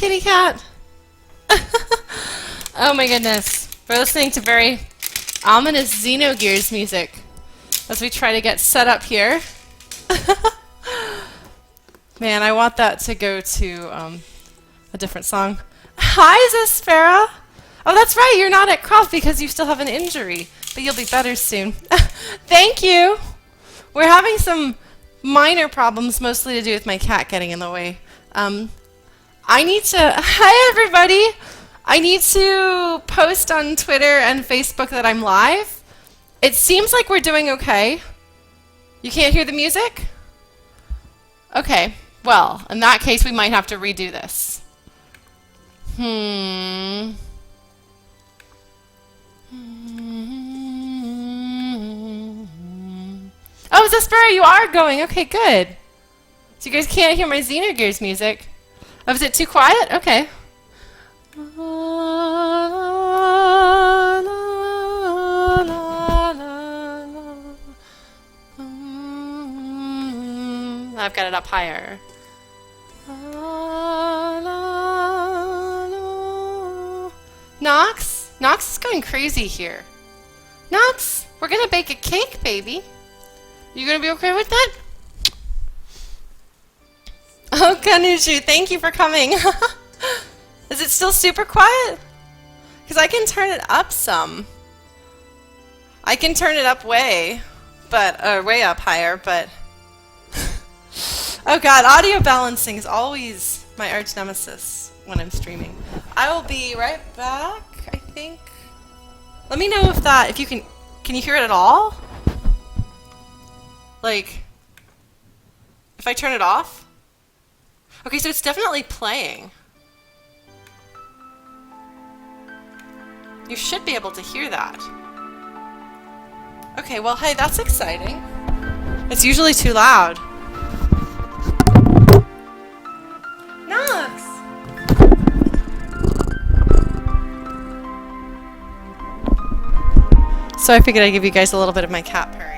kitty cat. Oh my goodness. We're listening to very ominous Xenogears music as we try to get set up here. Man, I want that to go to a different song. Hi, Zespera. Oh, that's right. You're not at Croft because you still have an injury, but you'll be better soon. Thank you. We're having some minor problems, mostly to do with my cat getting in the way. I need to... Hi, everybody. I need to post on Twitter and Facebook that I'm live. It seems like we're doing okay. You can't hear the music? Okay. Well, in that case, we might have to redo this. Oh, Zespera, you are going. Okay, good. So you guys can't hear my Xenogears music. Oh, is it too quiet? Okay. I've got it up higher. Nox? Nox is going crazy here. Nox, we're gonna bake a cake, baby. You gonna be okay with that? Oh, Kanushu, thank you for coming. Is it still super quiet? Because I can turn it up some. I can turn it up way up higher, but... Oh god, audio balancing is always my arch nemesis when I'm streaming. I will be right back, I think. Let me know if you can you hear it at all? Like, if I turn it off? Okay, so it's definitely playing. You should be able to hear that. Okay, well, hey, that's exciting. It's usually too loud. Nox! So I figured I'd give you guys a little bit of my cat purring.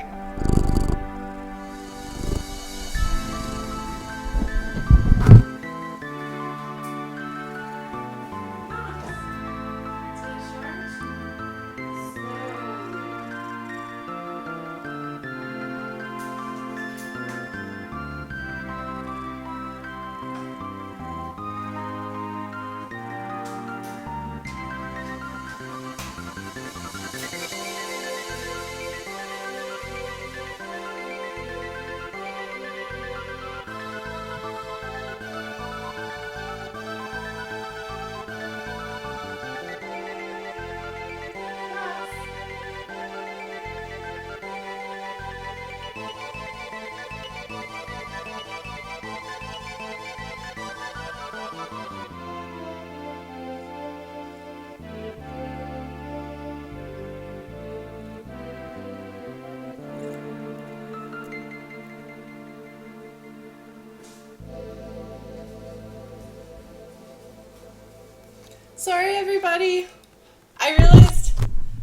Sorry, everybody. I realized...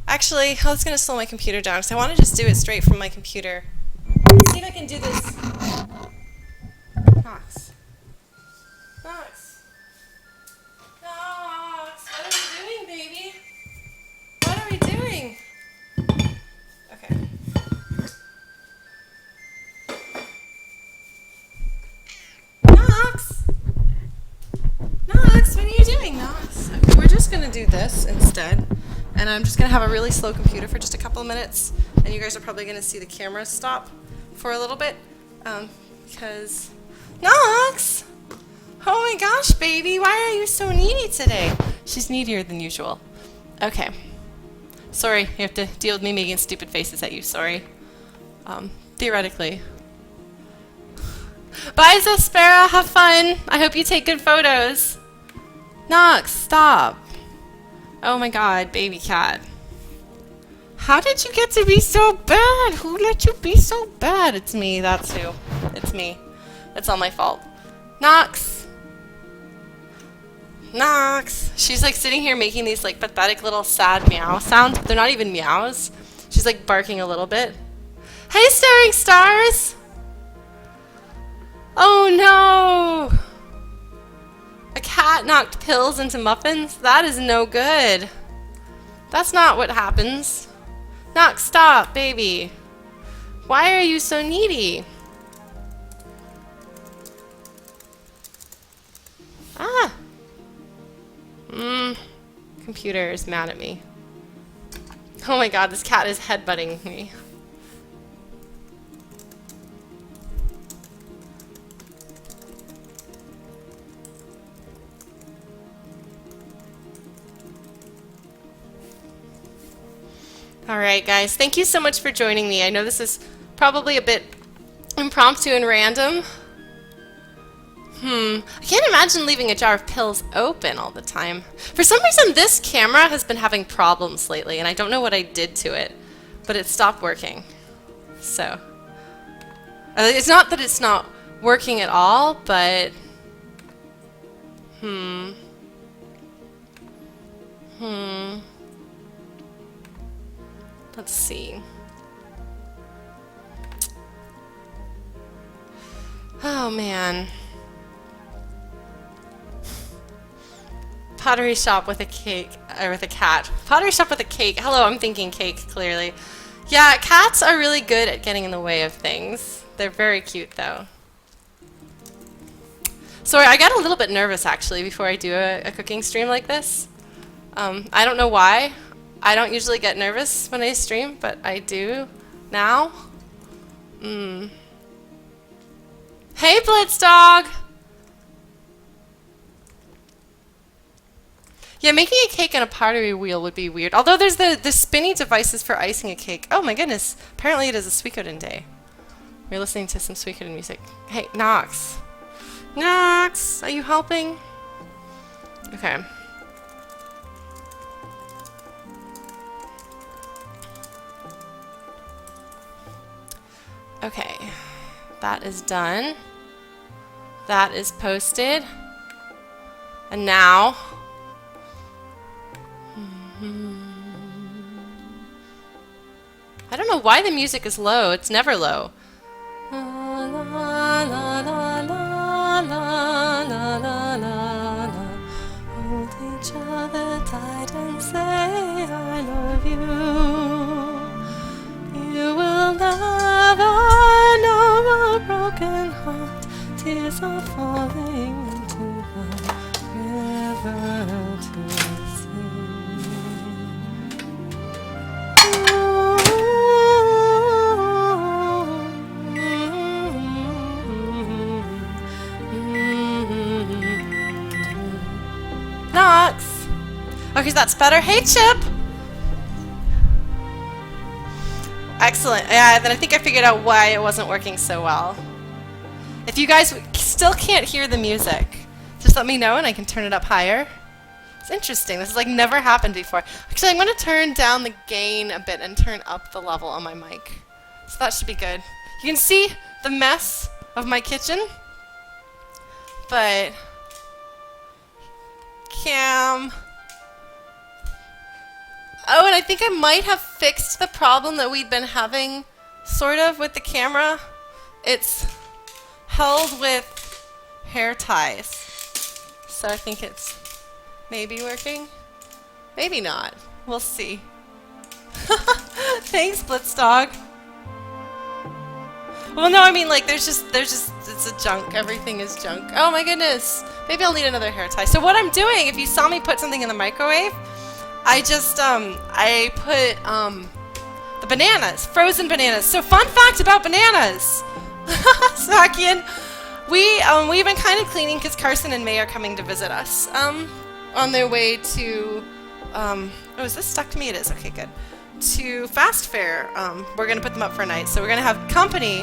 Actually, I was going to slow my computer down because I want to just do it straight from my computer. Let's see if I can do this. Nox. Nox. Nox. What are we doing, baby? What are we doing? Okay. Nox. Nox, what are you doing, Nox? Okay, we're just going to do this instead. And I'm just going to have a really slow computer for just a couple of minutes. And you guys are probably going to see the camera stop for a little bit. Because... Nox! Oh my gosh, baby, why are you so needy today? She's needier than usual. Okay. Sorry, you have to deal with me making stupid faces at you, sorry. Theoretically. Bye, Zespera, have fun. I hope you take good photos. Nox, stop. Oh my god, baby cat. How did you get to be so bad? Who let you be so bad? It's me, that's who. It's me. It's all my fault. Nox! Nox! She's like sitting here making these like pathetic little sad meow sounds. They're not even meows. She's like barking a little bit. Hey, Staring Stars! Oh no! A cat knocked pills into muffins? That is no good. That's not what happens. Knock, stop, baby. Why are you so needy? Ah. Computer is mad at me. Oh my god, this cat is headbutting me. Alright guys, thank you so much for joining me. I know this is probably a bit impromptu and random. I can't imagine leaving a jar of pills open all the time. For some reason this camera has been having problems lately and I don't know what I did to it, but it stopped working. So, it's not that it's not working at all, but let's see. Oh man. Pottery shop with a cake, or with a cat. Pottery shop with a cake. Hello, I'm thinking cake, clearly. Yeah, cats are really good at getting in the way of things. They're very cute, though. Sorry, I got a little bit nervous, actually, before I do a cooking stream like this. I don't know why. I don't usually get nervous when I stream, but I do now. Hey, Blitz Dog! Yeah, making a cake on a pottery wheel would be weird. Although there's the spinny devices for icing a cake. Oh my goodness. Apparently it is a Suikoden day. We're listening to some Suikoden music. Hey, Nox. Nox, are you helping? Okay. Okay. That is done. That is posted. And now... I don't know why the music is low. It's never low. Hold each other tight and say I love you. You will never know a broken heart. Tears are falling into the river to sea. Nox! Okay, that's better. Hey, Chip! Excellent. Yeah, then I think I figured out why it wasn't working so well. If you guys still can't hear the music, just let me know and I can turn it up higher. It's interesting. This has like never happened before. Actually, I'm going to turn down the gain a bit and turn up the level on my mic. So that should be good. You can see the mess of my kitchen, but Cam. Oh, and I think I might have fixed the problem that we'd been having, sort of, with the camera. It's held with hair ties. So I think it's maybe working. Maybe not. We'll see. Thanks, Blitz Dog. Well, no, I mean, like, there's just, it's a junk. Everything is junk. Oh my goodness. Maybe I'll need another hair tie. So what I'm doing, if you saw me put something in the microwave, I just, I put, the bananas, frozen bananas. So fun fact about bananas. Sakian, we've been kind of cleaning because Carson and May are coming to visit us, on their way to, oh, is this stuck to me? It is. Okay, good. To Fast Fair. We're going to put them up for a night. So we're going to have company,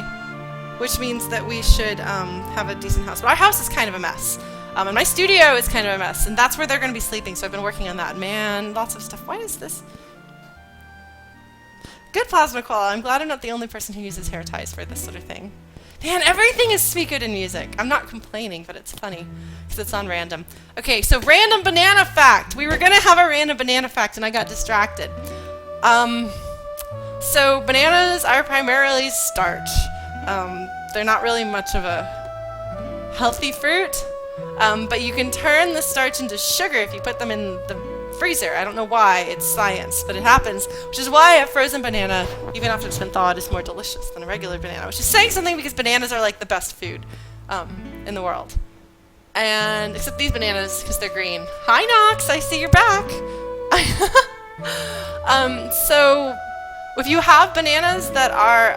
which means that we should have a decent house. But our house is kind of a mess. And my studio is kind of a mess. And that's where they're going to be sleeping. So I've been working on that. Man, lots of stuff. Why is this? Good Plasma Koala. I'm glad I'm not the only person who uses hair ties for this sort of thing. Man, everything is Suikoden music. I'm not complaining, but it's funny because it's on random. Okay, so random banana fact. We were going to have a random banana fact and I got distracted. So bananas are primarily starch. They're not really much of a healthy fruit. But you can turn the starch into sugar if you put them in the freezer. I don't know why. It's science, but it happens. Which is why a frozen banana, even after it's been thawed, is more delicious than a regular banana. Which is saying something because bananas are like the best food in the world. And except these bananas, because they're green. Hi, Nox. I see you're back. So if you have bananas that are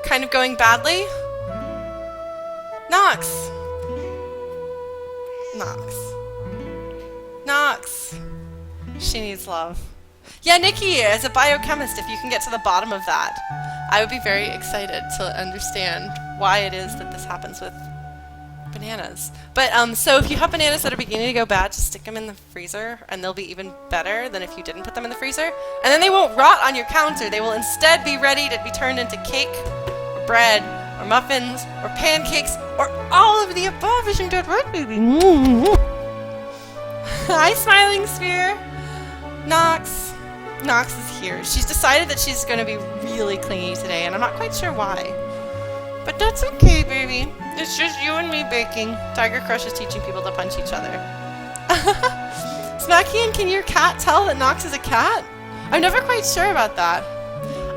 kind of going badly, Nox. She needs love. Yeah, Nikki, as a biochemist, if you can get to the bottom of that, I would be very excited to understand why it is that this happens with bananas. But so if you have bananas that are beginning to go bad, just stick them in the freezer, and they'll be even better than if you didn't put them in the freezer. And then they won't rot on your counter. They will instead be ready to be turned into cake, or bread, or muffins, or pancakes, or all of the above. Isn't that right, baby? Hi, Smiling Sphere. Nox is here. She's decided that she's going to be really clingy today, and I'm not quite sure why. But that's okay, baby. It's just you and me baking. Tiger Crush is teaching people to punch each other. Smackian, can your cat tell that Nox is a cat? I'm never quite sure about that.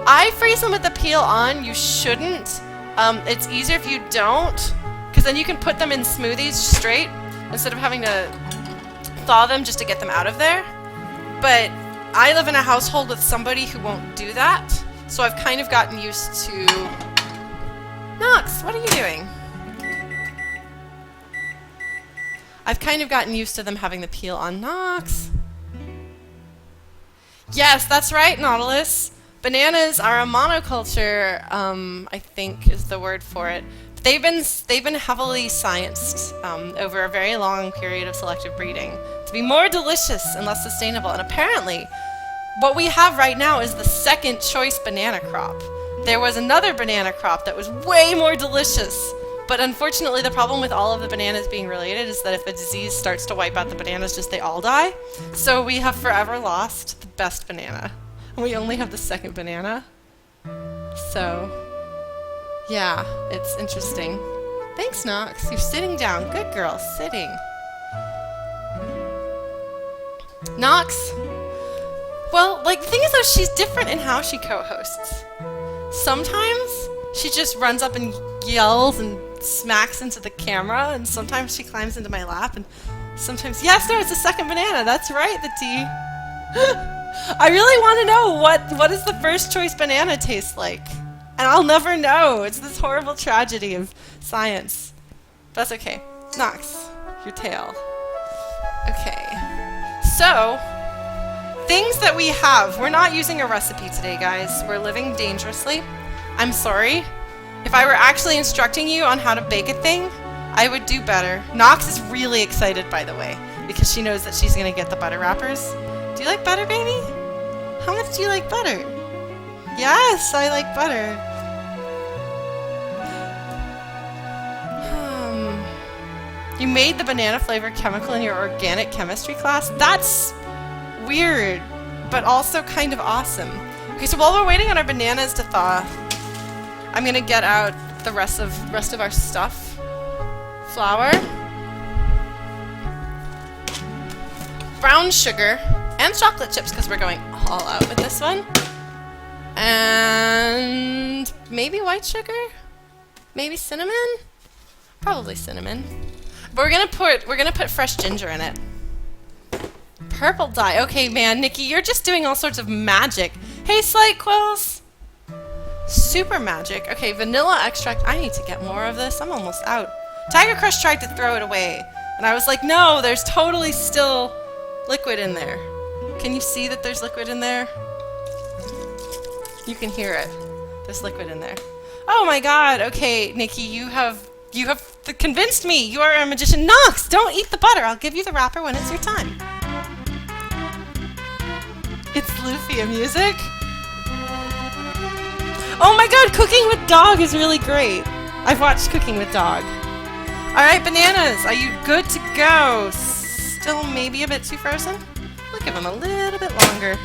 I freeze them with the peel on. You shouldn't. It's easier if you don't, because then you can put them in smoothies straight instead of having to thaw them just to get them out of there. But I live in a household with somebody who won't do that, so I've kind of gotten used to... Nox, what are you doing? I've kind of gotten used to them having the peel on. Nox. Yes, that's right, Nautilus. Bananas are a monoculture, I think is the word for it. They've been heavily scienced over a very long period of selective breeding to be more delicious and less sustainable. And apparently, what we have right now is the second choice banana crop. There was another banana crop that was way more delicious, but unfortunately the problem with all of the bananas being related is that if a disease starts to wipe out the bananas, just they all die. So we have forever lost the best banana. And we only have the second banana. So, yeah, it's interesting. Thanks, Nox. You're sitting down. Good girl, sitting. Nox. Well, like, the thing is, though, she's different in how she co-hosts. Sometimes she just runs up and yells and smacks into the camera, and sometimes she climbs into my lap, and sometimes... Yes, no, it's the second banana. That's right, the tea. I really want to know what does the first choice banana taste like? And I'll never know. It's this horrible tragedy of science. But that's okay. Nox, your tail. Okay. So, things that we have. We're not using a recipe today, guys. We're living dangerously. I'm sorry. If I were actually instructing you on how to bake a thing, I would do better. Nox is really excited, by the way, because she knows that she's going to get the butter wrappers. Do you like butter, baby? How much do you like butter? Yes, I like butter. You made the banana flavor chemical in your organic chemistry class? That's weird, but also kind of awesome. Okay, so while we're waiting on our bananas to thaw, I'm gonna get out the rest of our stuff. Flour, brown sugar, and chocolate chips, because we're going all out with this one. And maybe white sugar? Maybe cinnamon? Probably cinnamon. But we're gonna put fresh ginger in it. Purple dye. Okay, man, Nikki, you're just doing all sorts of magic. Hey, Slate Quills. Super magic. Okay, vanilla extract. I need to get more of this. I'm almost out. Tiger Crush tried to throw it away, and I was like, no, there's totally still liquid in there. Can you see that there's liquid in there? You can hear it. There's liquid in there. Oh my god. Okay, Nikki, you have convinced me. You are a magician. Nox, don't eat the butter. I'll give you the wrapper when it's your time. It's Lufia music. Oh my god, Cooking with Dog is really great. I've watched Cooking with Dog. Alright, bananas, are you good to go? Still maybe a bit too frozen? We'll give them a little bit longer.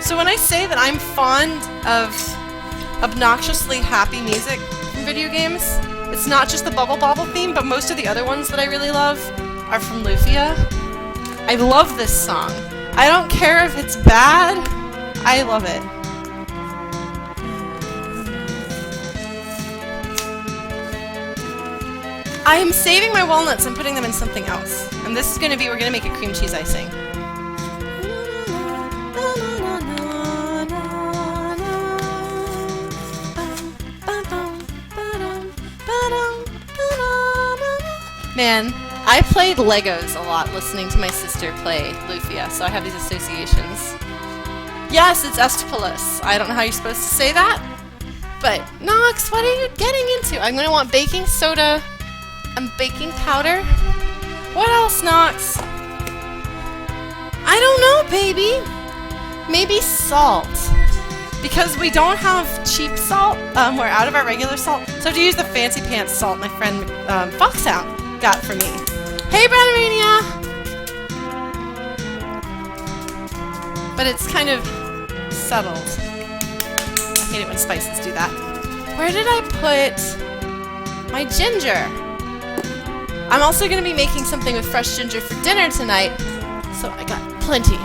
So when I say that I'm fond of obnoxiously happy music from video games. It's not just the Bubble Bobble theme, but most of the other ones that I really love are from Lufia. I love this song. I don't care if it's bad, I love it. I'm saving my walnuts and putting them in something else. And this is going to be, we're going to make a cream cheese icing. Man, I played Legos a lot listening to my sister play Lufia, so I have these associations. Yes, it's Estopoulos. I don't know how you're supposed to say that, but Nox, what are you getting into? I'm going to want baking soda and baking powder. What else, Nox? I don't know, baby. Maybe salt. Because we don't have cheap salt, we're out of our regular salt, so I have to use the fancy pants salt my friend Foxhound got for me. Hey, Brandmania! But it's kind of settled. I hate it when spices do that. Where did I put my ginger? I'm also going to be making something with fresh ginger for dinner tonight, so I got plenty.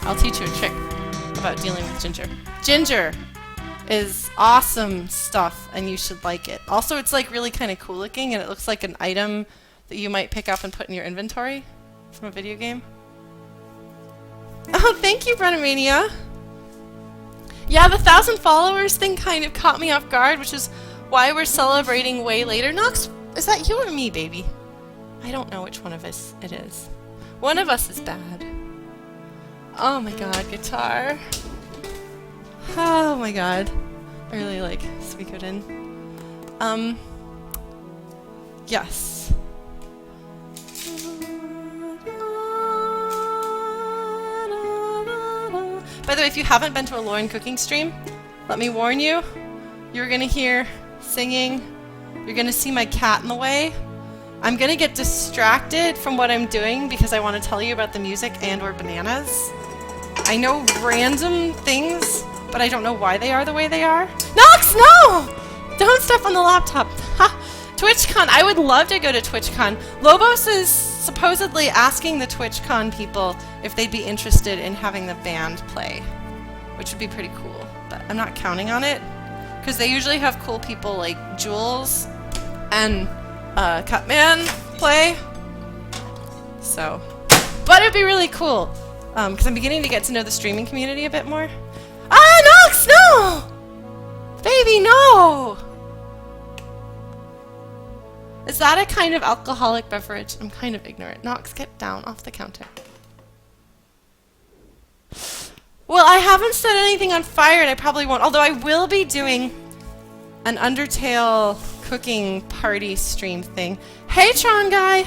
I'll teach you a trick about dealing with ginger. Ginger is awesome stuff, and you should like it. Also, it's like really kind of cool looking, and it looks like an item that you might pick up and put in your inventory from a video game. Oh, thank you, Brennemania. Yeah, the 1,000 followers thing kind of caught me off guard, which is why we're celebrating way later. Nox, is that you or me, baby? I don't know which one of us it is. One of us is bad. Oh my god, guitar. Oh my god. I really like Suikoden. Yes. By the way, if you haven't been to a Lauren cooking stream, let me warn you, you're gonna hear singing, you're gonna see my cat in the way. I'm gonna get distracted from what I'm doing because I want to tell you about the music and or bananas. I know random things, but I don't know why they are the way they are. Nox, no! Don't step on the laptop. Ha! TwitchCon, I would love to go to TwitchCon. Lobos is supposedly asking the TwitchCon people if they'd be interested in having the band play, which would be pretty cool, but I'm not counting on it, because they usually have cool people like Jules and Cutman play, so, but it'd be really cool, because I'm beginning to get to know the streaming community a bit more. Ah, Nox, no! Baby, no! Is that a kind of alcoholic beverage? I'm kind of ignorant. Nox, get down off the counter. Well, I haven't set anything on fire, and I probably won't, although I will be doing an Undertale cooking party stream thing. Hey, Tron guy!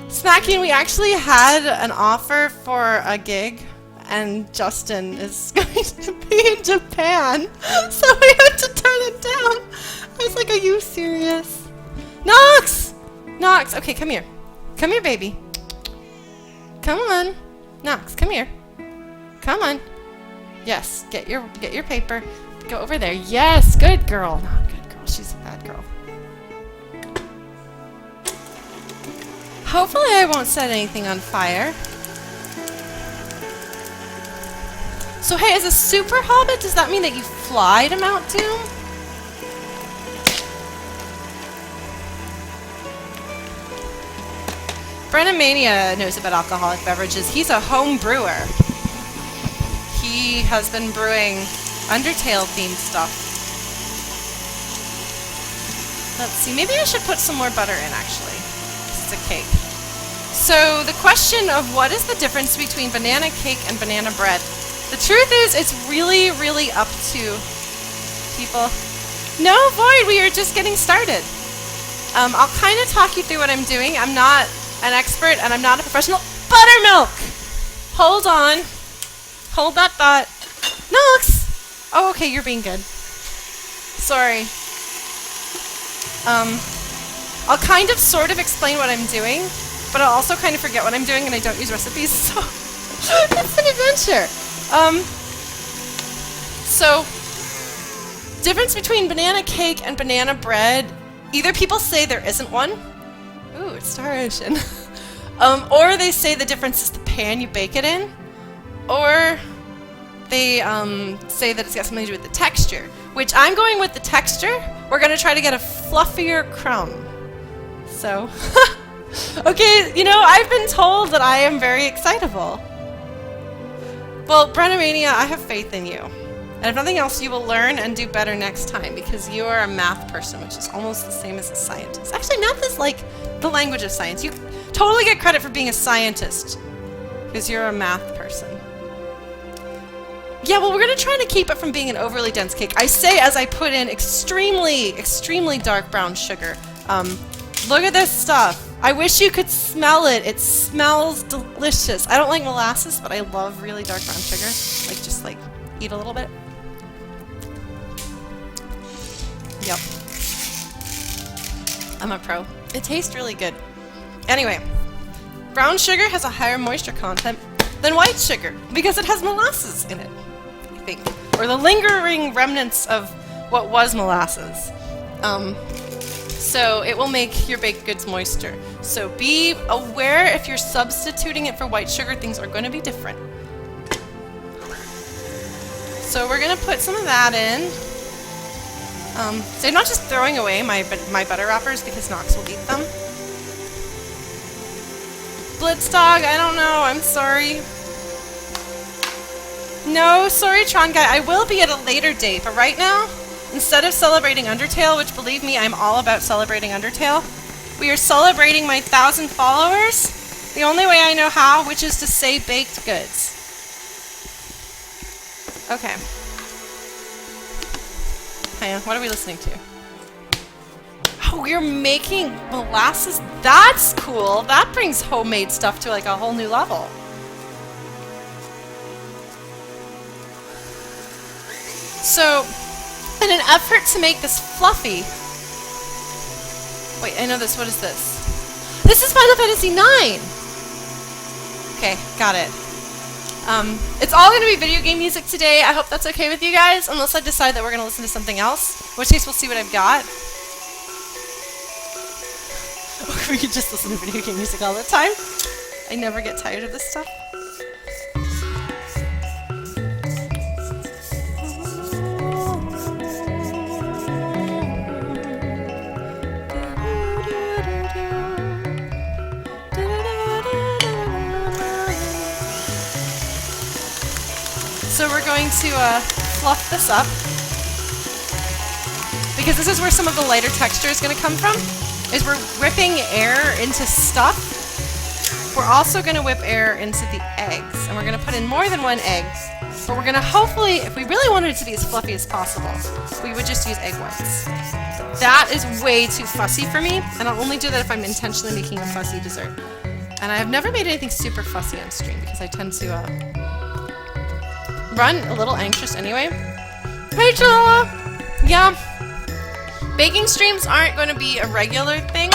Smacky and we actually had an offer for a gig, and Justin is going to be in Japan, so we had to turn it down. I was like, are you serious? Nox! Nox, okay, come here. Come here, baby. Come on. Nox, come here. Come on. Yes, get your paper. Go over there. Yes, good girl. Not good girl, she's a bad girl. Hopefully I won't set anything on fire. So hey, as a super hobbit, does that mean that you fly to Mount Doom? Brennemania knows about alcoholic beverages. He's a home brewer. He has been brewing Undertale-themed stuff. Let's see, maybe I should put some more butter in, actually. It's a cake. So, the question of what is the difference between banana cake and banana bread? The truth is, it's really, really up to people. No, Void, we are just getting started. I'll kind of talk you through what I'm doing. I'm not an expert, and I'm not a professional. Buttermilk! Hold on. Hold that thought. Nox! Oh, okay, you're being good. Sorry. I'll kind of sort of explain what I'm doing, but I'll also kind of forget what I'm doing, and I don't use recipes, so it's an adventure. So difference between banana cake and banana bread, either people say there isn't one. Ooh, it's Star Ocean. Or they say the difference is the pan you bake it in. Or they say that it's got something to do with the texture, which I'm going with the texture. We're going to try to get a fluffier crumb. So, okay, you know, I've been told that I am very excitable. Well, Brennomania, I have faith in you. And if nothing else, you will learn and do better next time because you are a math person, which is almost the same as a scientist. Actually, math is like the language of science. You totally get credit for being a scientist because you're a math person. Yeah, well, we're going to try to keep it from being an overly dense cake. I say as I put in extremely, extremely dark brown sugar. Look at this stuff. I wish you could smell it. It smells delicious. I don't like molasses, but I love really dark brown sugar. Like, just like, eat a little bit. Yep. I'm a pro. It tastes really good. Anyway, brown sugar has a higher moisture content than white sugar because it has molasses in it, I think. Or the lingering remnants of what was molasses. So it will make your baked goods moister. So be aware if you're substituting it for white sugar, things are going to be different. So we're going to put some of that in. So I'm not just throwing away my butter wrappers because Knox will eat them. Blitz Dog, I don't know, I'm sorry. No, sorry Tron Guy, I will be at a later date, but right now, instead of celebrating Undertale, which believe me, I'm all about celebrating Undertale, we are celebrating my 1,000 followers the only way I know how, which is to say baked goods. Okay. Hang on, what are we listening to? Oh, you're making molasses? That's cool. That brings homemade stuff to like a whole new level. So, in an effort to make this fluffy... Wait, I know this. What is this? This is Final Fantasy IX! Okay, got it. It's all going to be video game music today. I hope that's okay with you guys, unless I decide that we're going to listen to something else. In which case, we'll see what I've got. We could just listen to video game music all the time. I never get tired of this stuff. So we're going to fluff this up, because this is where some of the lighter texture is going to come from, is we're whipping air into stuff. We're also going to whip air into the eggs, and we're going to put in more than one egg, but we're going to hopefully, if we really wanted it to be as fluffy as possible, we would just use egg whites. That is way too fussy for me, and I'll only do that if I'm intentionally making a fussy dessert. And I have never made anything super fussy on stream, because I tend to run a little anxious anyway. Rachel! Yeah. Baking streams aren't going to be a regular thing,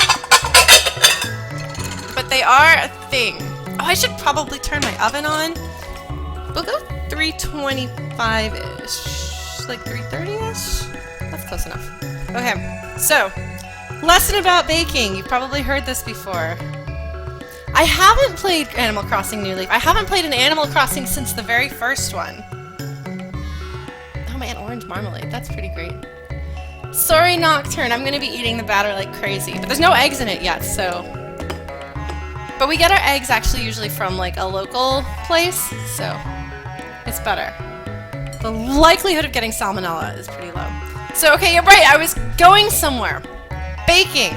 but they are a thing. Oh, I should probably turn my oven on. We'll go 325-ish. Like 330-ish? That's close enough. Okay, so, lesson about baking. You've probably heard this before. I haven't played Animal Crossing New Leaf. I haven't played an Animal Crossing since the very first one. Oh man, orange marmalade. That's pretty great. Sorry, Nocturne. I'm going to be eating the batter like crazy. But there's no eggs in it yet, so... But we get our eggs actually usually from like a local place, so it's better. The likelihood of getting salmonella is pretty low. So, okay, you're right. I was going somewhere. Baking.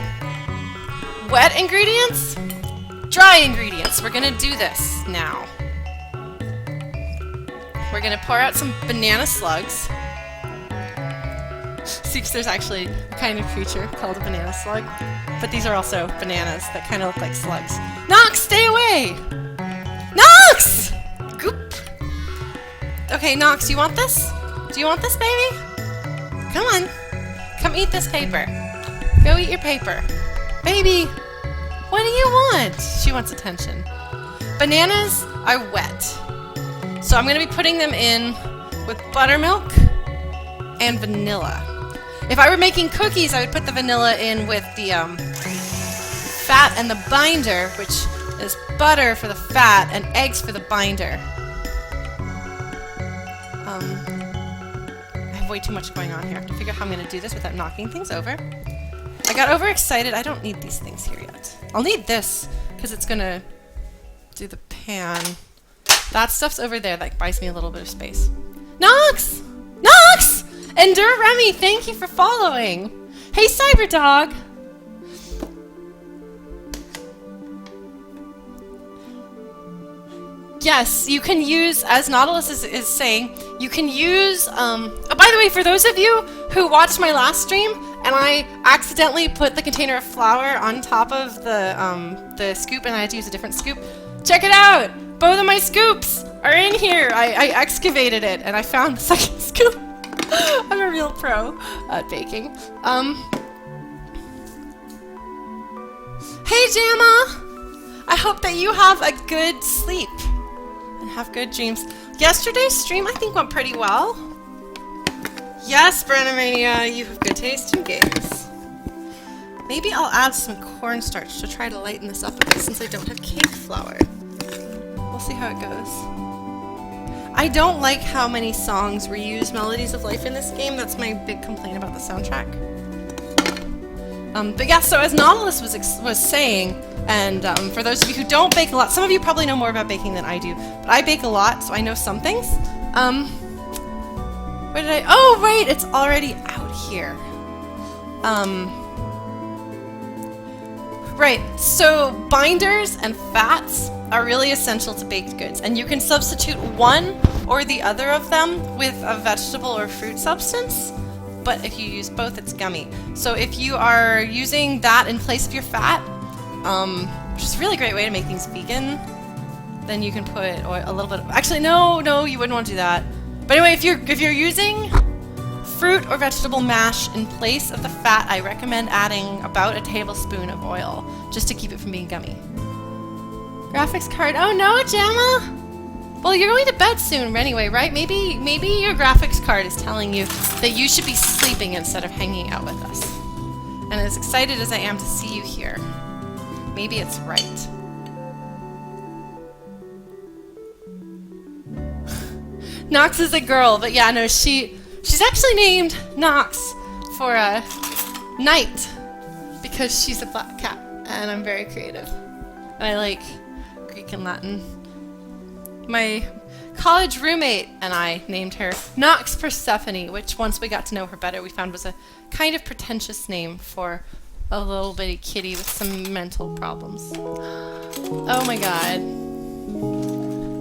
Wet ingredients? Dry ingredients. We're going to do this now. We're going to pour out some banana slugs. See, because there's actually a kind of creature called a banana slug. But these are also bananas that kind of look like slugs. Nox, stay away! Nox! Goop! Okay, Nox, you want this? Do you want this, baby? Come on. Come eat this paper. Go eat your paper. Baby! What do you want? She wants attention. Bananas are wet. So I'm going to be putting them in with buttermilk and vanilla. If I were making cookies, I would put the vanilla in with the fat and the binder, which is butter for the fat and eggs for the binder. I have way too much going on here. I have to figure out how I'm going to do this without knocking things over. I got overexcited. I don't need these things here yet. I'll need this because it's going to do the pan. That stuff's over there. That buys me a little bit of space. Nox! Nox! Endure Remy, thank you for following. Hey, Cyberdog. Yes, you can use, as Nautilus is saying, you can use, oh, by the way, for those of you who watched my last stream, and I accidentally put the container of flour on top of the scoop, and I had to use a different scoop, check it out! Both of my scoops are in here! I excavated it, and I found the second scoop. I'm a real pro at baking. Hey, Jamma! I hope that you have a good sleep. And have good dreams. Yesterday's stream, I think, went pretty well. Yes, Brennemania, you have good taste in games. Maybe I'll add some cornstarch to try to lighten this up a bit since I don't have cake flour. We'll see how it goes. I don't like how many songs reuse Melodies of Life in this game. That's my big complaint about the soundtrack. But yeah, so as Nautilus was saying, and for those of you who don't bake a lot, some of you probably know more about baking than I do, but I bake a lot, so I know some things. Where did I? Oh, right, it's already out here. Right, so binders and fats are really essential to baked goods, and you can substitute one or the other of them with a vegetable or fruit substance, but if you use both, it's gummy. So if you are using that in place of your fat, which is a really great way to make things vegan, then you can put a little bit of, actually no, you wouldn't want to do that. But anyway, if you're using fruit or vegetable mash in place of the fat, I recommend adding about a tablespoon of oil just to keep it from being gummy. Graphics card. Oh no, Jamma! Well, you're going to bed soon anyway, right? Maybe your graphics card is telling you that you should be sleeping instead of hanging out with us. And as excited as I am to see you here, maybe it's right. Nox is a girl, but yeah, no, she's actually named Nox for a night because she's a black cat, and I'm very creative. And I like Greek and Latin. My college roommate and I named her Nox Persephone, which once we got to know her better, we found was a kind of pretentious name for a little bitty kitty with some mental problems. Oh my god.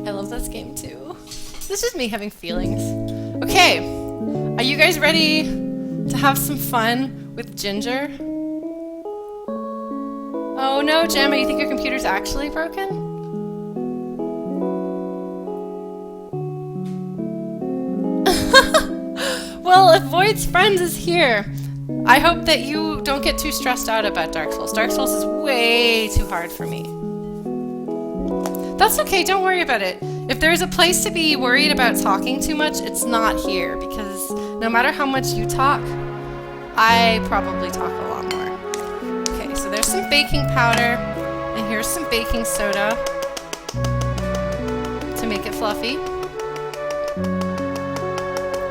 I love this game too. This is me having feelings. Okay, are you guys ready to have some fun with Ginger? Oh no, Gemma, you think your computer's actually broken? Well, if Void's Friends is here, I hope that you don't get too stressed out about Dark Souls. Dark Souls is way too hard for me. That's okay, don't worry about it. If there's a place to be worried about talking too much, it's not here, because no matter how much you talk, I probably talk a lot more. Okay, so there's some baking powder, and here's some baking soda to make it fluffy.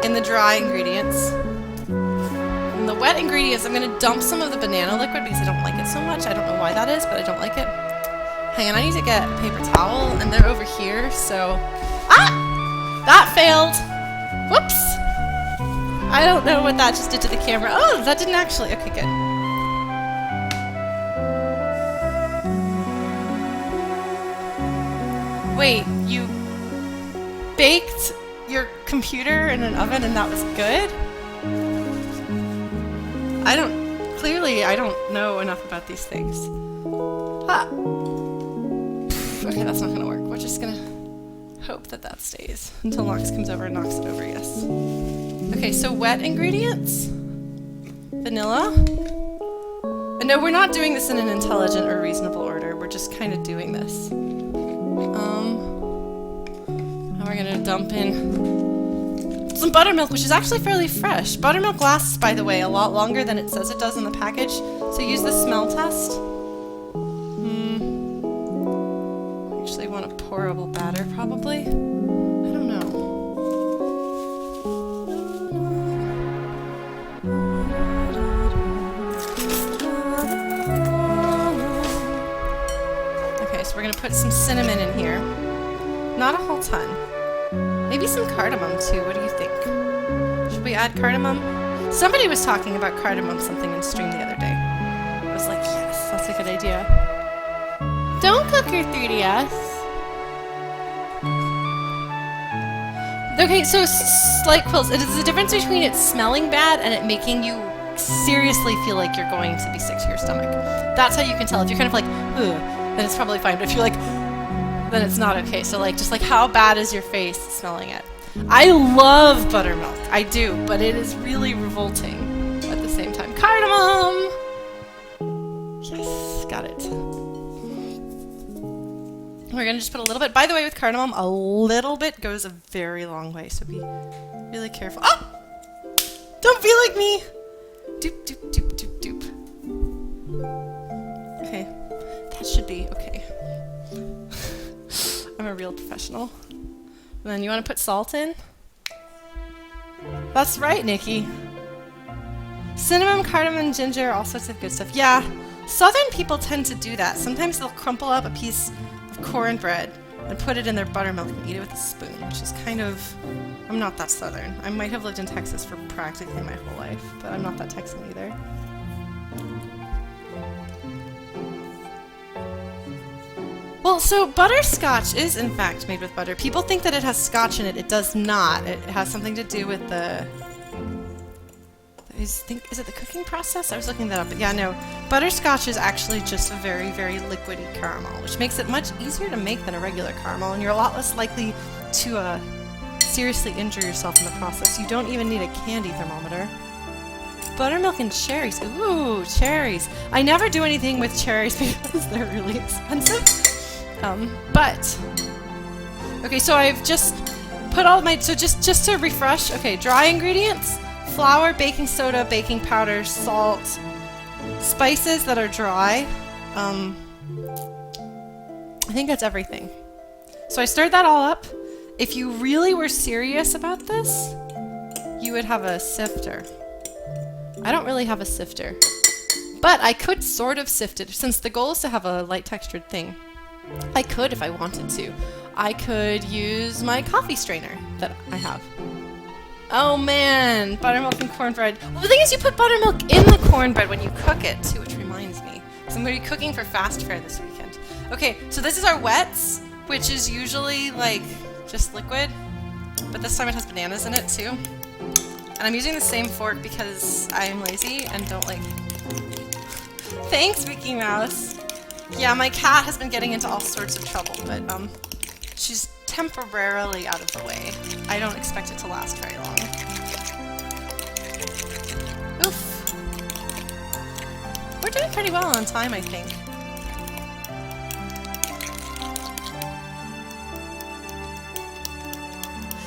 In the dry ingredients. In the wet ingredients, I'm going to dump some of the banana liquid because I don't like it so much. I don't know why that is, but I don't like it. Hang on, I need to get a paper towel, and they're over here, so... Ah! That failed! Whoops! I don't know what that just did to the camera. Oh, that didn't actually... Okay, good. Wait, you baked your computer in an oven and that was good? Clearly I don't know enough about these things. Ah. Okay, that's not gonna work. We're just gonna hope that that stays until Nox comes over and knocks it over, yes. Okay, so wet ingredients. Vanilla. And no, we're not doing this in an intelligent or reasonable order. We're just kind of doing this. Now we're gonna dump in some buttermilk, which is actually fairly fresh. Buttermilk lasts, by the way, a lot longer than it says it does in the package. So use the smell test. Actually want a pourable batter, probably. I don't know. Okay, so we're gonna put some cinnamon in here. Not a whole ton. Maybe some cardamom too. What do you think? Should we add cardamom? Somebody was talking about cardamom something in stream the other day. I was like, yes, that's a good idea. Don't cook your 3DS. Okay, so slight quills. It is the difference between it smelling bad and it making you seriously feel like you're going to be sick to your stomach. That's how you can tell. If you're kind of like, ugh, then it's probably fine. But if you're like, then it's not okay. So like, just like how bad is your face smelling it? I love buttermilk. I do, but it is really revolting at the same time. Cardamom! Yes, got it. We're gonna just put a little bit. By the way, with cardamom, a little bit goes a very long way, so be really careful. Oh! Don't be like me! Doop, doop, doop, doop, doop. Okay, that should be okay. I'm a real professional. And then you want to put salt in? That's right, Nikki. Cinnamon, cardamom, ginger, all sorts of good stuff. Yeah, Southern people tend to do that. Sometimes they'll crumple up a piece of cornbread and put it in their buttermilk and eat it with a spoon, which is kind of... I'm not that Southern. I might have lived in Texas for practically my whole life, but I'm not that Texan either. Well, so butterscotch is in fact made with butter. People think that it has scotch in it. It does not. It has something to do with the... Is it the cooking process? I was looking that up, but yeah, no. Butterscotch is actually just a very, very liquidy caramel, which makes it much easier to make than a regular caramel, and you're a lot less likely to seriously injure yourself in the process. You don't even need a candy thermometer. Buttermilk and cherries. Ooh, cherries. I never do anything with cherries because they're really expensive. But okay, so I've just put all my, so just to refresh, okay, dry ingredients, flour, baking soda, baking powder, salt, spices that are dry. I think that's everything. So I stirred that all up. If you really were serious about this, you would have a sifter. I don't really have a sifter, but I could sort of sift it since the goal is to have a light textured thing. I could if I wanted to. I could use my coffee strainer that I have. Oh man, buttermilk and cornbread. Well, the thing is you put buttermilk in the cornbread when you cook it too, which reminds me. So I'm going to be cooking for Fast Fare this weekend. Okay, so this is our wets, which is usually like just liquid, but this time it has bananas in it too. And I'm using the same fork because I'm lazy and don't like... Thanks, Mickey Mouse! Yeah, my cat has been getting into all sorts of trouble, but she's temporarily out of the way. I don't expect it to last very long. Oof. We're doing pretty well on time, I think.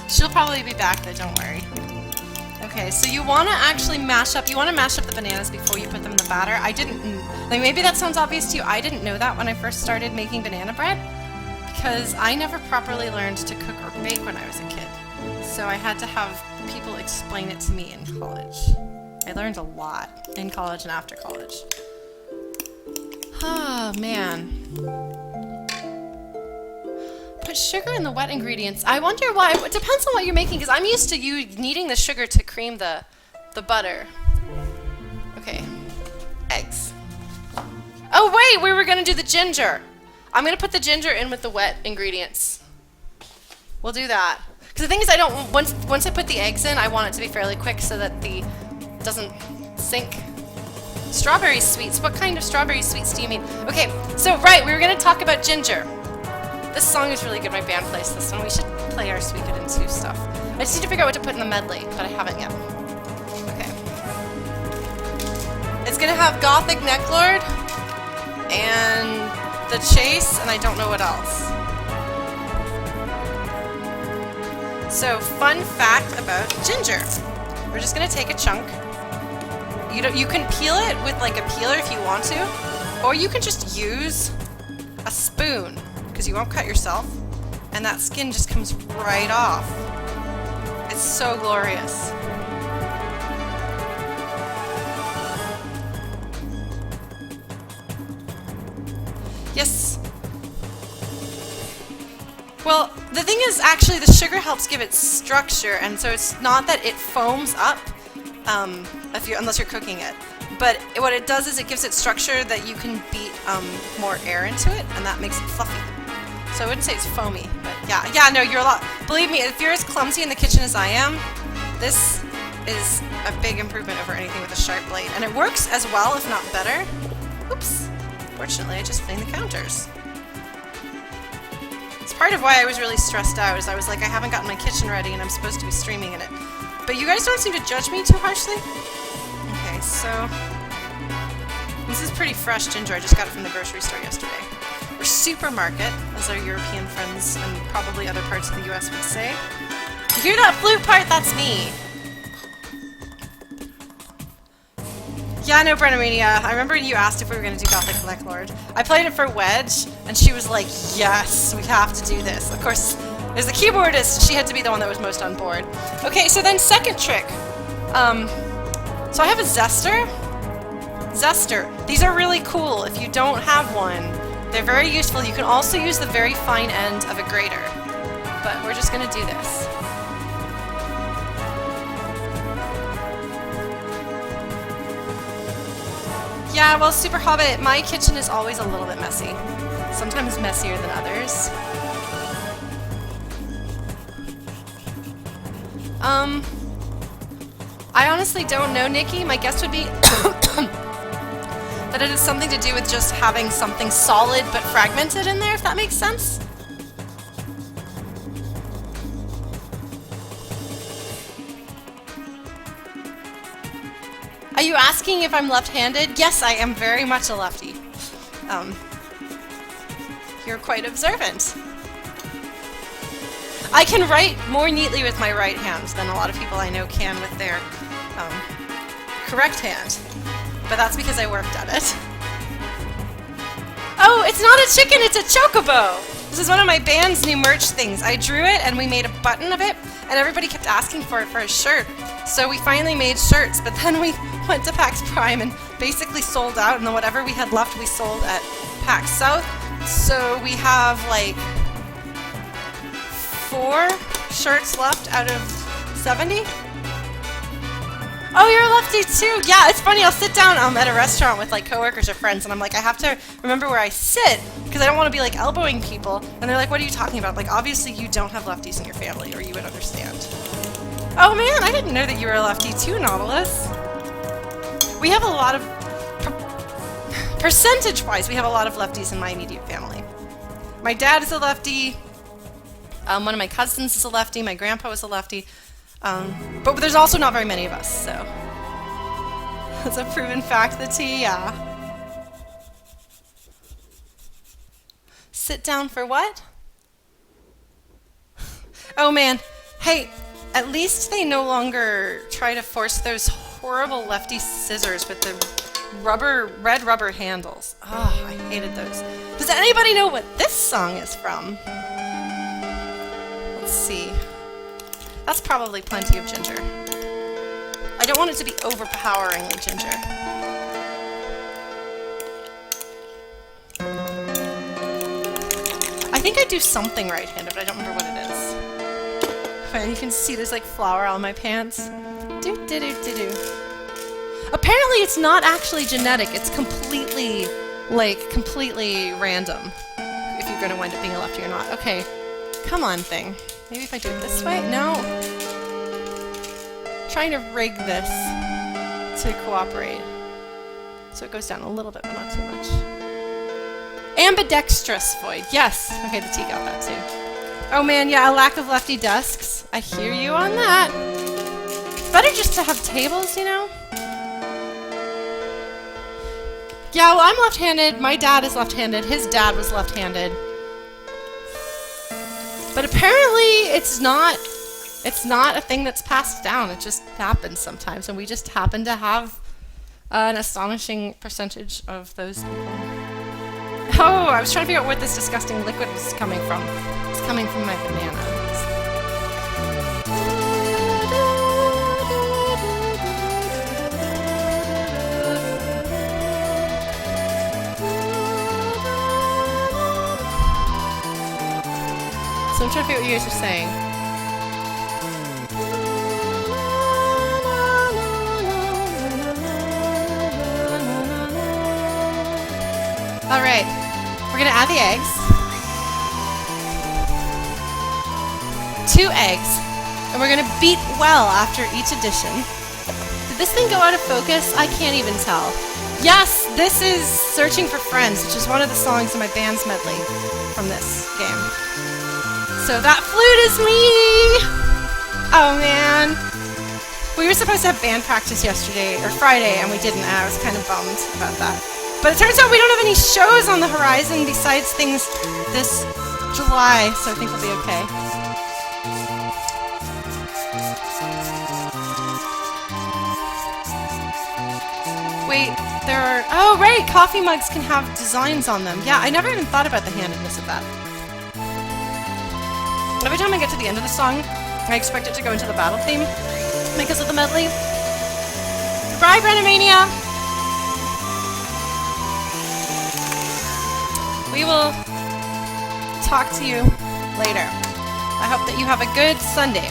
She'll probably be back though, don't worry. Okay, so you want to actually mash up the bananas before you put them in the batter. I didn't, like maybe that sounds obvious to you. I didn't know that when I first started making banana bread because I never properly learned to cook or bake when I was a kid. So I had to have people explain it to me in college. I learned a lot in college and after college. Oh, man. Put sugar in the wet ingredients. I wonder why. It depends on what you're making, because I'm used to you needing the sugar to cream the butter. Okay. Eggs. Oh, wait! We were going to do the ginger. I'm going to put the ginger in with the wet ingredients. We'll do that. Because the thing is, I don't... Once I put the eggs in, I want it to be fairly quick so that the... doesn't sink. Strawberry sweets. What kind of strawberry sweets do you mean? Okay, so right, we were going to talk about ginger. This song is really good. My band plays this one. We should play our Sweet Good and Sue stuff. I just need to figure out what to put in the medley, but I haven't yet. Okay. It's going to have Gothic Necklord and The Chase, and I don't know what else. So, fun fact about ginger. We're just gonna take a chunk. You can peel it with like a peeler if you want to, or you can just use a spoon because you won't cut yourself, and that skin just comes right off. It's so glorious. Yes. Well, the thing is, actually, the sugar helps give it structure, and so it's not that it foams up, unless you're cooking it. But what it does is it gives it structure that you can beat more air into it, and that makes it fluffy. So I wouldn't say it's foamy, but yeah, no, you're a lot. Believe me, if you're as clumsy in the kitchen as I am, this is a big improvement over anything with a sharp blade, and it works as well, if not better. Oops. Fortunately, I just cleaned the counters. It's part of why I was really stressed out, is I was like, I haven't gotten my kitchen ready and I'm supposed to be streaming in it. But you guys don't seem to judge me too harshly. Okay, so this is pretty fresh ginger. I just got it from the grocery store yesterday. Or supermarket, as our European friends and probably other parts of the US would say. You hear that flute part? That's me. Yeah, no, Brennemania. I remember you asked if we were going to do Gothic Black Lord. I played it for Wedge, and she was like, yes, we have to do this. Of course, as the keyboardist, she had to be the one that was most on board. Okay, so then second trick. So I have a zester. Zester. These are really cool if you don't have one. They're very useful. You can also use the very fine end of a grater. But we're just going to do this. Yeah, well, Super Hobbit, my kitchen is always a little bit messy. Sometimes messier than others. I honestly don't know, Nikki. My guess would be that it has something to do with just having something solid but fragmented in there, if that makes sense. Are you asking if I'm left-handed? Yes, I am very much a lefty. You're quite observant. I can write more neatly with my right hand than a lot of people I know can with their correct hand. But that's because I worked at it. Oh, it's not a chicken, it's a chocobo! This is one of my band's new merch things. I drew it and we made a button of it, and everybody kept asking for it for a shirt. So we finally made shirts, but then we went to PAX Prime and basically sold out, and then whatever we had left we sold at PAX South. So we have like 4 shirts left out of 70. Oh, you're a lefty too. Yeah, it's funny. I'll sit down at a restaurant with like coworkers or friends, and I'm like, I have to remember where I sit because I don't want to be like elbowing people. And they're like, what are you talking about? Like, obviously you don't have lefties in your family, or you would understand. Oh man, I didn't know that you were a lefty too, Nautilus. We have a lot of, percentage-wise, we have a lot of lefties in my immediate family. My dad is a lefty. One of my cousins is a lefty. My grandpa was a lefty. But there's also not very many of us, so. That's a proven fact, the T, yeah. Sit down for what? Oh man, hey, at least they no longer try to force those horrible lefty scissors with the red rubber handles. Oh, I hated those. Does anybody know what this song is from? Let's see. That's probably plenty of ginger. I don't want it to be overpoweringly ginger. I think I do something right-handed, but I don't remember what it is. And you can see there's like flour on my pants. Do-do-do-do-do. Apparently it's not actually genetic, it's completely random. If you're gonna wind up being a lefty or not. Okay, come on thing. Maybe if I do it this way? No. Trying to rig this to cooperate. So it goes down a little bit, but not too much. Ambidextrous void. Yes. Okay, the T got that too. Oh man, yeah, a lack of lefty desks. I hear you on that. Better just to have tables, you know? Yeah, well, I'm left-handed. My dad is left-handed. His dad was left-handed. But apparently it's not It's not a thing that's passed down. It just happens sometimes, and we just happen to have an astonishing percentage of those people. Oh, I was trying to figure out where this disgusting liquid was coming from. It's coming from my banana. So I'm trying to figure out what you guys are saying. Alright, we're gonna add the eggs. 2 eggs. And we're gonna beat well after each addition. Did this thing go out of focus? I can't even tell. Yes, this is Searching for Friends, which is one of the songs in my band's medley from this game. So that flute is me! Oh man. We were supposed to have band practice yesterday, or Friday, and we didn't, and I was kind of bummed about that. But it turns out we don't have any shows on the horizon besides things this July, so I think we'll be okay. Wait, there are... Oh, right! Coffee mugs can have designs on them. Yeah, I never even thought about the handedness of that. Every time I get to the end of the song, I expect it to go into the battle theme because of the medley. Goodbye, Brenomania! We will talk to you later. I hope that you have a good Sunday.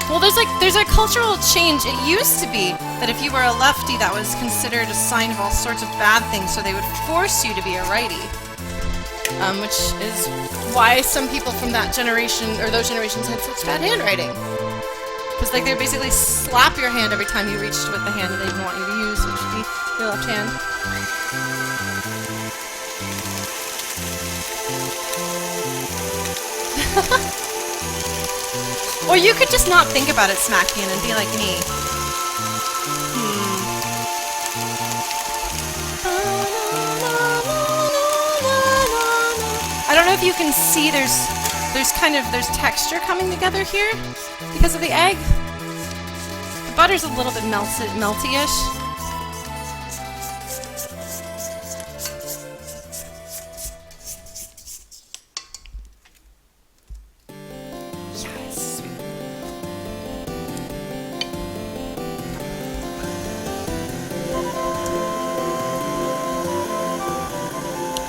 Well, there's a cultural change. It used to be that if you were a lefty, that was considered a sign of all sorts of bad things, so they would force you to be a righty. Which is why some people from that generation, or those generations, had such bad handwriting. Because like they would basically slap your hand every time you reached with the hand that they didn't want you to use, which would be your left hand. Or you could just not think about it, Smackman, and be like me. I don't know if you can see there's texture coming together here because of the egg. The butter's a little bit melty-ish.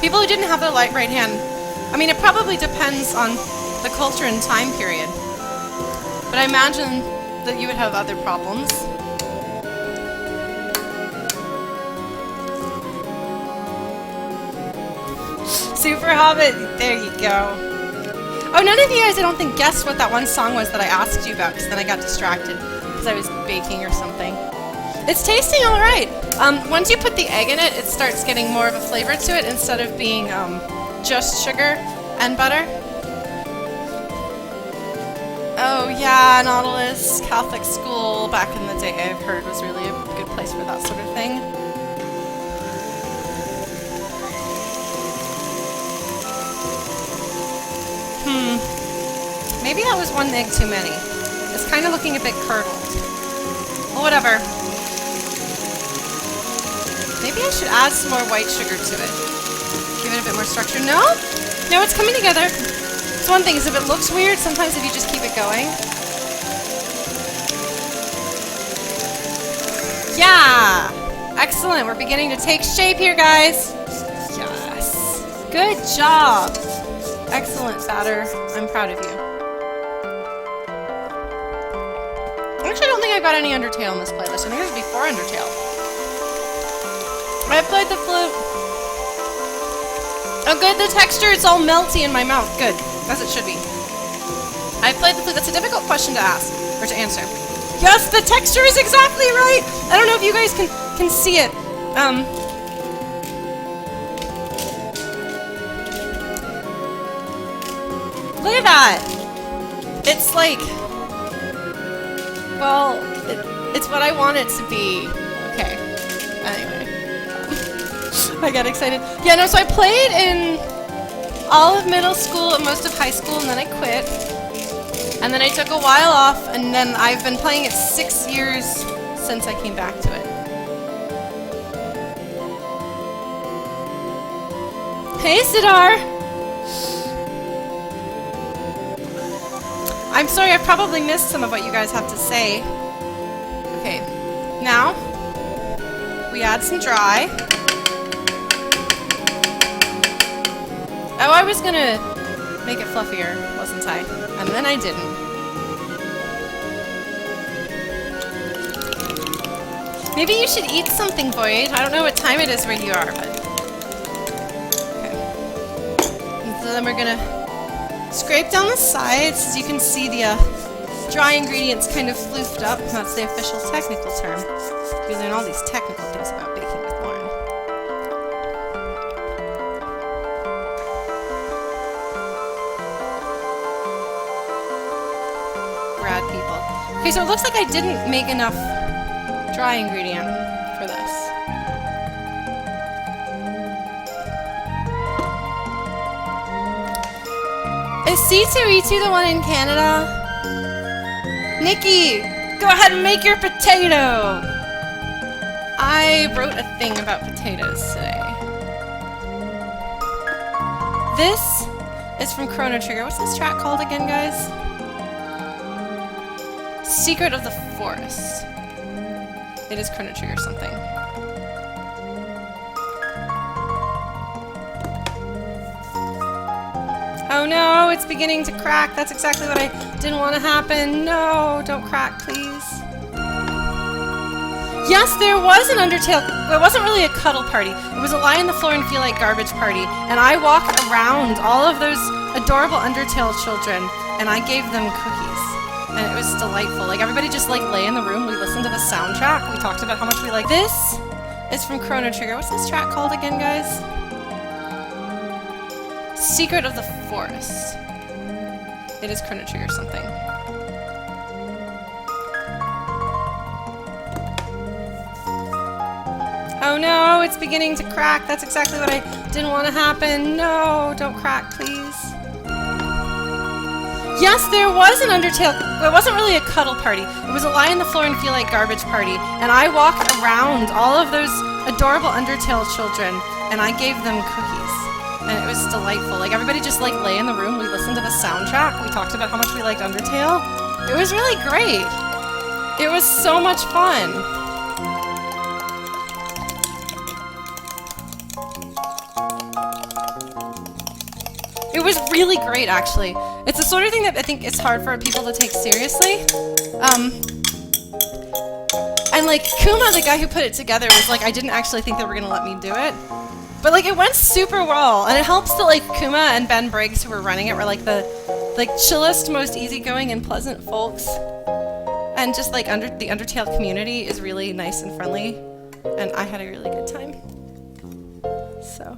People who didn't have their right hand, I mean, it probably depends on the culture and time period, but I imagine that you would have other problems. Super Hobbit, there you go. Oh, none of you guys, I don't think, guessed what that one song was that I asked you about, because then I got distracted, because I was baking or something. It's tasting alright. Once you put the egg in it, it starts getting more of a flavor to it instead of being just sugar and butter. Oh yeah, Nautilus Catholic school back in the day I've heard was really a good place for that sort of thing. Maybe that was 1 egg too many. It's kind of looking a bit curdled. Well, whatever. Maybe I should add some more white sugar to it. Give it a bit more structure. No? No, it's coming together. It's one thing, is if it looks weird, sometimes if you just keep it going. Yeah! Excellent, we're beginning to take shape here, guys. Yes. Good job. Excellent, batter. I'm proud of you. Actually, I don't think I got any Undertale in this playlist. I think this is before Undertale. I played the flute. Oh good, the texture, it's all melty in my mouth. Good, as it should be. I played the flute. That's a difficult question to ask, or to answer. Yes, the texture is exactly right! I don't know if you guys can see it. Look at that! It's like... Well, it's what I want it to be. Okay. Anyway. I got excited. Yeah, no, so I played in all of middle school and most of high school, and then I quit. And then I took a while off, and then I've been playing it 6 years since I came back to it. Hey, Sidar! I'm sorry, I've probably missed some of what you guys have to say. Okay, now we add some dry. Oh, I was gonna make it fluffier, wasn't I? And then I didn't. Maybe you should eat something, Void. I don't know what time it is where you are, but... Okay. And so then we're gonna scrape down the sides. As you can see, the dry ingredients kind of floofed up. That's the official technical term. You learn all these technical things about baking with Lauren. Rad people. Okay, so it looks like I didn't make enough dry ingredient for this. Is C2E2 the one in Canada? Nikki, go ahead and make your potato! I wrote a thing about potatoes today. This is from Chrono Trigger. What's this track called again, guys? Secret of the Forest. It is Chrono Trigger something. Oh no, it's beginning to crack. That's exactly what I didn't want to happen. No, don't crack, please. Yes, there was an Undertale. Well, it wasn't really a cuddle party. It was a lie on the floor and feel like garbage party. And I walked around all of those adorable Undertale children, and I gave them cookies. And it was delightful. Like, everybody just, like, lay in the room. We listened to the soundtrack. We talked about how much we like this. Is from Chrono Trigger. What's this track called again, guys? Secret of the Forest. It is Chrono Trigger something. Oh no, it's beginning to crack. That's exactly what I didn't want to happen. No, don't crack, please. Yes, there was an Undertale. Well, it wasn't really a cuddle party. It was a lie on the floor and feel like garbage party. And I walked around all of those adorable Undertale children, and I gave them cookies. And it was delightful. Like, everybody just, like, lay in the room. We listened to the soundtrack. We talked about how much we liked Undertale. It was really great. It was so much fun. It was really great, actually. It's the sort of thing that I think is hard for people to take seriously. And, like, Kuma, the guy who put it together, was like, I didn't actually think they were going to let me do it. But, like, it went super well, and it helps that, like, Kuma and Ben Briggs, who were running it, were, like, the, like, chillest, most easygoing and pleasant folks. And just, like, the Undertale community is really nice and friendly, and I had a really good time. So...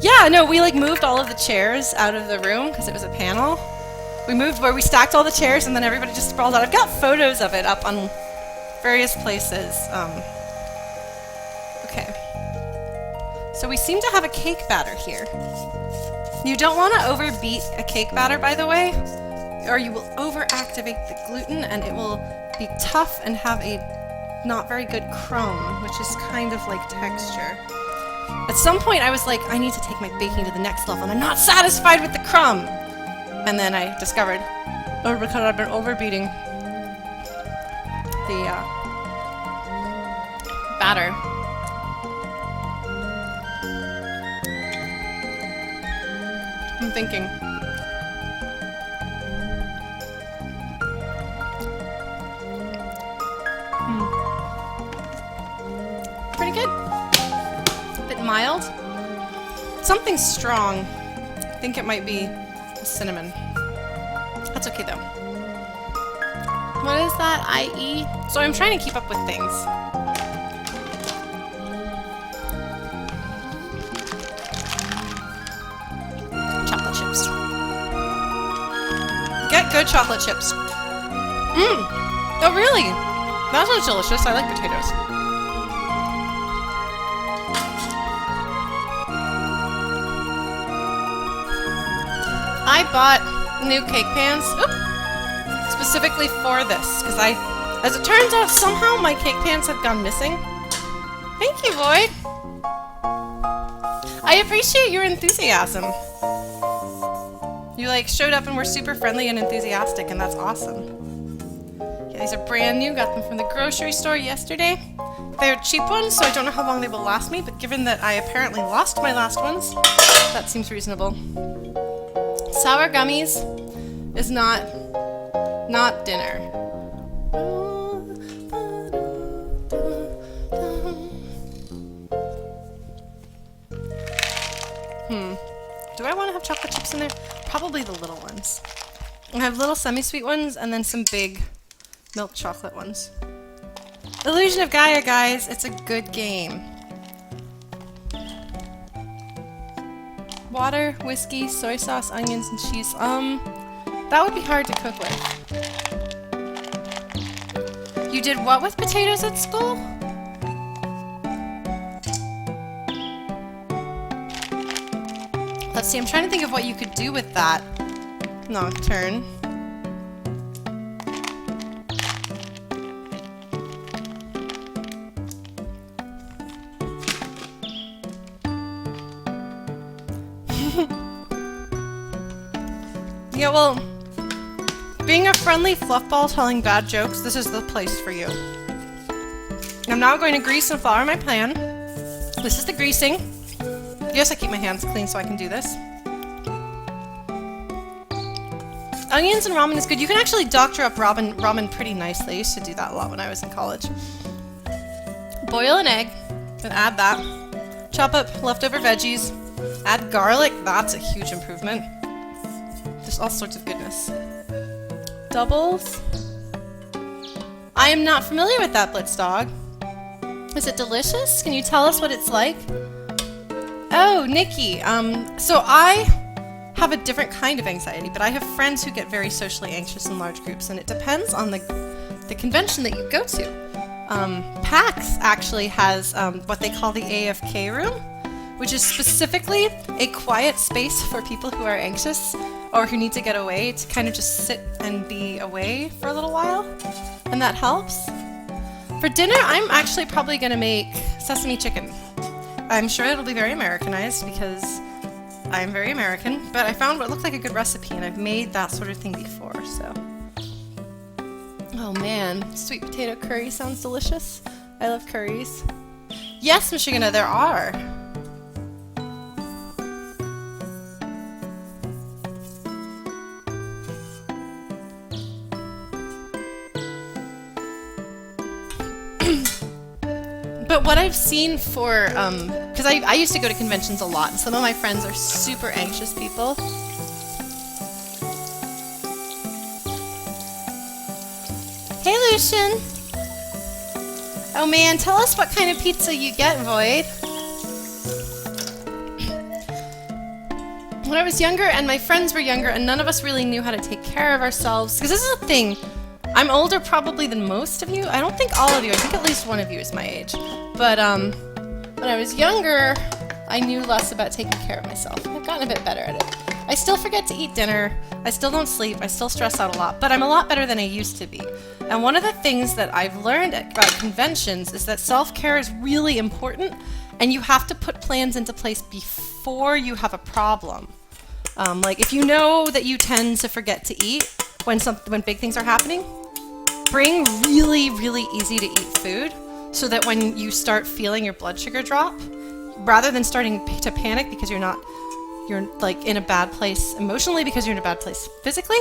yeah, no, we, like, moved all of the chairs out of the room, because it was a panel. We moved where we stacked all the chairs, and then everybody just sprawled out. I've got photos of it up on various places. Okay. So we seem to have a cake batter here. You don't want to overbeat a cake batter, by the way, or you will overactivate the gluten, and it will be tough and have a not very good crumb, which is kind of like texture. At some point, I was like, I need to take my baking to the next level, and I'm not satisfied with the crumb! And then I discovered, or because I've been overbeating the batter. I'm thinking. Pretty good. Mild. Something strong. I think it might be the cinnamon. That's okay though. What is that? IE? So I'm trying to keep up with things. Chocolate chips. Get good chocolate chips. Oh really? That sounds delicious. I like potatoes. I bought new cake pans, specifically for this, because as it turns out, somehow my cake pans have gone missing. Thank you, Void. I appreciate your enthusiasm. You like showed up and were super friendly and enthusiastic, and that's awesome. Yeah, these are brand new. Got them from the grocery store yesterday. They're cheap ones, so I don't know how long they will last me, but given that I apparently lost my last ones, that seems reasonable. Sour gummies is not dinner. Do I want to have chocolate chips in there? Probably the little ones. I have little semi-sweet ones and then some big milk chocolate ones. Illusion of Gaia, guys. It's a good game. Water, whiskey, soy sauce, onions, and cheese. That would be hard to cook with. You did what with potatoes at school? Let's see, I'm trying to think of what you could do with that. Nocturne. Yeah, well, being a friendly fluffball telling bad jokes, this is the place for you. I'm now going to grease and flour my pan. This is the greasing. Yes, I keep my hands clean so I can do this. Onions and ramen is good. You can actually doctor up ramen pretty nicely. I used to do that a lot when I was in college. Boil an egg and add that. Chop up leftover veggies. Add garlic. That's a huge improvement. There's all sorts of goodness. Doubles. I am not familiar with that, Blitz Dog. Is it delicious? Can you tell us what it's like? Oh, Nikki. So I have a different kind of anxiety, but I have friends who get very socially anxious in large groups, and it depends on the convention that you go to. PAX actually has what they call the AFK room, which is specifically a quiet space for people who are anxious or who need to get away to kind of just sit and be away for a little while, and that helps. For dinner, I'm actually probably going to make sesame chicken. I'm sure it'll be very Americanized because I'm very American, but I found what looked like a good recipe, and I've made that sort of thing before, so. Oh man, sweet potato curry sounds delicious. I love curries. Yes, Michigana, there are. But what I've seen for, because I used to go to conventions a lot, and some of my friends are super anxious people. Hey, Lucian! Oh man, tell us what kind of pizza you get, Void. When I was younger, and my friends were younger, and none of us really knew how to take care of ourselves, because this is a thing. I'm older probably than most of you. I don't think all of you. I think at least one of you is my age. But when I was younger, I knew less about taking care of myself. I've gotten a bit better at it. I still forget to eat dinner. I still don't sleep. I still stress out a lot. But I'm a lot better than I used to be. And one of the things that I've learned about conventions is that self-care is really important, and you have to put plans into place before you have a problem. Like if you know that you tend to forget to eat when big things are happening, bring really, really easy to eat food so that when you start feeling your blood sugar drop, rather than starting to panic because you're like in a bad place emotionally because you're in a bad place physically,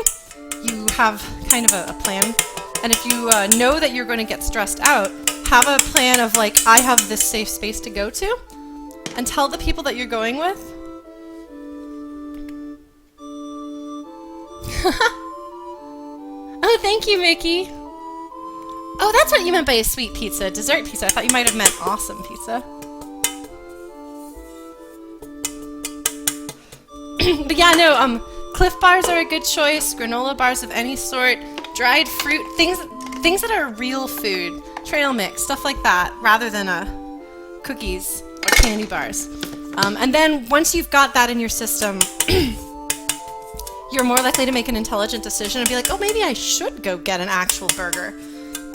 you have kind of a plan. And if you know that you're going to get stressed out, have a plan of like, I have this safe space to go to, and tell the people that you're going with. Oh, thank you, Mickey. Oh, that's what you meant by a sweet pizza, dessert pizza. I thought you might have meant awesome pizza. But yeah, no, Cliff bars are a good choice, granola bars of any sort, dried fruit, things that are real food, trail mix, stuff like that, rather than cookies or candy bars. And then once you've got that in your system, you're more likely to make an intelligent decision and be like, oh, maybe I should go get an actual burger.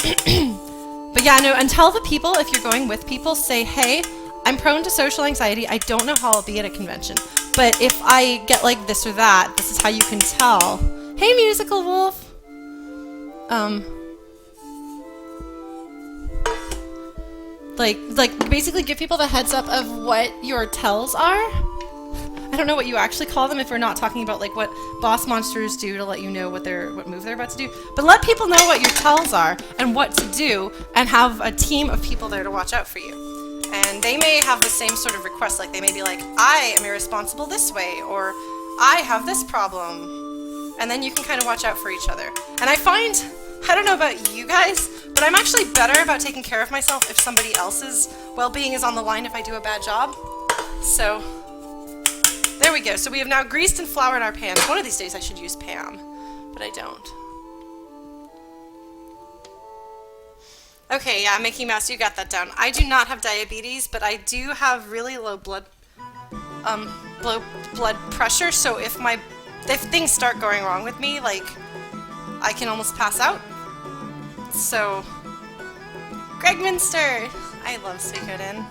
But yeah, no, and tell the people, if you're going with people, say, hey, I'm prone to social anxiety. I don't know how I'll be at a convention. But if I get like this or that, this is how you can tell. Hey, Musical Wolf. Like basically give people the heads up of what your tells are. I don't know what you actually call them if we're not talking about like what boss monsters do to let you know what move they're about to do. But let people know what your tells are and what to do, and have a team of people there to watch out for you. And they may have the same sort of request, like they may be like, I am irresponsible this way, or I have this problem. And then you can kind of watch out for each other. And I find, I don't know about you guys, but I'm actually better about taking care of myself if somebody else's well-being is on the line if I do a bad job. So there we go. So we have now greased and floured our pans. One of these days I should use Pam, but I don't. Okay, yeah, Mickey Mouse, you got that down. I do not have diabetes, but I do have really low blood pressure, so if things start going wrong with me, like, I can almost pass out. So, Greg Minster! I love Suikoden.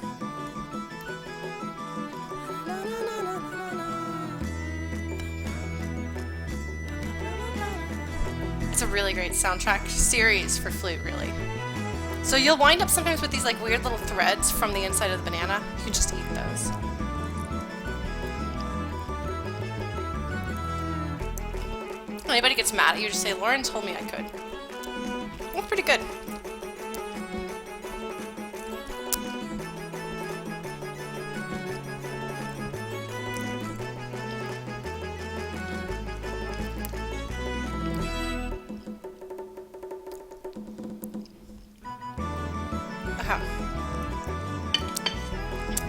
It's a really great soundtrack series for Flute, really. So you'll wind up sometimes with these like weird little threads from the inside of the banana. You can just eat those. When anybody gets mad at you, just say, Lauren told me I could. That's pretty good.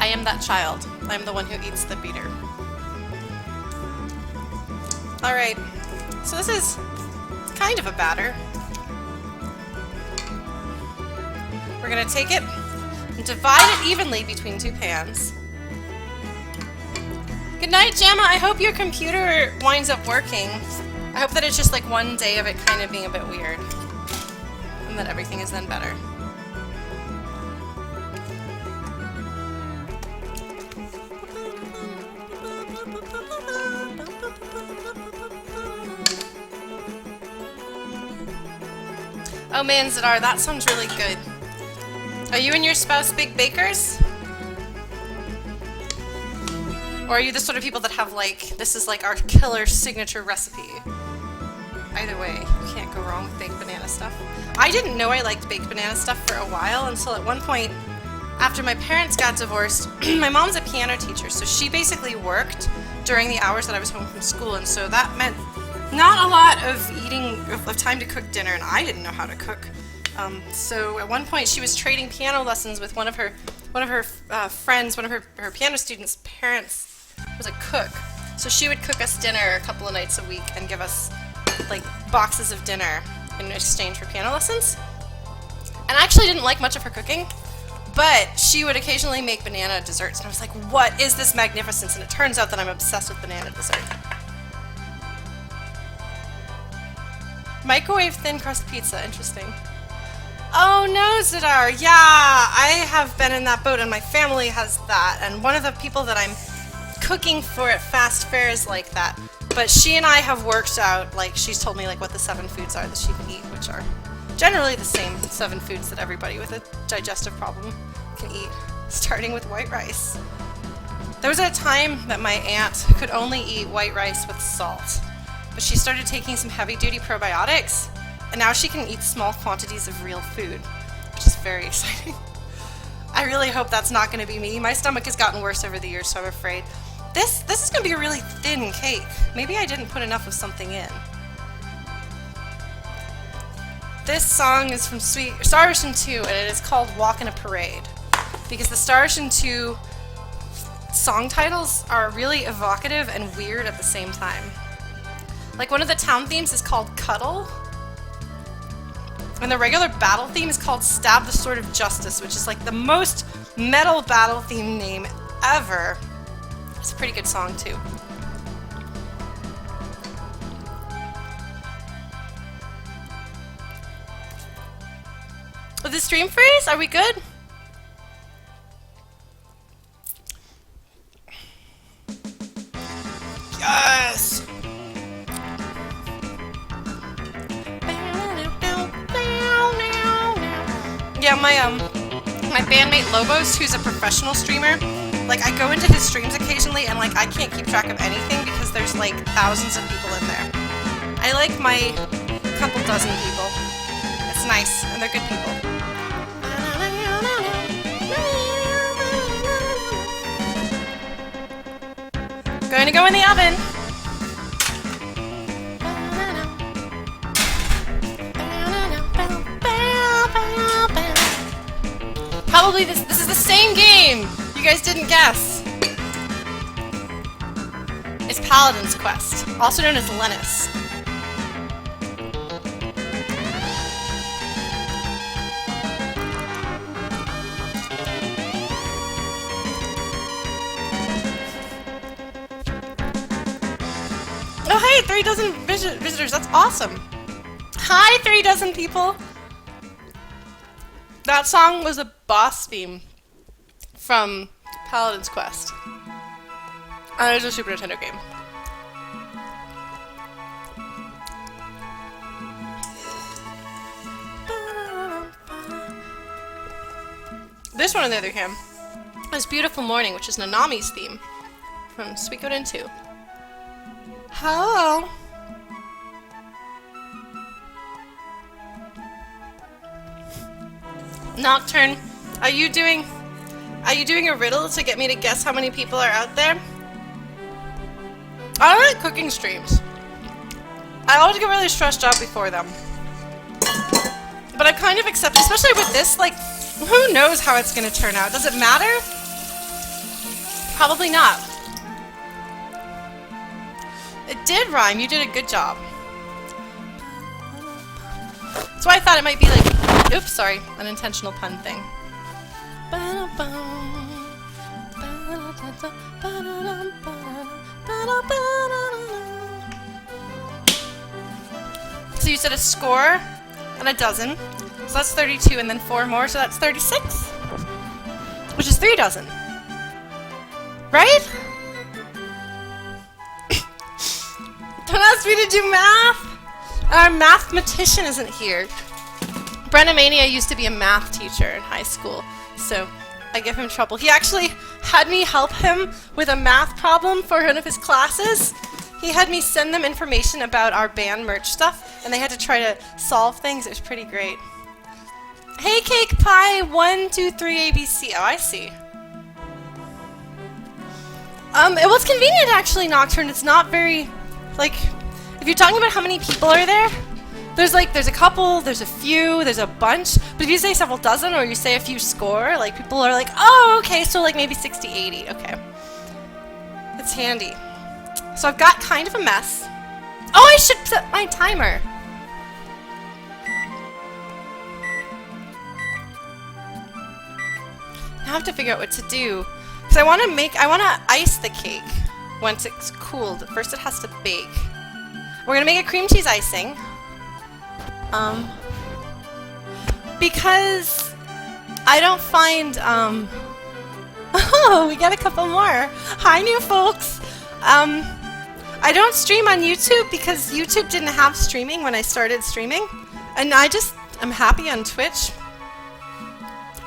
I am that child. I am the one who eats the beater. Alright, so this is kind of a batter. We're going to take it and divide it evenly between two pans. Good night, Gemma. I hope your computer winds up working. I hope that it's just like one day of it kind of being a bit weird, and that everything is then better. Oh man, Zadar, that sounds really good. Are you and your spouse big bakers? Or are you the sort of people that have like, this is like our killer signature recipe? Either way, you can't go wrong with baked banana stuff. I didn't know I liked baked banana stuff for a while until at one point, after my parents got divorced, my mom's a piano teacher, so she basically worked during the hours that I was home from school, and so that meant not a lot of time to cook dinner, and I didn't know how to cook. So at one point she was trading piano lessons with one of her friends, one of her piano students' parents was a cook. So she would cook us dinner a couple of nights a week and give us like boxes of dinner in exchange for piano lessons. And I actually didn't like much of her cooking, but she would occasionally make banana desserts, and I was like, what is this magnificence? And it turns out that I'm obsessed with banana dessert. Microwave thin crust pizza, interesting. Oh no, Zadar, yeah, I have been in that boat, and my family has that, and one of the people that I'm cooking for at Fast Fare is like that. But she and I have worked out, like, she's told me like what the 7 foods are that she can eat, which are generally the same 7 foods that everybody with a digestive problem can eat, starting with white rice. There was a time that my aunt could only eat white rice with salt, but she started taking some heavy-duty probiotics, and now she can eat small quantities of real food, which is very exciting. I really hope that's not going to be me. My stomach has gotten worse over the years, so I'm afraid. This is going to be a really thin cake. Maybe I didn't put enough of something in. This song is from Star Ocean 2, and it is called Walk in a Parade, because the Star Ocean 2 song titles are really evocative and weird at the same time. Like, one of the town themes is called Cuddle, and the regular battle theme is called Stab the Sword of Justice, which is like the most metal battle theme name ever. It's a pretty good song, too. With the stream freeze, are we good? Yes! Yeah, my bandmate Lobos, who's a professional streamer, like I go into his streams occasionally and like I can't keep track of anything because there's like thousands of people in there. I like my couple dozen people. It's nice and they're good people. Going to go in the oven. Probably this is the same game! You guys didn't guess. It's Paladin's Quest, also known as Lennis. Oh hey, 3 dozen visitors, that's awesome! Hi 3 dozen people! That song was a boss theme from Paladin's Quest. And it was a Super Nintendo game. This one, on the other hand, is Beautiful Morning, which is Nanami's theme from Suikoden 2. Hello! Nocturne, are you doing a riddle to get me to guess how many people are out there? I don't like cooking streams. I always get really stressed out before them. But I've kind of accepted, especially with this, like, who knows how it's gonna turn out? Does it matter? Probably not. It did rhyme, you did a good job. That's why I thought it might be like, oops, sorry, an intentional pun thing. So you said a score and a dozen, so that's 32, and then 4 more, so that's 36, which is 3 dozen, right? Don't ask me to do math. Our mathematician isn't here. Brennomania used to be a math teacher in high school, so I give him trouble. He actually had me help him with a math problem for one of his classes. He had me send them information about our band merch stuff, and they had to try to solve things. It was pretty great. Hey, Cake Pie 1, 2, 3 ABC. Oh, I see. It was convenient actually, Nocturne. It's not very, like, if you're talking about how many people are there, there's a couple, there's a few, there's a bunch, but if you say several dozen or you say a few score, like, people are like, oh, okay, so like maybe 60, 80, okay. It's handy. So I've got kind of a mess. Oh, I should set my timer. Now I have to figure out what to do. Because I want to ice the cake once it's cooled. First it has to bake. We're going to make a cream cheese icing. Because I don't find, oh, we got a couple more. Hi, new folks. I don't stream on YouTube because YouTube didn't have streaming when I started streaming. And I'm happy on Twitch.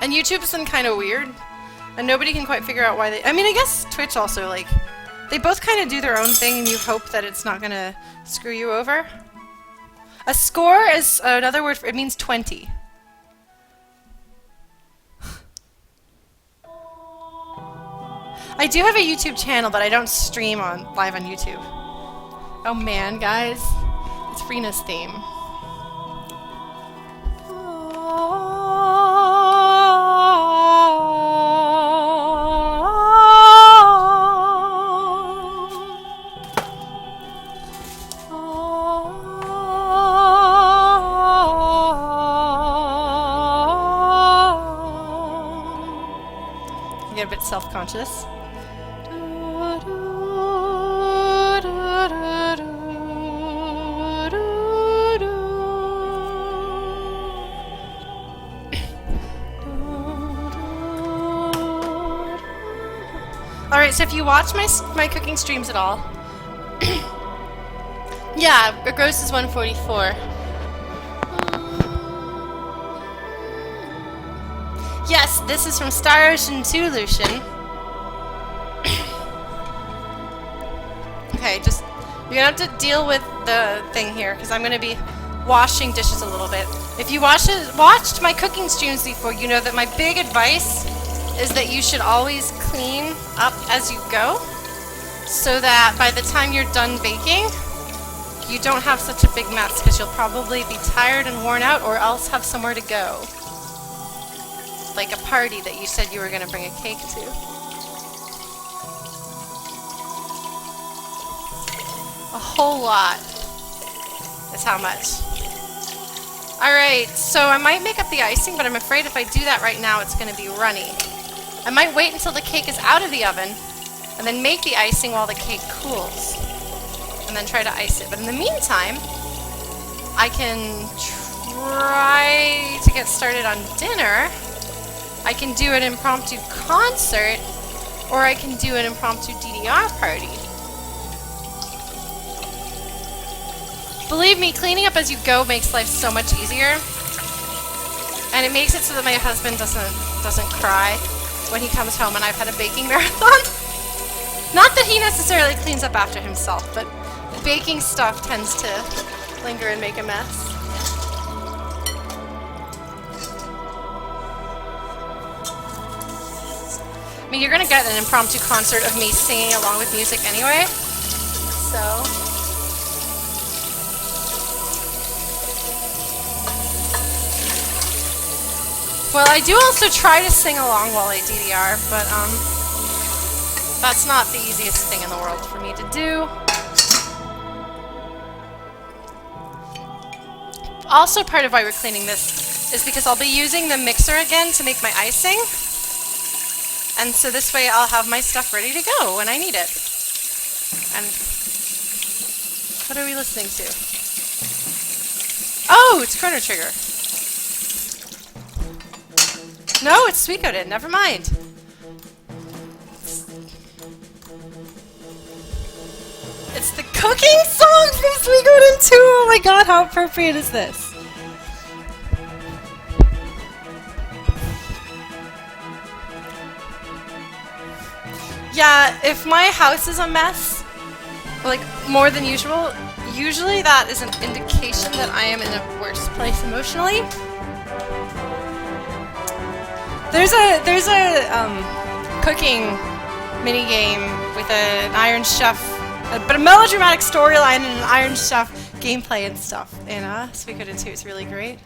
And YouTube's been kind of weird. And nobody can quite figure out why I mean, I guess Twitch also, like, they both kind of do their own thing and you hope that it's not gonna screw you over. A score is another word for, it means 20. I do have a YouTube channel, but I don't stream live on YouTube. Oh man, guys. It's Rena's theme. I get a bit self-conscious. Alright, so if you watch my cooking streams at all, yeah, gross is 144. Yes, this is from Star Ocean 2, Lucian. Okay, just, you're gonna have to deal with the thing here, because I'm gonna be washing dishes a little bit. If you watched my cooking streams before, you know that my big advice is that you should always clean up as you go, so that by the time you're done baking, you don't have such a big mess, because you'll probably be tired and worn out, or else have somewhere to go. Like a party that you said you were going to bring a cake to. A whole lot is how much. Alright, so I might make up the icing, but I'm afraid if I do that right now, it's going to be runny. I might wait until the cake is out of the oven, and then make the icing while the cake cools. And then try to ice it. But in the meantime, I can try to get started on dinner. I can do an impromptu concert, or I can do an impromptu DDR party. Believe me, cleaning up as you go makes life so much easier. And it makes it so that my husband doesn't cry when he comes home and I've had a baking marathon. Not that he necessarily cleans up after himself, but baking stuff tends to linger and make a mess. I mean, you're gonna get an impromptu concert of me singing along with music anyway, so. Well, I do also try to sing along while I DDR, but that's not the easiest thing in the world for me to do. Also, part of why we're cleaning this is because I'll be using the mixer again to make my icing. And so this way I'll have my stuff ready to go when I need it. And what are we listening to? Oh, it's Chrono Trigger. No, it's Suikoden. Never mind. It's the cooking song from Suikoden 2! Oh my god, how appropriate is this? Yeah, if my house is a mess, like more than usual, usually that is an indication that I am in a worse place emotionally. There's a cooking mini game with an Iron Chef, but a melodramatic storyline and an Iron Chef gameplay and stuff. And Suikoden 2 is really great.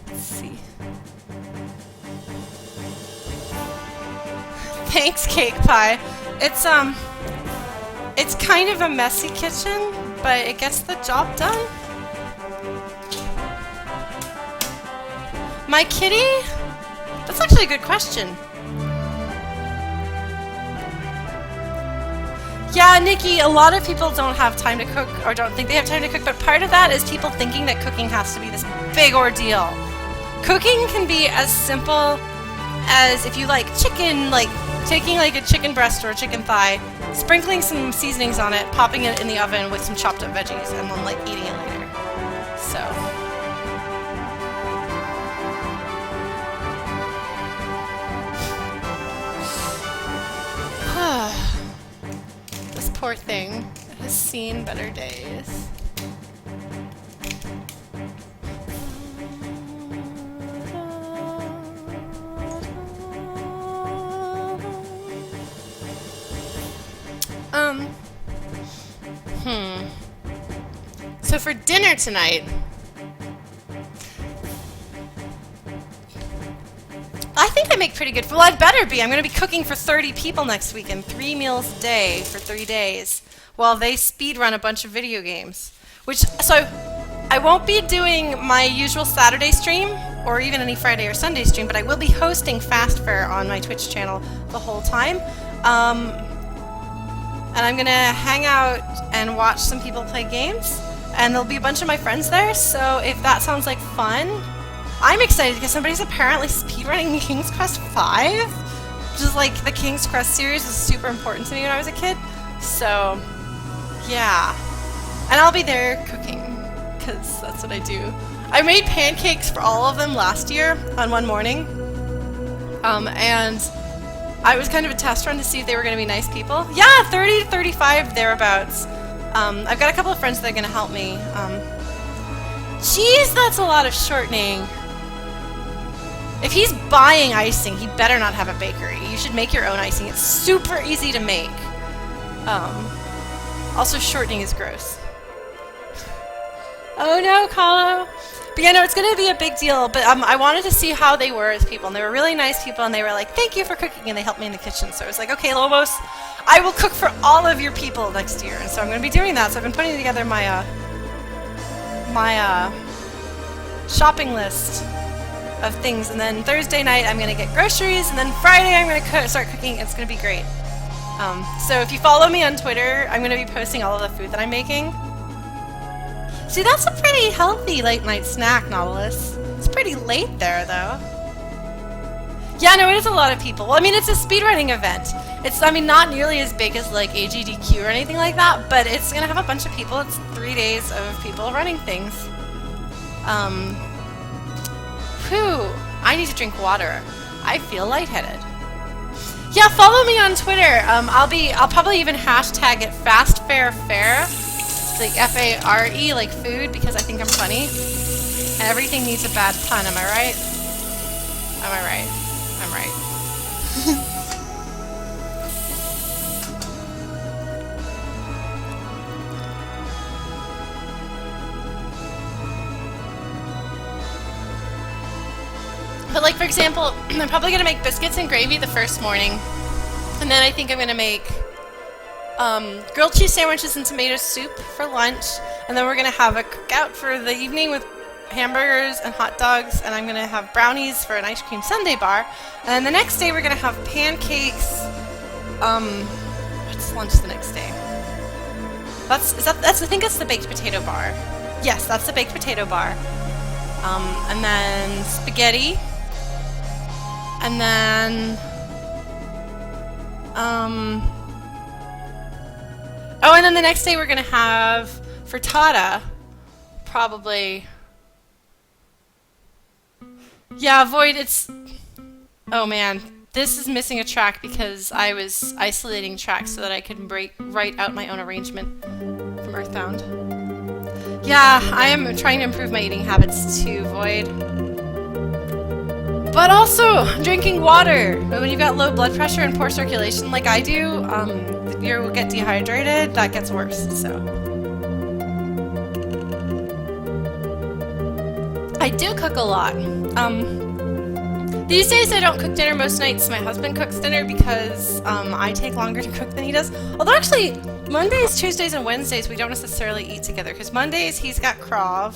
Let's see. Thanks, Cake Pie. It's kind of a messy kitchen, but it gets the job done. My kitty? That's actually a good question. Yeah, Nikki, a lot of people don't have time to cook or don't think they have time to cook, but part of that is people thinking that cooking has to be this big ordeal. Cooking can be as simple as if you like chicken, like taking like a chicken breast or a chicken thigh, sprinkling some seasonings on it, popping it in the oven with some chopped up veggies, and then like eating it later. So. This poor thing has seen better days. So for dinner tonight, I think I make pretty good food. Well, I'd better be. I'm going to be cooking for 30 people next weekend, 3 meals a day for 3 days, while they speedrun a bunch of video games. So I won't be doing my usual Saturday stream, or even any Friday or Sunday stream, but I will be hosting Fast Fare on my Twitch channel the whole time. And I'm going to hang out and watch some people play games, and there'll be a bunch of my friends there, so if that sounds like fun, I'm excited because somebody's apparently speedrunning King's Quest V. Just like the King's Crest series was super important to me when I was a kid. So, yeah. And I'll be there cooking, because that's what I do. I made pancakes for all of them last year on one morning. And I was kind of a test run to see if they were going to be nice people. Yeah, 30 to 35 thereabouts. I've got a couple of friends that are going to help me. Geez, that's a lot of shortening. If he's buying icing, he better not have a bakery. You should make your own icing. It's super easy to make. Also, shortening is gross. Oh no, Kahlo. But yeah, no, it's going to be a big deal. But I wanted to see how they were as people. And they were really nice people. And they were like, thank you for cooking. And they helped me in the kitchen. So I was like, okay, Lobos, I will cook for all of your people next year. And so I'm going to be doing that. So I've been putting together my, shopping list of things. And then Thursday night, I'm going to get groceries. And then Friday, I'm going to start cooking. It's going to be great. So if you follow me on Twitter, I'm going to be posting all of the food that I'm making. See, that's a pretty healthy late night snack, Nautilus. It's pretty late there, though. Yeah, no, it is a lot of people. Well, I mean, it's a speedrunning event. It's, I mean, not nearly as big as, like, AGDQ or anything like that, but it's gonna have a bunch of people. It's 3 days of people running things. Whew. I need to drink water. I feel lightheaded. Yeah, follow me on Twitter. I'll probably even hashtag it FastFareFare. Like F-A-R-E, like food, because I think I'm funny. And everything needs a bad pun, am I right? Am I right? I'm right. But like, for example, I'm probably going to make biscuits and gravy the first morning. And then I think I'm going to make grilled cheese sandwiches and tomato soup for lunch, and then we're gonna have a cookout for the evening with hamburgers and hot dogs, and I'm gonna have brownies for an ice cream sundae bar, and then the next day we're gonna have pancakes. What's lunch the next day? I think that's the baked potato bar. Yes, that's the baked potato bar. And then spaghetti, and then oh, and then the next day we're going to have frittata, probably. Yeah, Void, it's... Oh man, this is missing a track because I was isolating tracks so that I could write out my own arrangement from Earthbound. Yeah, I am trying to improve my eating habits too, Void. But also, drinking water. When you've got low blood pressure and poor circulation like I do, you will get dehydrated. That gets worse, so. I do cook a lot. These days I don't cook dinner most nights. My husband cooks dinner because I take longer to cook than he does. Although actually, Mondays, Tuesdays, and Wednesdays we don't necessarily eat together because Mondays he's got Krav.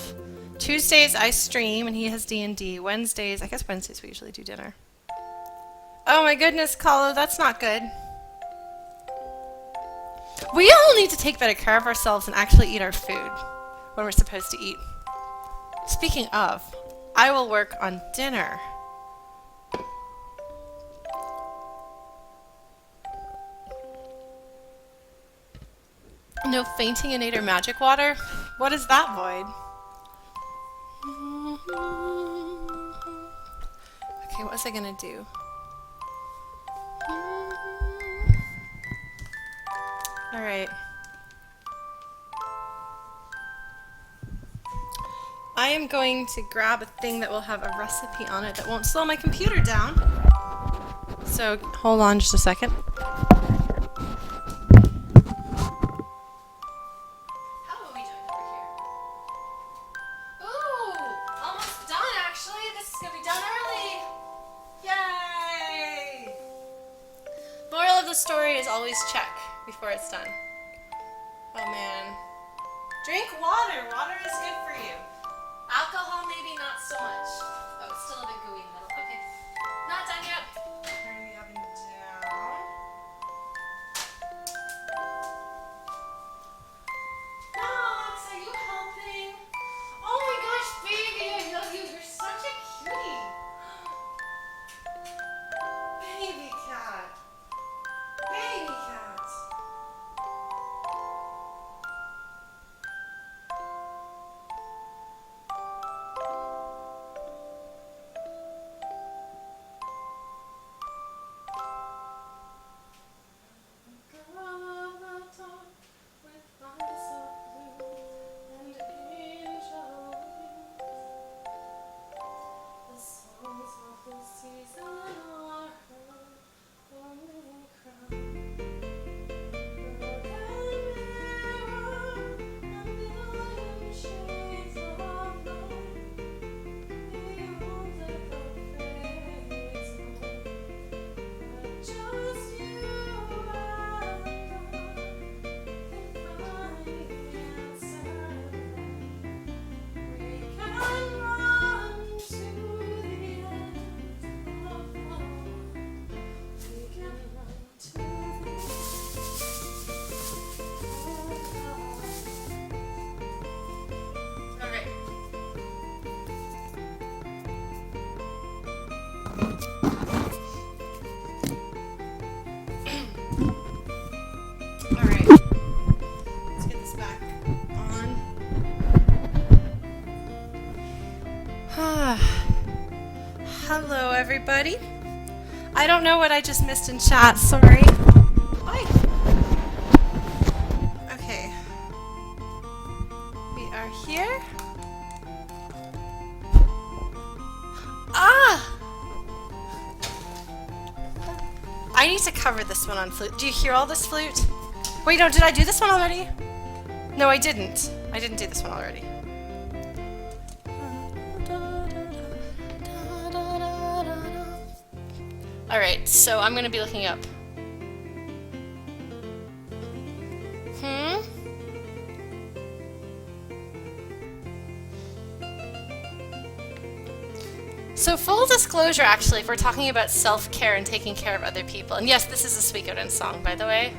Tuesdays I stream and he has D&D. Wednesdays, I guess Wednesdays we usually do dinner. Oh my goodness, Kahlo, that's not good. We all need to take better care of ourselves and actually eat our food when we're supposed to eat. Speaking of, I will work on dinner. No fainting in Nader magic water? What is that, Void? Okay, what was I gonna do? Alright. I am going to grab a thing that will have a recipe on it that won't slow my computer down. So, hold on just a second. Story is always check before it's done. Oh man. Drink water. Water is good for you. Alcohol maybe not so much. Oh, it's still a bit gooey in the middle. Okay. Not done yet. Turn the oven down. Alex, are you helping? Oh my gosh, baby, I love you. You're such a cutie. Baby cat. Alright. Let's get this back on. Hello, everybody. I don't know what I just missed in chat, sorry. Hi. Okay. We are here. Ah! I need to cover this one on Flute. Do you hear all this Flute? Wait, no, did I do this one already? No, I didn't. I didn't do this one already. Alright, so I'm gonna be looking up. So full disclosure, actually, if we're talking about self-care and taking care of other people, and yes, this is a Suikoden song, by the way.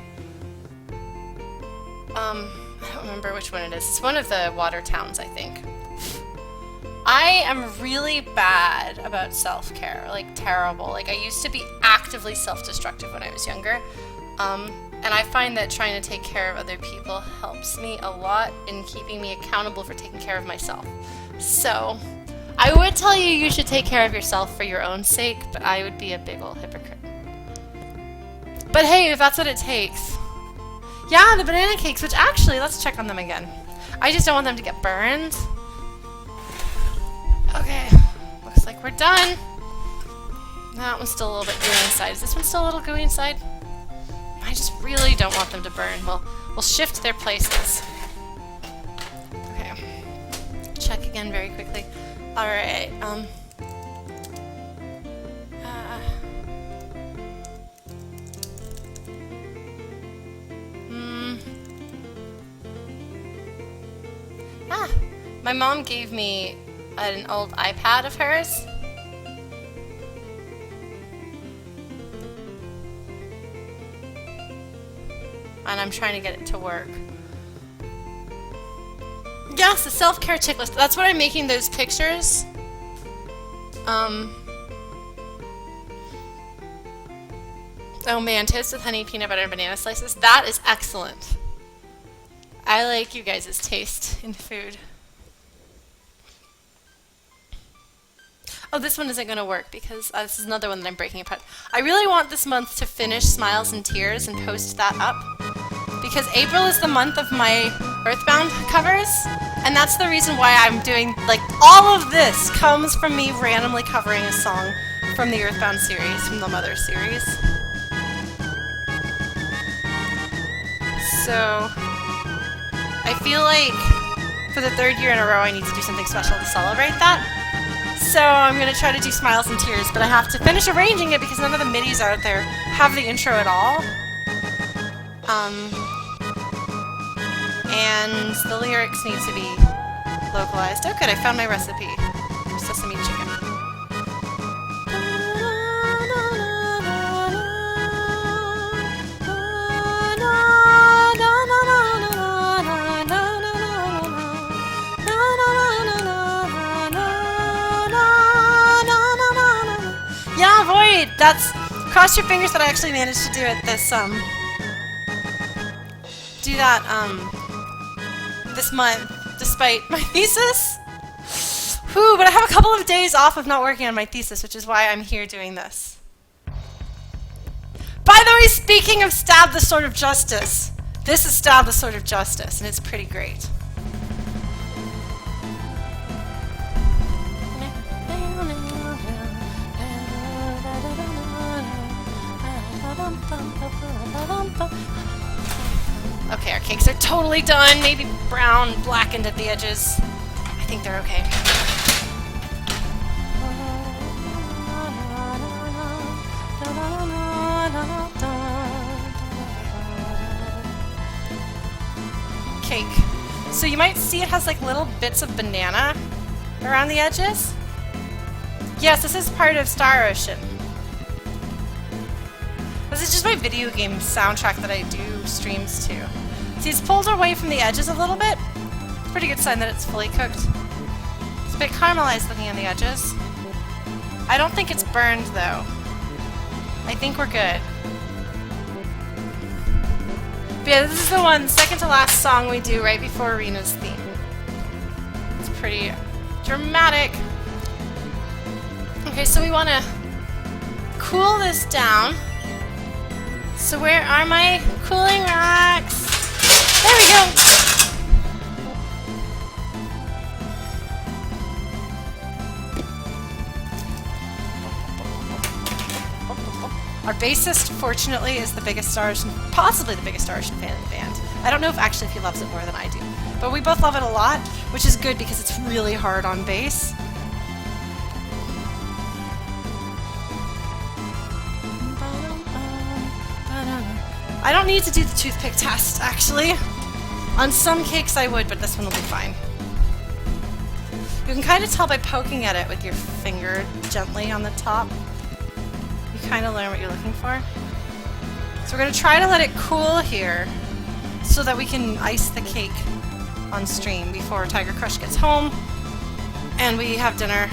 I don't remember which one it is. It's one of the water towns, I think. I am really bad about self-care, like terrible. Like I used to be actively self-destructive when I was younger. And I find that trying to take care of other people helps me a lot in keeping me accountable for taking care of myself. So, I would tell you you should take care of yourself for your own sake, but I would be a big ol' hypocrite. But hey, if that's what it takes. Yeah, the banana cakes, which actually, let's check on them again. I just don't want them to get burned. Okay, looks like we're done. That one's still a little bit gooey inside. Is this one still a little gooey inside? I just really don't want them to burn. We'll shift their places. Okay. Check again very quickly. Alright, my mom gave me an old iPad of hers. And I'm trying to get it to work. Yes, the self-care checklist. That's what I'm making those pictures. Oh man, toast with honey, peanut butter, and banana slices. That is excellent. I like you guys' taste in food. Oh, this one isn't going to work because this is another one that I'm breaking apart. I really want this month to finish Smiles and Tears and post that up. Because April is the month of my Earthbound covers. And that's the reason why I'm doing, like, all of this comes from me randomly covering a song from the Earthbound series, from the Mother series. So, I feel like for the third year in a row I need to do something special to celebrate that. So I'm going to try to do Smiles and Tears, but I have to finish arranging it because none of the MIDIs out there have the intro at all. And the lyrics need to be localized. Oh good, I found my recipe. Sesame chicken. Yeah, Void! That's... Cross your fingers that I actually managed to do it this, do that, this month, despite my thesis. Whew, but I have a couple of days off of not working on my thesis, which is why I'm here doing this. By the way, speaking of Stab the Sword of Justice, this is Stab the Sword of Justice, and it's pretty great. Okay, our cakes are totally done. Maybe brown, blackened at the edges. I think they're okay. Cake. So you might see it has like little bits of banana around the edges. Yes, this is part of Star Ocean. This is just my video game soundtrack that I do streams to. See, it's pulled away from the edges a little bit. It's a pretty good sign that it's fully cooked. It's a bit caramelized looking on the edges. I don't think it's burned though. I think we're good. But yeah, this is the one, second to last song we do right before Arena's theme. It's pretty dramatic. Okay, so we want to cool this down. So where are my cooling racks? There we go! Our bassist, fortunately, is the biggest Star Ocean, possibly the biggest Star Ocean fan in the band. I don't know if actually if he loves it more than I do. But we both love it a lot, which is good because it's really hard on bass. I don't need to do the toothpick test, actually. On some cakes I would, but this one will be fine. You can kind of tell by poking at it with your finger gently on the top. You kind of learn what you're looking for. So we're going to try to let it cool here so that we can ice the cake on stream before Tiger Crush gets home and we have dinner.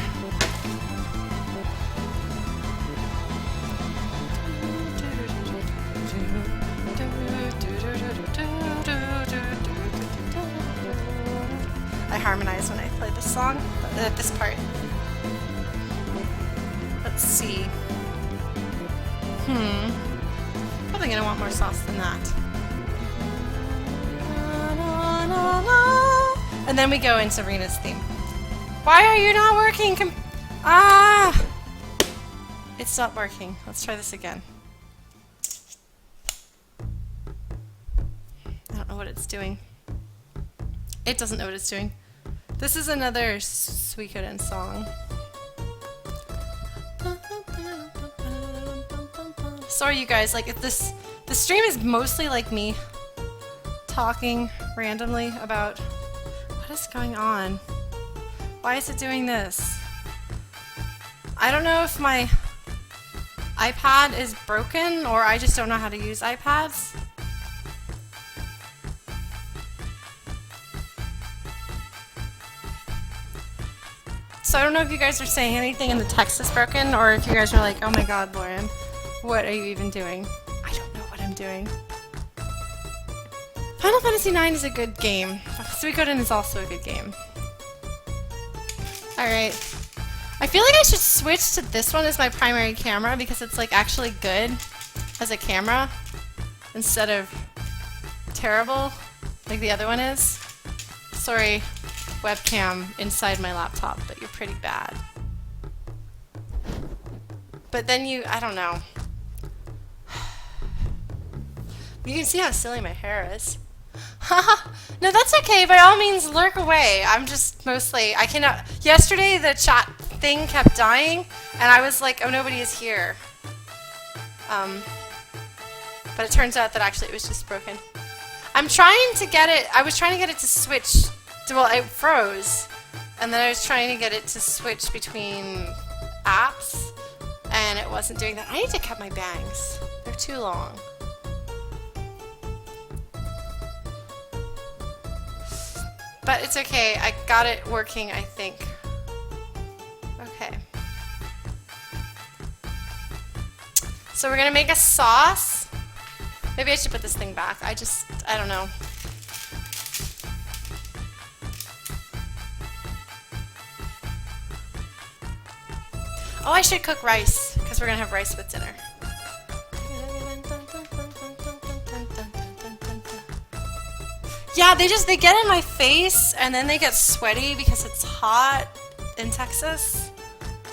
I harmonize when I play this song, this part. Let's see. Probably gonna want more sauce than that. And then we go into Rena's theme. Why are you not working? It's not working. Let's try this again. I don't know what it's doing. It doesn't know what it's doing. This is another Suikoden song. Sorry you guys, like if the stream is mostly like me talking randomly about what is going on. Why is it doing this? I don't know if my iPad is broken or I just don't know how to use iPads. So I don't know if you guys are saying anything and the text is broken, or if you guys are like, oh my god, Lauren, what are you even doing? I don't know what I'm doing. Final Fantasy IX is a good game. Suikoden is also a good game. Alright. I feel like I should switch to this one as my primary camera because it's like actually good as a camera instead of terrible like the other one is. Sorry, webcam inside my laptop, but you're pretty bad. But then I don't know. You can see how silly my hair is. Haha, no, that's okay. By all means, lurk away. I'm just mostly, I cannot, yesterday the chat thing kept dying, and I was like, oh, nobody is here. But it turns out that actually it was just broken. I'm trying to get it, I was trying to get it to switch. Well, it froze, and then I was trying to get it to switch between apps, and it wasn't doing that. I need to cut my bangs. They're too long. But it's okay. I got it working, I think. Okay. So we're gonna make a sauce. Maybe I should put this thing back. I don't know. Oh, I should cook rice, because we're gonna have rice with dinner. Yeah, they get in my face, and then they get sweaty because it's hot in Texas.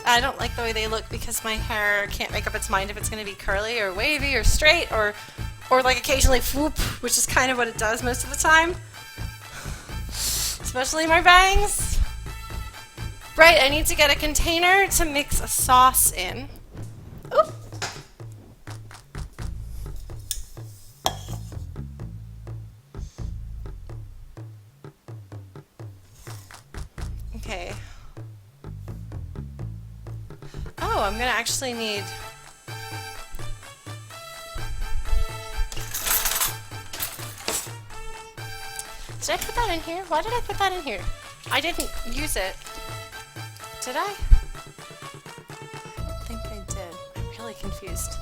I don't like the way they look because my hair can't make up its mind if it's gonna be curly or wavy or straight or like occasionally whoop, which is kind of what it does most of the time. Especially my bangs. Right, I need to get a container to mix a sauce in. Oop. Okay. Oh, I'm gonna actually need... Did I put that in here? Why did I put that in here? I didn't use it. Did I? confused.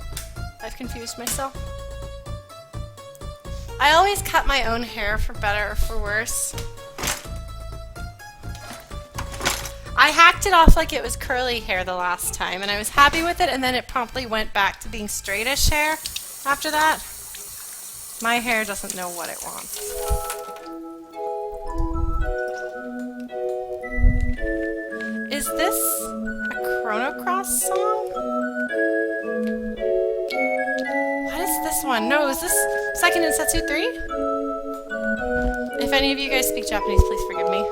I've confused myself. I always cut my own hair for better or for worse. I hacked it off like it was curly hair the last time, and I was happy with it, and then it promptly went back to being straightish hair after that. My hair doesn't know what it wants. Is this a Chrono Cross song? What is this one? No, is this Second in Setsu 3? If any of you guys speak Japanese, please forgive me.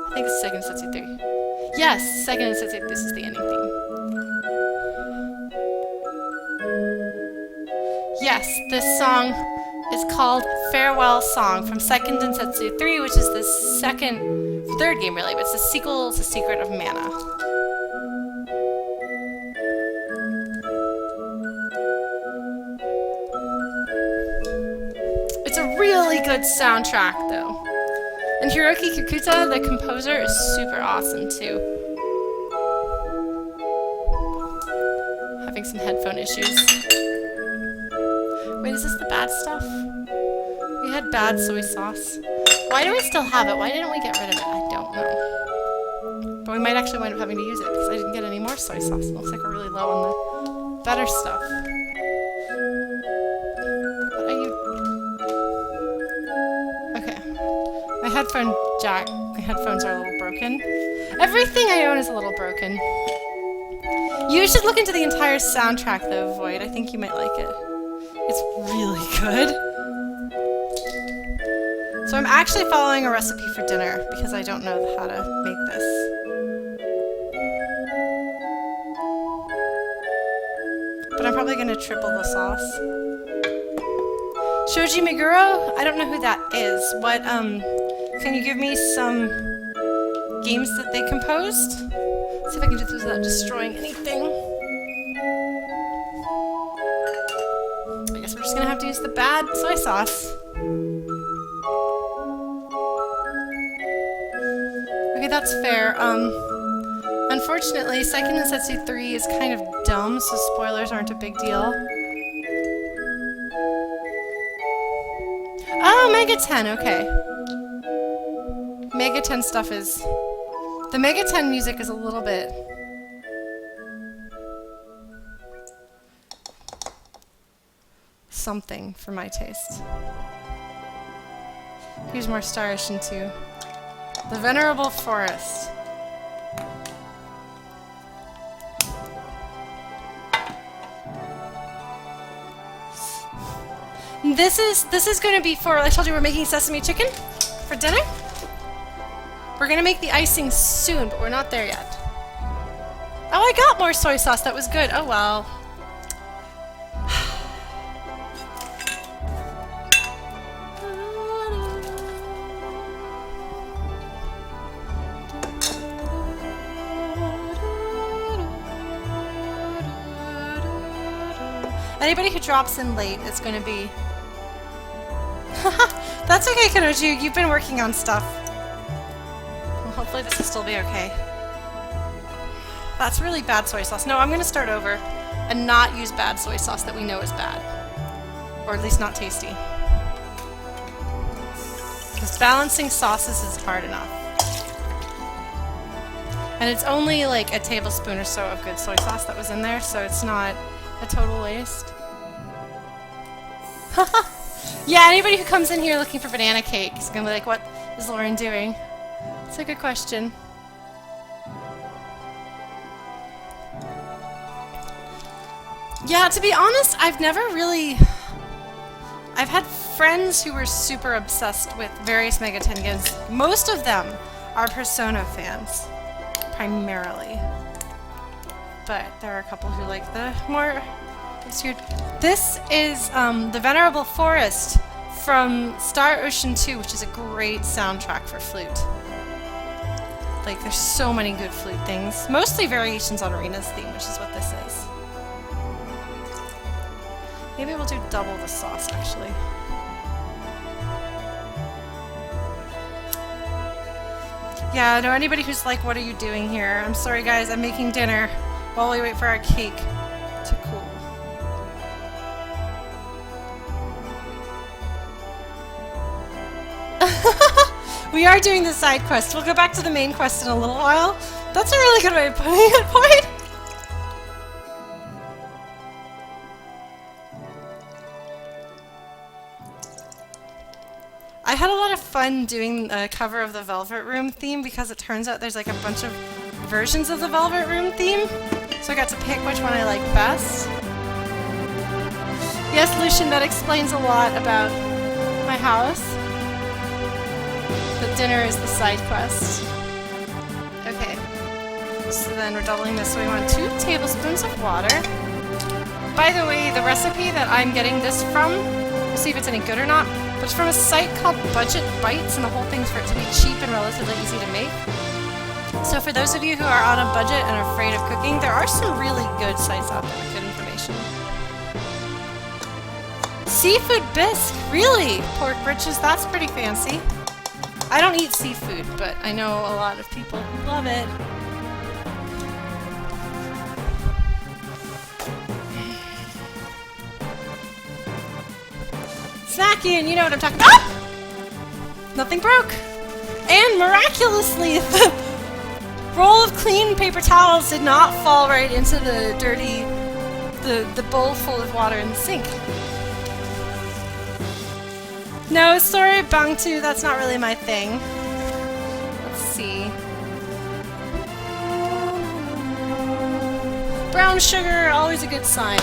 I think it's Second in Setsu 3. Yes, Second in Setsu. This is the ending theme. Yes, this song is called Farewell Song from Second in Setsu 3, which is the third game really, but it's the sequel to Secret of Mana. It's a really good soundtrack though. And Hiroki Kikuta, the composer, is super awesome too. Having some headphone issues. Wait, is this the bad stuff? We had bad soy sauce. Why do we still have it? Why didn't we get rid of it? I don't know. But we might actually wind up having to use it because I didn't get any more soy sauce. It looks like we're really low on the better stuff. What are you... Okay. My headphones are a little broken. Everything I own is a little broken. You should look into the entire soundtrack though, Void. I think you might like it. It's really good. So I'm actually following a recipe for dinner because I don't know how to make this. But I'm probably going to triple the sauce. Shoji Meguro? I don't know who that is. What, can you give me some games that they composed? Let's see if I can do this without destroying anything. I guess we're just gonna have to use the bad soy sauce. Okay, that's fair. Unfortunately, Seiken Densetsu 3 is kind of dumb, so spoilers aren't a big deal. Oh, Mega 10, okay. Mega 10 stuff is... The Mega 10 music is a little bit... something for my taste. Here's more Star Ocean 2. The Venerable Forest. This is going to be for, I told you we're making sesame chicken for dinner. We're going to make the icing soon, but we're not there yet. Oh, I got more soy sauce. That was good. Oh, well. Anybody who drops in late is going to be... That's okay, Kanoju. You've been working on stuff. Well, hopefully this will still be okay. That's really bad soy sauce. No, I'm going to start over and not use bad soy sauce that we know is bad. Or at least not tasty. Because balancing sauces is hard enough. And it's only like a tablespoon or so of good soy sauce that was in there, so it's not a total waste. Yeah, anybody who comes in here looking for banana cake is gonna be like, what is Lauren doing? It's a good question. Yeah, to be honest, I've had friends who were super obsessed with various Mega 10 games. Most of them are Persona fans, primarily. But there are a couple who like the more obscure. This is the Venerable Forest from Star Ocean 2, which is a great soundtrack for Flute. Like, there's so many good Flute things. Mostly variations on Arena's theme, which is what this is. Maybe we'll do double the sauce, actually. Yeah, no, anybody who's like, what are you doing here? I'm sorry, guys, I'm making dinner while we wait for our cake. We are doing the side quest. We'll go back to the main quest in a little while. That's a really good way of putting it, Boyd. I had a lot of fun doing a cover of the Velvet Room theme because it turns out there's like a bunch of versions of the Velvet Room theme. So I got to pick which one I like best. Yes, Lucian, that explains a lot about my house. The dinner is the side quest. Okay. So then we're doubling this, so we want 2 tablespoons of water. By the way, the recipe that I'm getting this from, we'll see if it's any good or not, but it's from a site called Budget Bites, and the whole thing's for it to be cheap and relatively easy to make. So for those of you who are on a budget and are afraid of cooking, there are some really good sites out there with good information. Seafood bisque, really? Pork britches, that's pretty fancy. I don't eat seafood, but I know a lot of people who love it. Snacky, and you know what I'm talking about. Ah! Nothing broke. And miraculously, the roll of clean paper towels did not fall right into the dirty, the bowl full of water in the sink. No, sorry, Bangtu, that's not really my thing. Let's see. Brown sugar, always a good sign.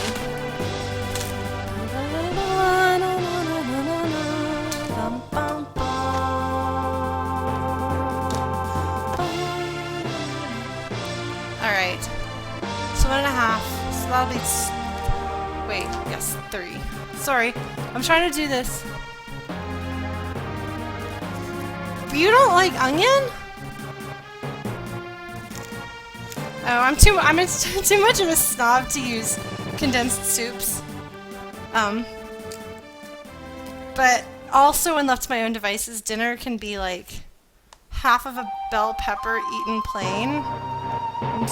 Alright. So 1.5. So that'll be... Wait, yes, 3. Sorry, I'm trying to do this. You don't like onion? Oh, I'm too much of a snob to use condensed soups. But also when left to my own devices, dinner can be like half of a bell pepper eaten plain. 1, 2,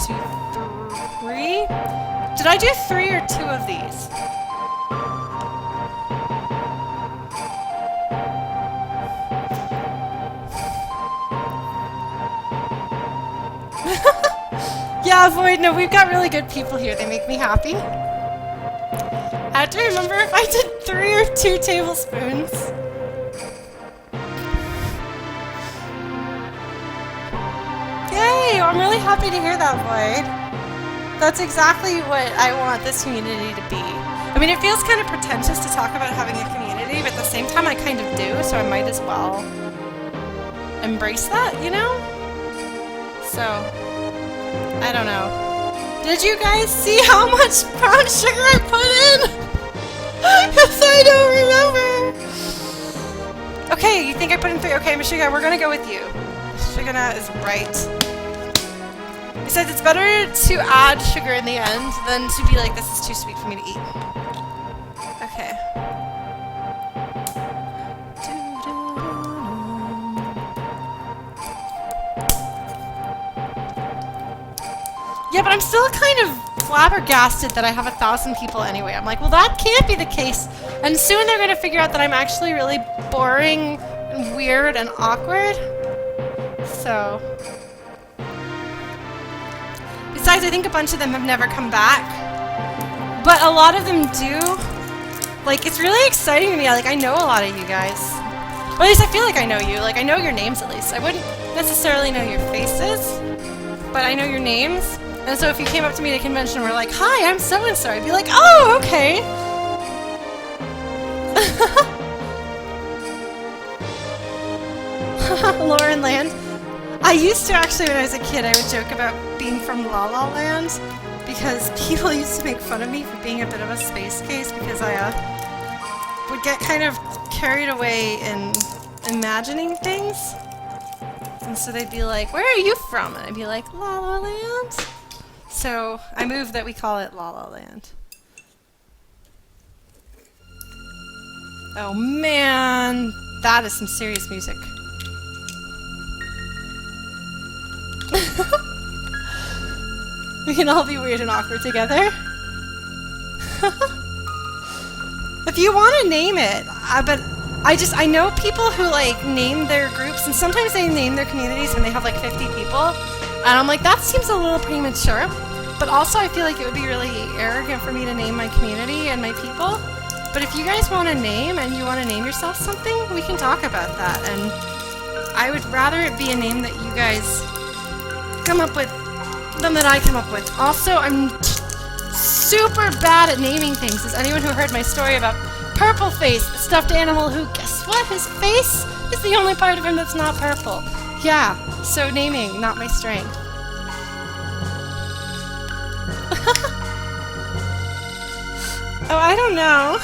3. Did I do 3 or 2 of these? Yeah, Void, no, we've got really good people here. They make me happy. I have to remember if I did 3 or 2 tablespoons. Yay! I'm really happy to hear that, Void. That's exactly what I want this community to be. I mean, it feels kind of pretentious to talk about having a community, but at the same time I kind of do, so I might as well embrace that, you know? So... I don't know. Did you guys see how much brown sugar I put in? Because I don't remember. Okay, you think I put in 3? Okay, Michigan, we're gonna go with you. Shigana is right. He says it's better to add sugar in the end than to be like, this is too sweet for me to eat. Okay. Yeah, but I'm still kind of flabbergasted that I have 1,000 people anyway. I'm like, well, that can't be the case. And soon they're going to figure out that I'm actually really boring and weird and awkward. So... Besides, I think a bunch of them have never come back. But a lot of them do. Like, it's really exciting to me. Like, I know a lot of you guys. Or at least I feel like I know you. Like, I know your names at least. I wouldn't necessarily know your faces, but I know your names. And so if you came up to me at a convention and were like, hi, I'm so-and-so, I'd be like, oh, okay. Lauren Land. I used to actually, when I was a kid, I would joke about being from La La Land because people used to make fun of me for being a bit of a space case because I would get kind of carried away in imagining things. And so they'd be like, where are you from? And I'd be like, La La Land. So I moved that we call it La La Land. Oh man, that is some serious music. We can all be weird and awkward together. If you want to name it, but I know people who like name their groups, and sometimes they name their communities when they have like 50 people, and I'm like, that seems a little premature. But also, I feel like it would be really arrogant for me to name my community and my people. But if you guys want a name and you want to name yourself something, we can talk about that. And I would rather it be a name that you guys come up with than that I come up with. Also, I'm super bad at naming things. Is anyone who heard my story about Purple Face, the stuffed animal who, guess what? His face is the only part of him that's not purple. Yeah, so naming, not my strength. Oh, I don't know.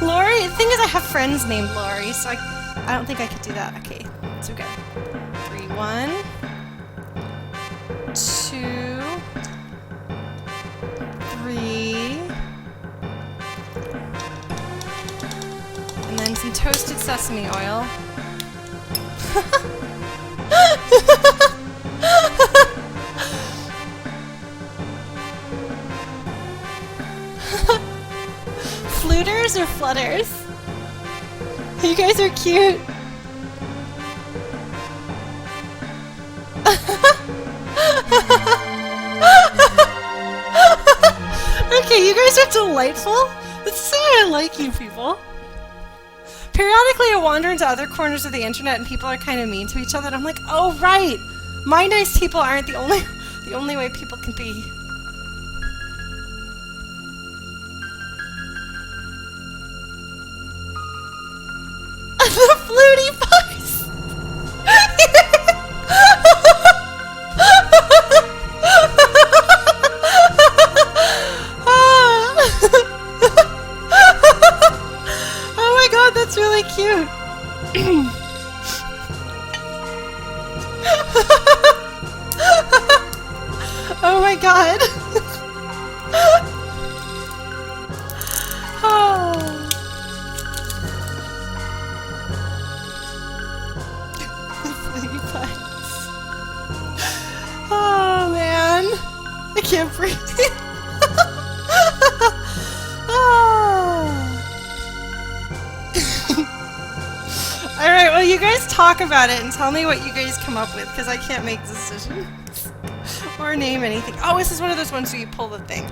Lori, the thing is I have friends named Lori, so I don't think I could do that. Okay, so good. 3, 1, 2, 3, and then some toasted sesame oil. Fluters or flutters? You guys are cute. Okay, you guys are delightful. This is why I like you people. Periodically I wander into other corners of the internet and people are kind of mean to each other and I'm like, oh right! My nice people aren't the only way people can be. The Flutie Fox! Oh my god, that's really cute! Oh my god! Oh. Oh man, I can't breathe. Alright, well you guys talk about it and tell me what you guys come up with, because I can't make decisions. Or name anything. Oh, this is one of those ones where you pull the thing.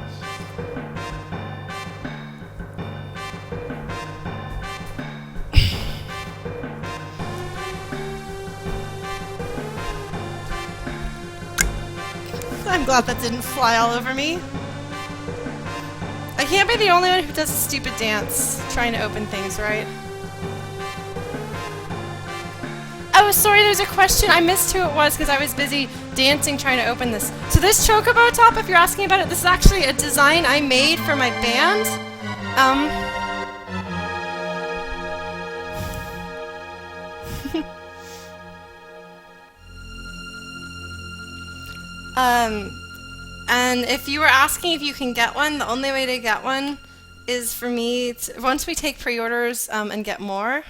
I'm glad that didn't fly all over me. I can't be the only one who does a stupid dance trying to open things, right? Oh, sorry, there's a question. I missed who it was because I was busy dancing trying to open this. So this chocobo top, if you're asking about it, this is actually a design I made for my band. And if you were asking if you can get one, the only way to get one is for me to, once we take pre-orders and get more,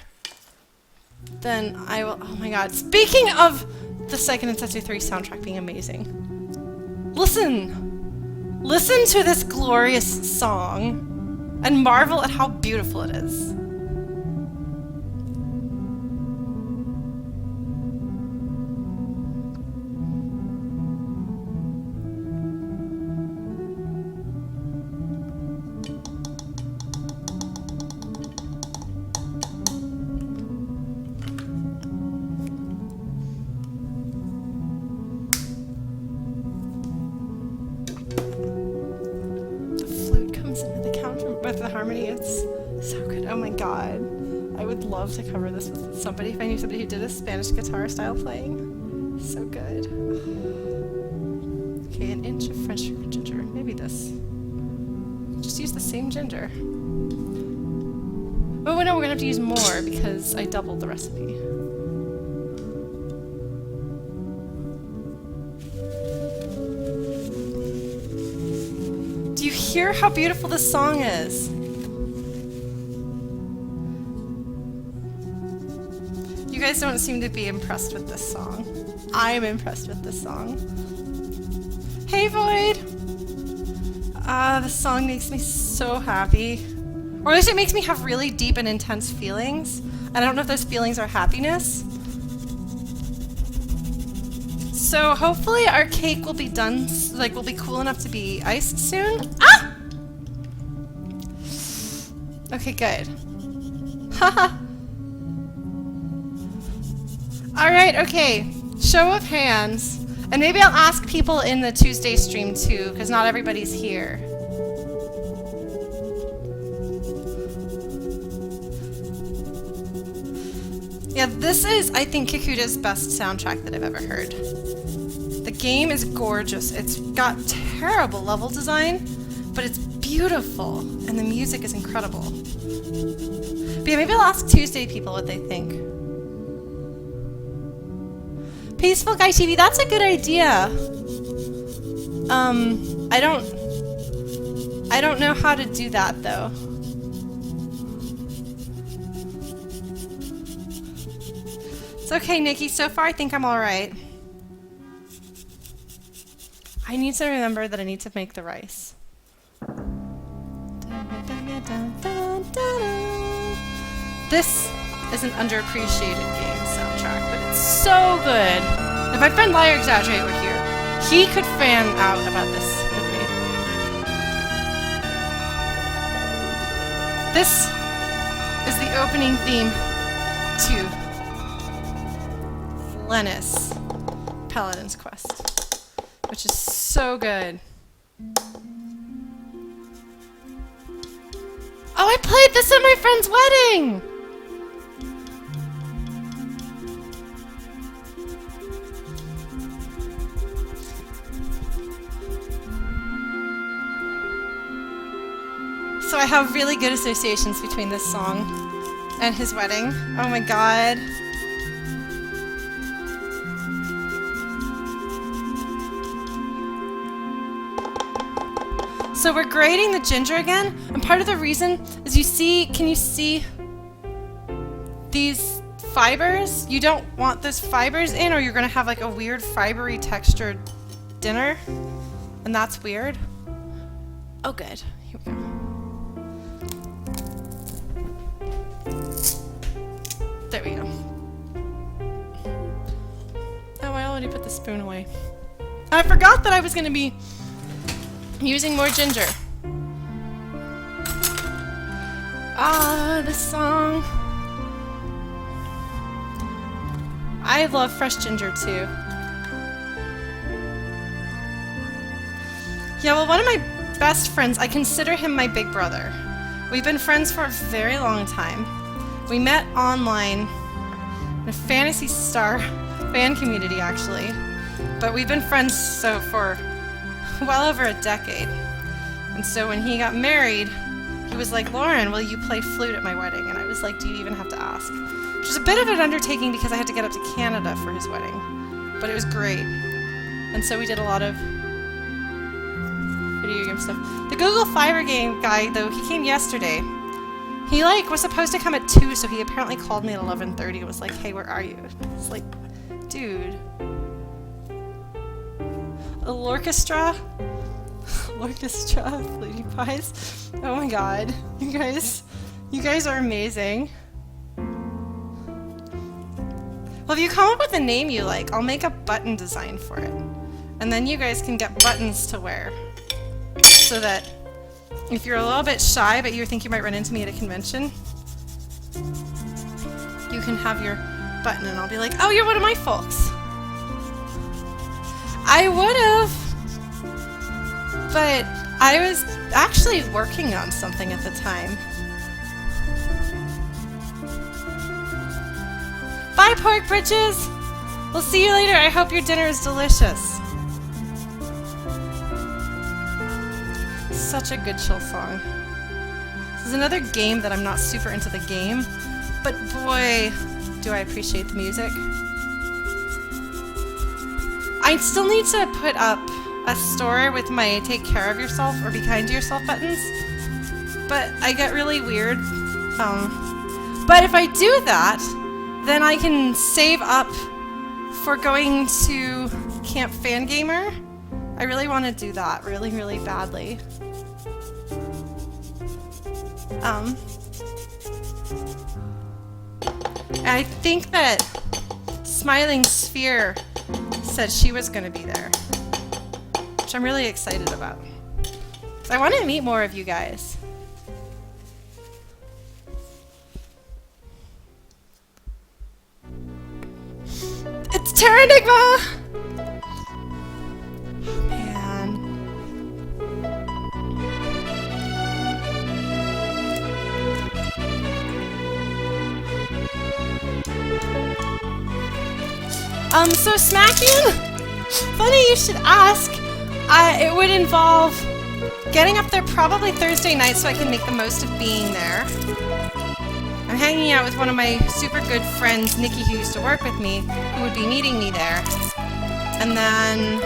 then I will. Oh my god, speaking of the Seiken Densetsu 3 soundtrack being amazing, listen to this glorious song and marvel at how beautiful it is. With the harmony, it's so good. Oh my god. I would love to cover this with somebody if I knew somebody who did a Spanish guitar style playing. So good. Okay, an inch of French ginger. Maybe this. Just use the same ginger. Oh no, we're gonna have to use more because I doubled the recipe. Do you hear how beautiful this song is? You guys don't seem to be impressed with this song. I'm impressed with this song. Hey Void! This song makes me so happy. Or at least it makes me have really deep and intense feelings. And I don't know if those feelings are happiness. So hopefully our cake will be done, like will be cool enough to be iced soon. Ah! Okay, good. Haha. Alright, okay. Show of hands. And maybe I'll ask people in the Tuesday stream too, because not everybody's here. Yeah, this is, I think, Kikuta's best soundtrack that I've ever heard. The game is gorgeous. It's got terrible level design, but it's beautiful, and the music is incredible. But yeah, maybe I'll ask Tuesday people what they think. Peaceful Guy TV, that's a good idea. I don't know how to do that though. It's okay, Nikki. So far, I think I'm all right. I need to remember that I need to make the rice. This is an underappreciated game soundtrack, but it's so good. If my friend Liar Exaggerate were here, he could fan out about this with me. This is the opening theme to Lennis Paladin's Quest, which is so good. Oh, I played this at my friend's wedding! So I have really good associations between this song and his wedding. Oh my god. So we're grating the ginger again, and part of the reason is can you see these fibers? You don't want those fibers in, or you're gonna have like a weird fibery textured dinner, and that's weird. Oh good, here we go. There we go. Oh, I already put the spoon away. I forgot that I was gonna be using more ginger. Ah, this song. I love fresh ginger too. Yeah, well, one of my best friends, I consider him my big brother. We've been friends for a very long time. We met online in a Phantasy Star fan community, actually. But we've been friends for well over a decade. And so when he got married, he was like, Lauren, will you play flute at my wedding? And I was like, do you even have to ask? Which was a bit of an undertaking because I had to get up to Canada for his wedding. But it was great. And so we did a lot of video game stuff. The Google Fiber game guy, though, he came yesterday. He was supposed to come at 2, so he apparently called me at 11:30 and was like, hey, where are you? It's like, dude. A Lorchestra? Lorchestra, Lady Pies. Oh my god. You guys are amazing. Well, if you come up with a name you like, I'll make a button design for it. And then you guys can get buttons to wear. So that if you're a little bit shy, but you think you might run into me at a convention, you can have your button and I'll be like, oh, you're one of my folks. I would've, but I was actually working on something at the time. Bye, Pork Britches! We'll see you later. I hope your dinner is delicious. Such a good chill song. This is another game that I'm not super into the game, but boy, do I appreciate the music. I still need to put up a store with my take care of yourself or be kind to yourself buttons, but I get really weird. But if I do that, then I can save up for going to Camp Fangamer. I really want to do that really, really badly. Um, I think that Smiling Sphere said she was going to be there, which I'm really excited about. So I want to meet more of you guys. It's Terranigma! Man. So smacking? Funny you should ask. It would involve getting up there probably Thursday night so I can make the most of being there. I'm hanging out with one of my super good friends, Nikki, who used to work with me, who would be meeting me there. And then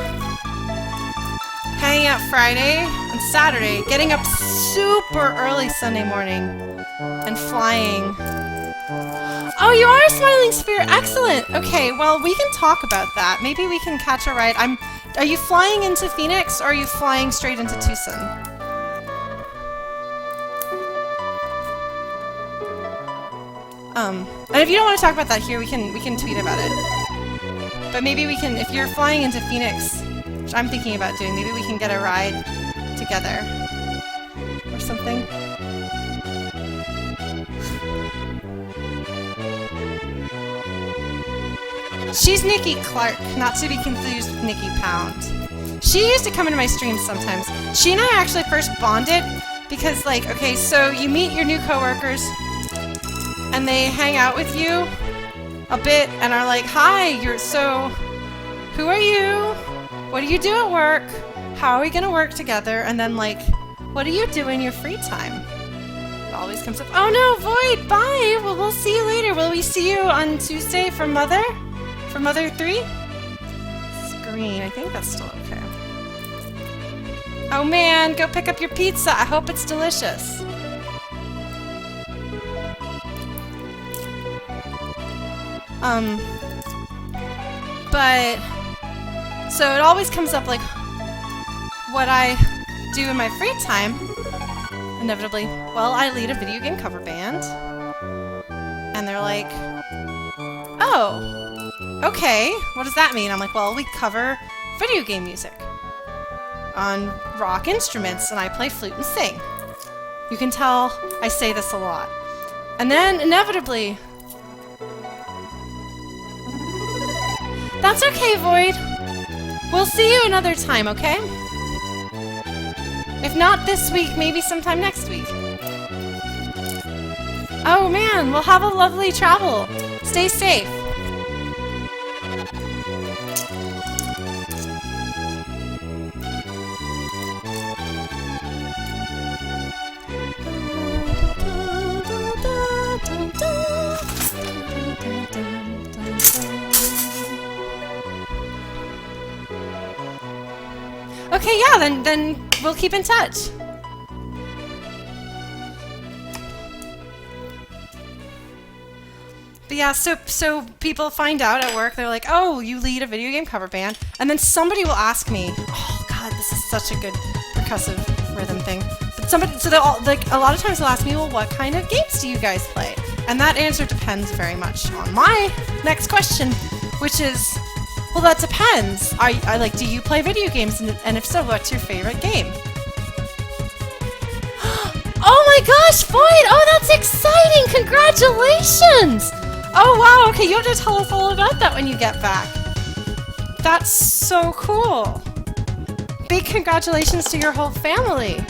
hanging out Friday and Saturday, getting up super early Sunday morning and flying. Oh, you are a Smiling Sphere! Excellent! Okay, well, we can talk about that. Maybe we can catch a ride. Are you flying into Phoenix, or are you flying straight into Tucson? And if you don't want to talk about that here, we can tweet about it. But maybe we can, if you're flying into Phoenix, which I'm thinking about doing, maybe we can get a ride together. Or something. She's Nikki Clark, not to be confused with Nikki Pound. She used to come into my streams sometimes. She and I actually first bonded because, like, okay, so you meet your new coworkers and they hang out with you a bit and are like, hi, who are you? What do you do at work? How are we gonna work together? And then, like, what do you do in your free time? It always comes up, oh no, Void, bye! Well, we'll see you later. Will we see you on Tuesday for Mother? For Mother 3? Screen, I think that's still okay. Oh man, go pick up your pizza. I hope it's delicious. But, so it always comes up like what I do in my free time. Inevitably, well, I lead a video game cover band. And they're like, oh. Okay, what does that mean? I'm like, well, we cover video game music on rock instruments, and I play flute and sing. You can tell I say this a lot. And then, inevitably... That's okay, Void. We'll see you another time, okay? If not this week, maybe sometime next week. Oh man, well, have a lovely travel. Stay safe. Okay, yeah, then we'll keep in touch. But yeah, so people find out at work, they're like, oh, you lead a video game cover band, and then somebody will ask me, oh god, this is such a good percussive rhythm thing. But so they'll all, like, a lot of times they'll ask me, well, what kind of games do you guys play? And that answer depends very much on my next question, which is, well, that depends. I like, do you play video games? And if so, what's your favorite game? Oh my gosh, Void! Oh, that's exciting! Congratulations! Oh wow, okay, you have to tell us all about that when you get back. That's so cool. Big congratulations to your whole family.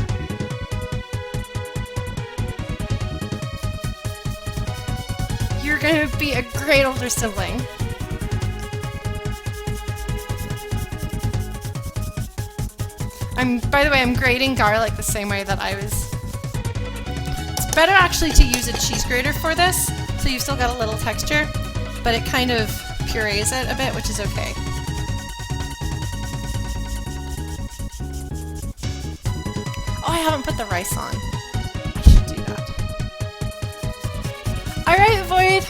You're gonna be a great older sibling. By the way, I'm grating garlic the same way that I was. It's better actually to use a cheese grater for this, so you've still got a little texture, but it kind of purees it a bit, which is okay. Oh, I haven't put the rice on. I should do that. Alright, Void.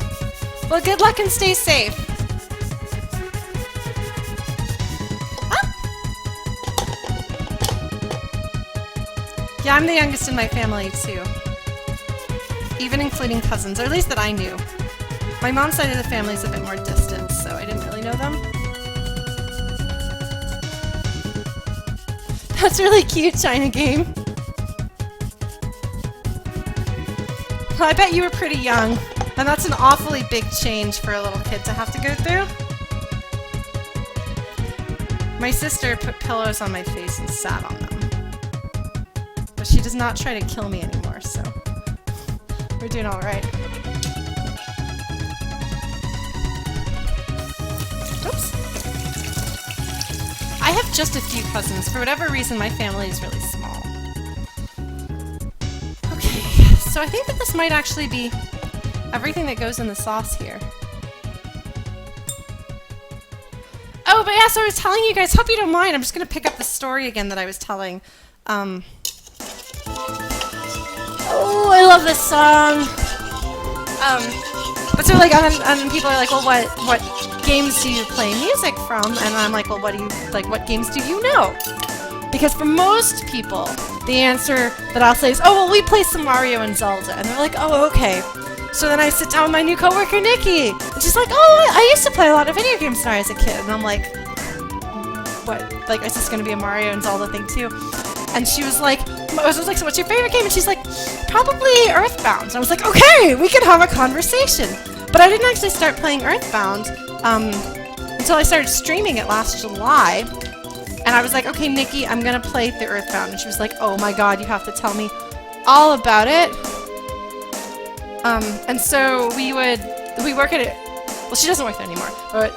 Well, good luck and stay safe. Yeah, I'm the youngest in my family, too. even including cousins, or at least that I knew. My mom's side of the family is a bit more distant, so I didn't really know them. That's really cute, China Game. I bet you were pretty young, and that's an awfully big change for a little kid to have to go through. My sister put pillows on my face and sat on them. But she does not try to kill me anymore, so we're doing all right. Oops. I have just a few cousins. For whatever reason, my family is really small. Okay, so I think that this might actually be everything that goes in the sauce here. Oh, but yeah, so I was telling you guys, hope you don't mind, I'm just going to pick up the story again that I was telling. Oh, I love this song. But so like, and people are like, well, what games do you play music from? And I'm like, well, what games do you know? Because for most people, the answer that I'll say is, oh, well, we play some Mario and Zelda. And they're like, oh, okay. So then I sit down with my new coworker, Nikki, and she's like, oh, I used to play a lot of video games when I was a kid. And I'm like, what? Like, is this going to be a Mario and Zelda thing too? And she was like, I was like, so what's your favorite game? And she's like, probably Earthbound. And I was like, okay, we can have a conversation. But I didn't actually start playing Earthbound until I started streaming it last July. And I was like, okay, Nikki, I'm going to play through Earthbound. And she was like, oh my god, you have to tell me all about it. And so we work at it. Well, she doesn't work there anymore, but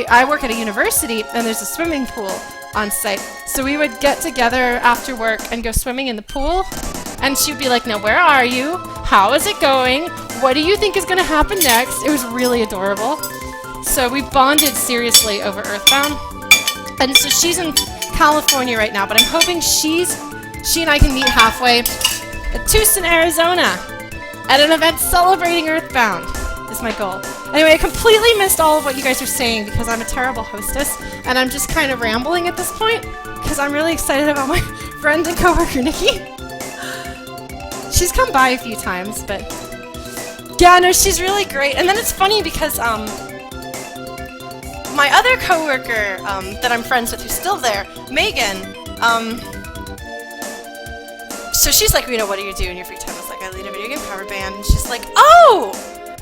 I work at a university, and there's a swimming pool on site. So we would get together after work and go swimming in the pool, and she'd be like, now where are you? How is it going? What do you think is going to happen next? It was really adorable. So we bonded seriously over Earthbound. And so she's in California right now, but I'm hoping she and I can meet halfway at Tucson, Arizona, at an event celebrating Earthbound, is my goal. Anyway, I completely missed all of what you guys are saying because I'm a terrible hostess, and I'm just kind of rambling at this point because I'm really excited about my friend and coworker, Nikki. She's come by a few times, but yeah, no, she's really great. And then it's funny because my other coworker that I'm friends with who's still there, Megan, so she's like, what do you do in your free time? I was like, I lead a video game cover band. And she's like, oh,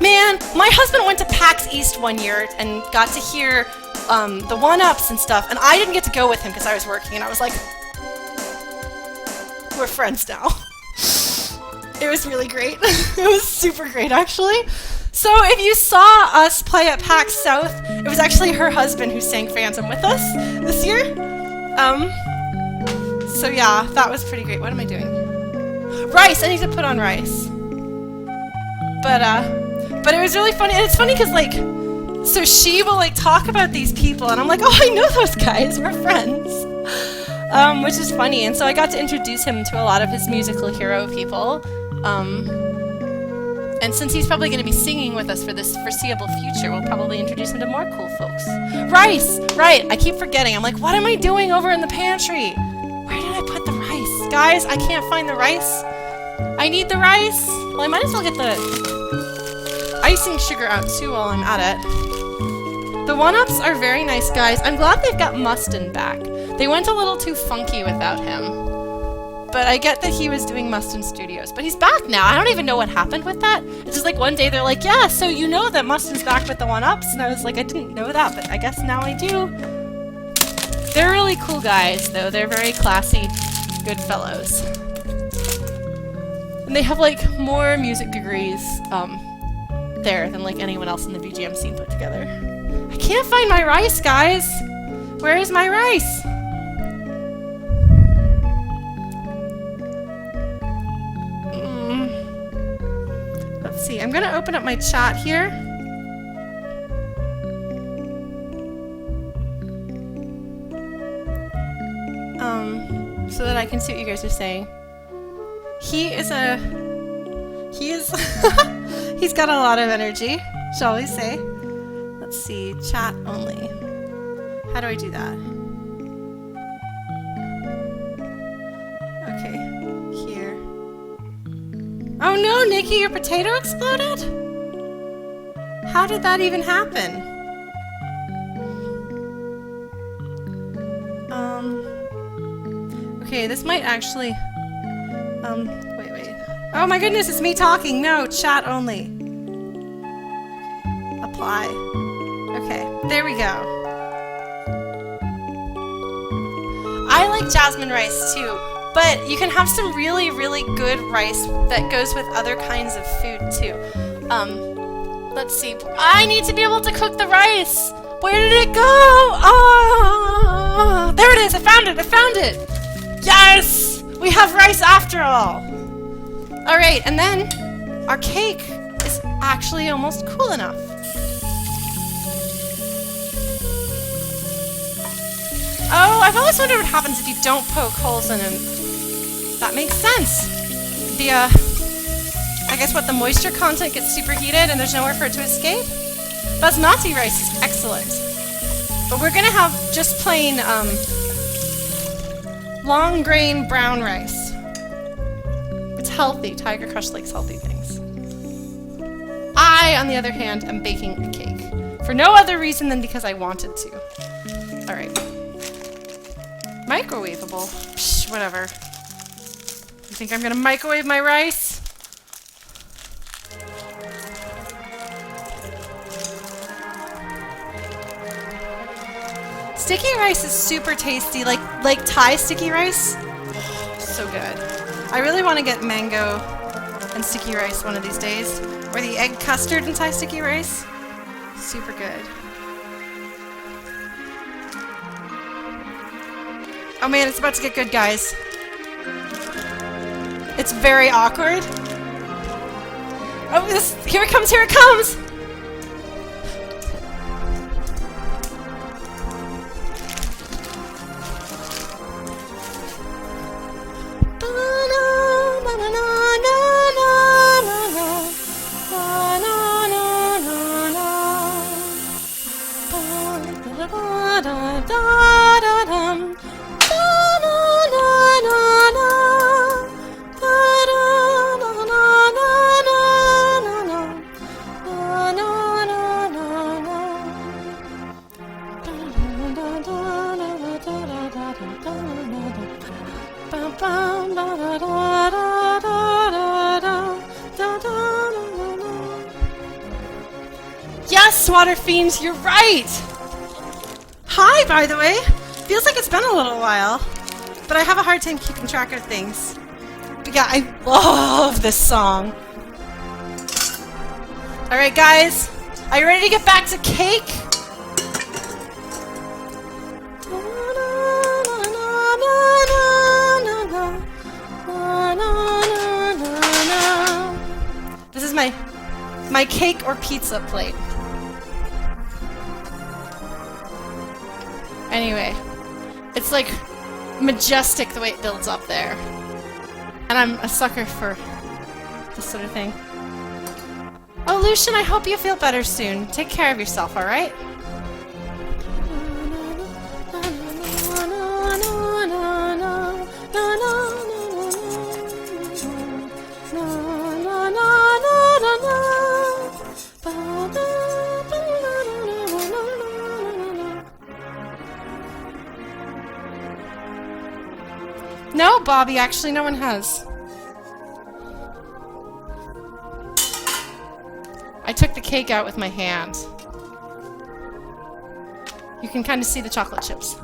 man, my husband went to PAX East one year and got to hear the one-ups and stuff, and I didn't get to go with him because I was working, and I was like, we're friends now. It was really great. It was super great, actually. So if you saw us play at PAX South, it was actually her husband who sang Phantom with us this year. So yeah, that was pretty great. What am I doing? Rice! I need to put on rice. But it was really funny, and it's funny because, like, so she will, like, talk about these people, and I'm like, oh, I know those guys, we're friends. Which is funny, and so I got to introduce him to a lot of his musical hero people. And since he's probably going to be singing with us for this foreseeable future, we'll probably introduce him to more cool folks. Rice! Right, I keep forgetting. I'm like, what am I doing over in the pantry? Where did I put the rice? Guys, I can't find the rice. I need the rice. Well, I might as well get the icing sugar out too while I'm at it. The one-ups are very nice, guys. I'm glad they've got Mustin back. They went a little too funky without him. But I get that he was doing Mustin Studios. But he's back now. I don't even know what happened with that. It's just like one day they're like, yeah, so you know that Mustin's back with the one-ups. And I was like, I didn't know that, but I guess now I do. They're really cool guys, though. They're very classy, good fellows. And they have, like, more music degrees there than, like, anyone else in the VGM scene put together. I can't find my rice, guys! Where is my rice? Let's see, I'm gonna open up my chat here. So that I can see what you guys are saying. He's got a lot of energy, shall we say. Let's see, chat only. How do I do that? Okay, here. Oh no, Oh, Nikki, your potato exploded? How did that even happen? Okay, this might actually... wait. Oh my goodness, it's me talking! No, chat only. Apply. Okay, there we go. I like jasmine rice too, but you can have some really, really good rice that goes with other kinds of food too. Let's see. I need to be able to cook the rice! Where did it go? Oh, there it is! I found it! Yes! We have rice after all! Alright, and then our cake is actually almost cool enough. Oh, I've always wondered what happens if you don't poke holes in them. That makes sense. I guess the moisture content gets superheated and there's nowhere for it to escape? Basmati rice is excellent. But we're gonna have just plain, long grain brown rice. It's healthy. Tiger Crush likes healthy things. I, on the other hand, am baking a cake. For no other reason than because I wanted to. Alright. Microwavable? Psh, whatever. You think I'm gonna microwave my rice? Sticky rice is super tasty, like Thai sticky rice. So good. I really want to get mango and sticky rice one of these days. Or the egg custard and Thai sticky rice. Super good. Oh man, it's about to get good, guys. It's very awkward. Oh, here it comes, here it comes! Yes, Water Fiend, you're right! Hi, by the way! Feels like it's been a little while, but I have a hard time keeping track of things. But yeah, I love this song. Alright guys, are you ready to get back to cake? This is my cake or pizza plate. Anyway, it's like majestic the way it builds up there. And I'm a sucker for this sort of thing. Oh, Lucian, I hope you feel better soon. Take care of yourself, alright? No, Bobby, actually no one has. I took the cake out with my hand. You can kind of see the chocolate chips.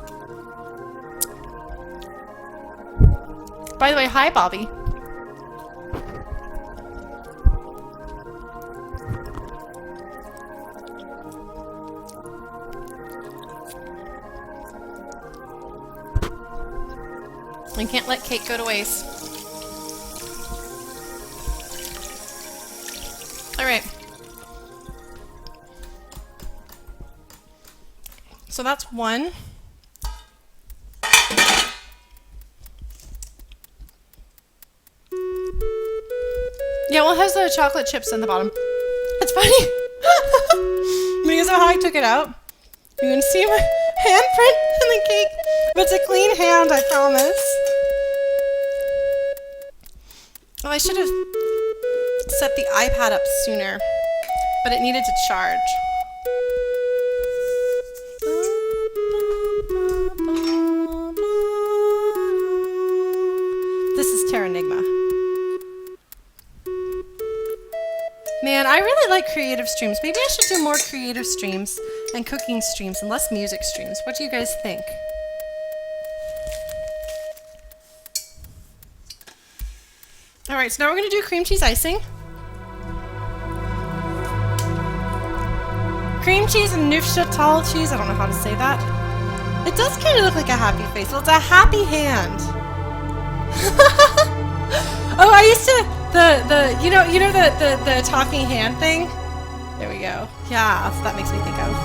By the way, hi, Bobby. We can't let cake go to waste. Alright. So that's one. Yeah, well, it has the chocolate chips in the bottom. It's funny. Because of how I took it out. You can see my handprint in the cake. But it's a clean hand, I promise. Oh, I should have set the iPad up sooner, but it needed to charge. This is Terranigma. Man, I really like creative streams. Maybe I should do more creative streams and cooking streams and less music streams. What do you guys think? Alright, so now we're going to do cream cheese icing. Cream cheese and Neufchâtel cheese. I don't know how to say that. It does kind of look like a happy face. Well, it's a happy hand. Oh, I used to the talking hand thing. There we go. Yeah, that's what that makes me think of.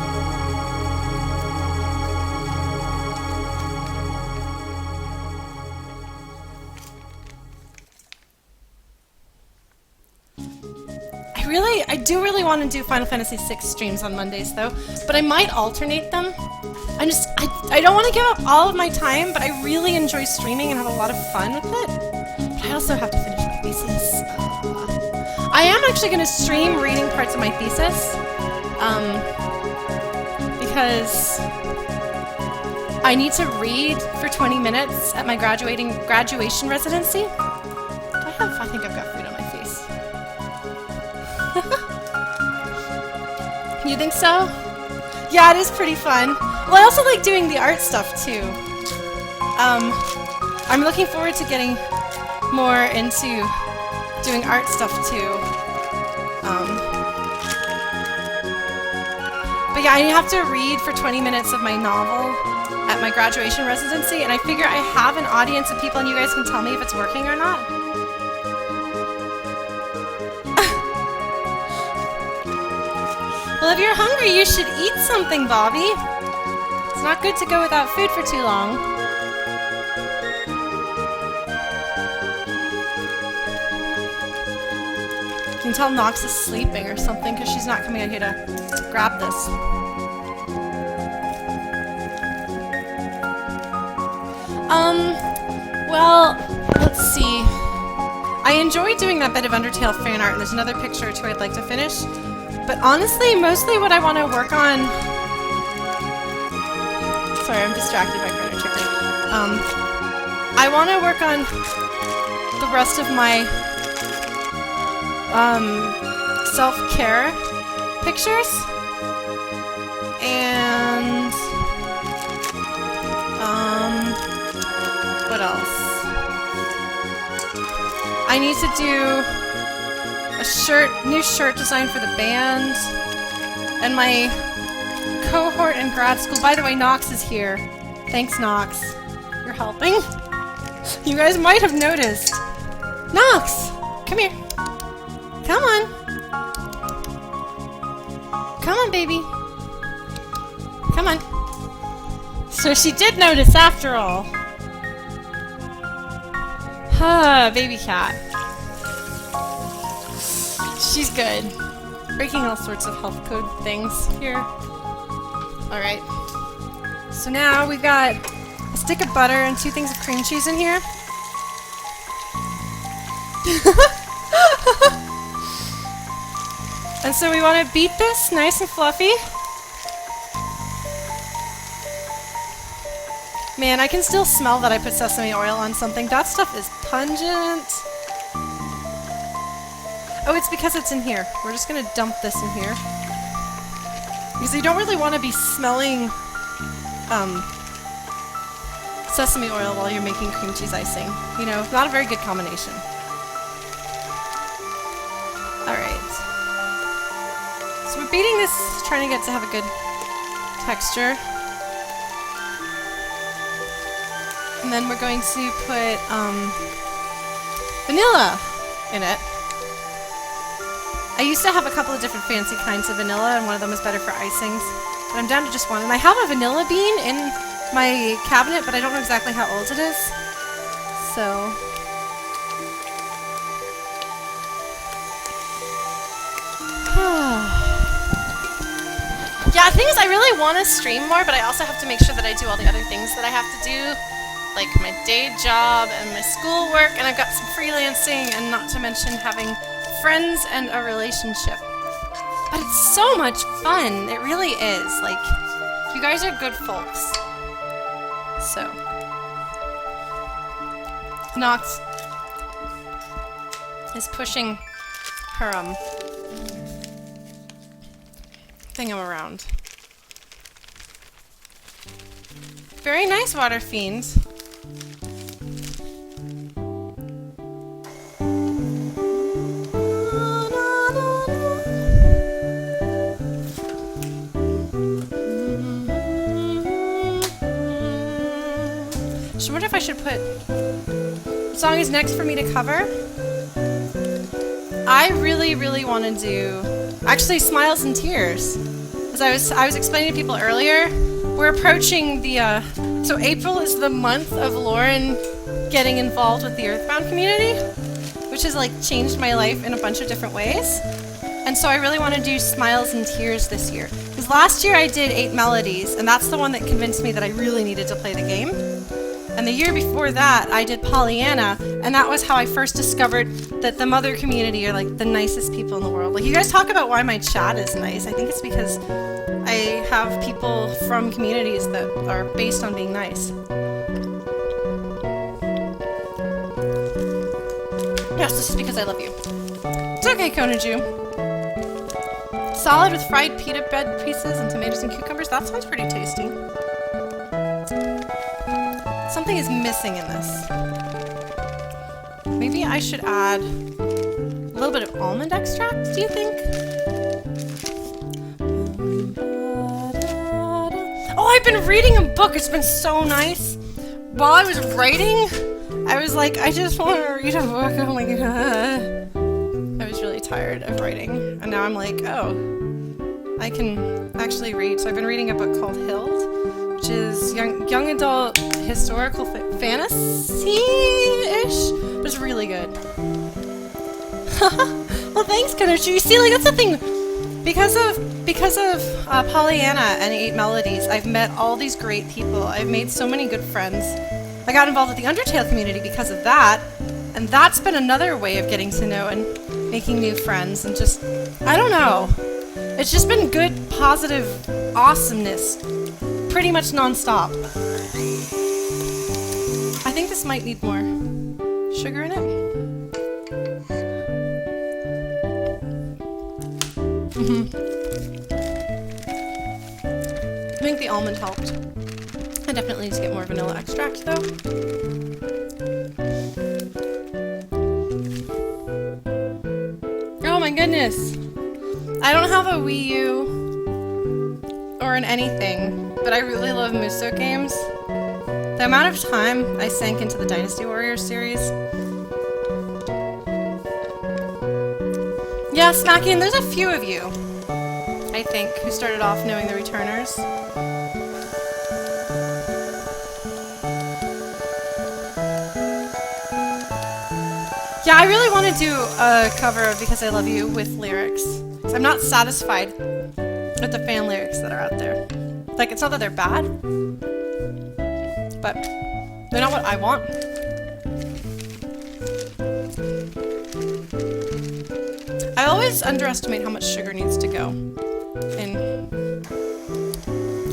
I do really want to do Final Fantasy VI streams on Mondays though, but I might alternate them. I don't want to give up all of my time, but I really enjoy streaming and have a lot of fun with it. But I also have to finish my thesis. I am actually going to stream reading parts of my thesis, because I need to read for 20 minutes at my graduation residency. I think I've got food on my face. You think so? Yeah, it is pretty fun. Well, I also like doing the art stuff too. I'm looking forward to getting more into doing art stuff too. But yeah, I have to read for 20 minutes of my novel at my graduation residency, and I figure I have an audience of people and you guys can tell me if it's working or not. Well, if you're hungry, you should eat something, Bobby. It's not good to go without food for too long. You can tell Nox is sleeping or something because she's not coming out here to grab this. Well, let's see. I enjoy doing that bit of Undertale fan art, and there's another picture or two I'd like to finish. But honestly, mostly what I want to work on... Sorry, I'm distracted by Chrono Trigger. I want to work on the rest of my self-care pictures. And... what else? I need to do a new shirt design for the band, and my cohort in grad school. By the way, Nox is here. Thanks, Nox. You're helping. You guys might have noticed. Nox, come here. Come on. Come on, baby. Come on. So she did notice after all. Baby cat. She's good. Breaking all sorts of health code things here. Alright. So now we've got a stick of butter and 2 things of cream cheese in here. And so we want to beat this nice and fluffy. Man, I can still smell that I put sesame oil on something. That stuff is pungent. Oh, it's because it's in here. We're just gonna dump this in here. Because you don't really want to be smelling sesame oil while you're making cream cheese icing. You know, not a very good combination. Alright. So we're beating this, trying to get to have a good texture. And then we're going to put vanilla in it. I used to have a couple of different fancy kinds of vanilla, and one of them is better for icings. But I'm down to just one. And I have a vanilla bean in my cabinet, but I don't know exactly how old it is. So... yeah, the thing is, I really want to stream more, but I also have to make sure that I do all the other things that I have to do, like my day job and my schoolwork, and I've got some freelancing, and not to mention having friends and a relationship. But it's so much fun. It really is. Like, you guys are good folks. So, Nox is pushing her thingam around. Very nice, water fiends. I wonder if I should put... What song is next for me to cover? I really, really want to do... Actually, Smiles and Tears. As I was explaining to people earlier, we're approaching the... So April is the month of Lauren getting involved with the Earthbound community, which has like changed my life in a bunch of different ways. And so I really want to do Smiles and Tears this year. Because last year I did 8 Melodies, and that's the one that convinced me that I really needed to play the game. And the year before that, I did Pollyanna, and that was how I first discovered that the mother community are like the nicest people in the world. Like, you guys talk about why my chat is nice. I think it's because I have people from communities that are based on being nice. Yes, this is because I love you. It's okay, Konaju. Salad with fried pita bread pieces and tomatoes and cucumbers. That sounds pretty tasty. Something is missing in this. Maybe I should add a little bit of almond extract, do you think? Oh, I've been reading a book. It's been so nice. While I was writing, I was like, I just want to read a book. Oh my god. I was really tired of writing. And now I'm like, oh, I can actually read. So I've been reading a book called Hild, which is young adult historical fantasy-ish, but it's really good. Well, thanks, Konochu. You see, like, that's the thing. Because of Pollyanna and 8 Melodies, I've met all these great people. I've made so many good friends. I got involved with the Undertale community because of that, and that's been another way of getting to know and making new friends, and just, I don't know. It's just been good, positive awesomeness, pretty much non-stop. I think this might need more sugar in it. I think the almond helped. I definitely need to get more vanilla extract though. Oh my goodness! I don't have a Wii U or an anything, but I really love Musou games. The amount of time I sank into the Dynasty Warriors series. Yeah, Smacky, and there's a few of you, I think, who started off knowing the Returners. Yeah, I really want to do a cover of Because I Love You with lyrics. I'm not satisfied with the fan lyrics that are out there. Like, it's not that they're bad, but they're not what I want. I always underestimate how much sugar needs to go in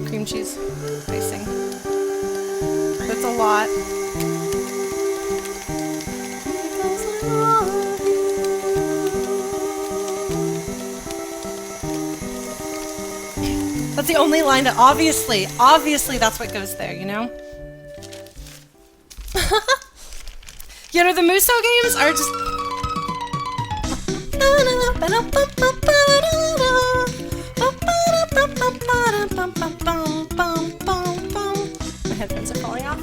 cream cheese icing. That's a lot. That's the only line that obviously that's what goes there, you know? You know, the Musou games are just... My headphones are falling off.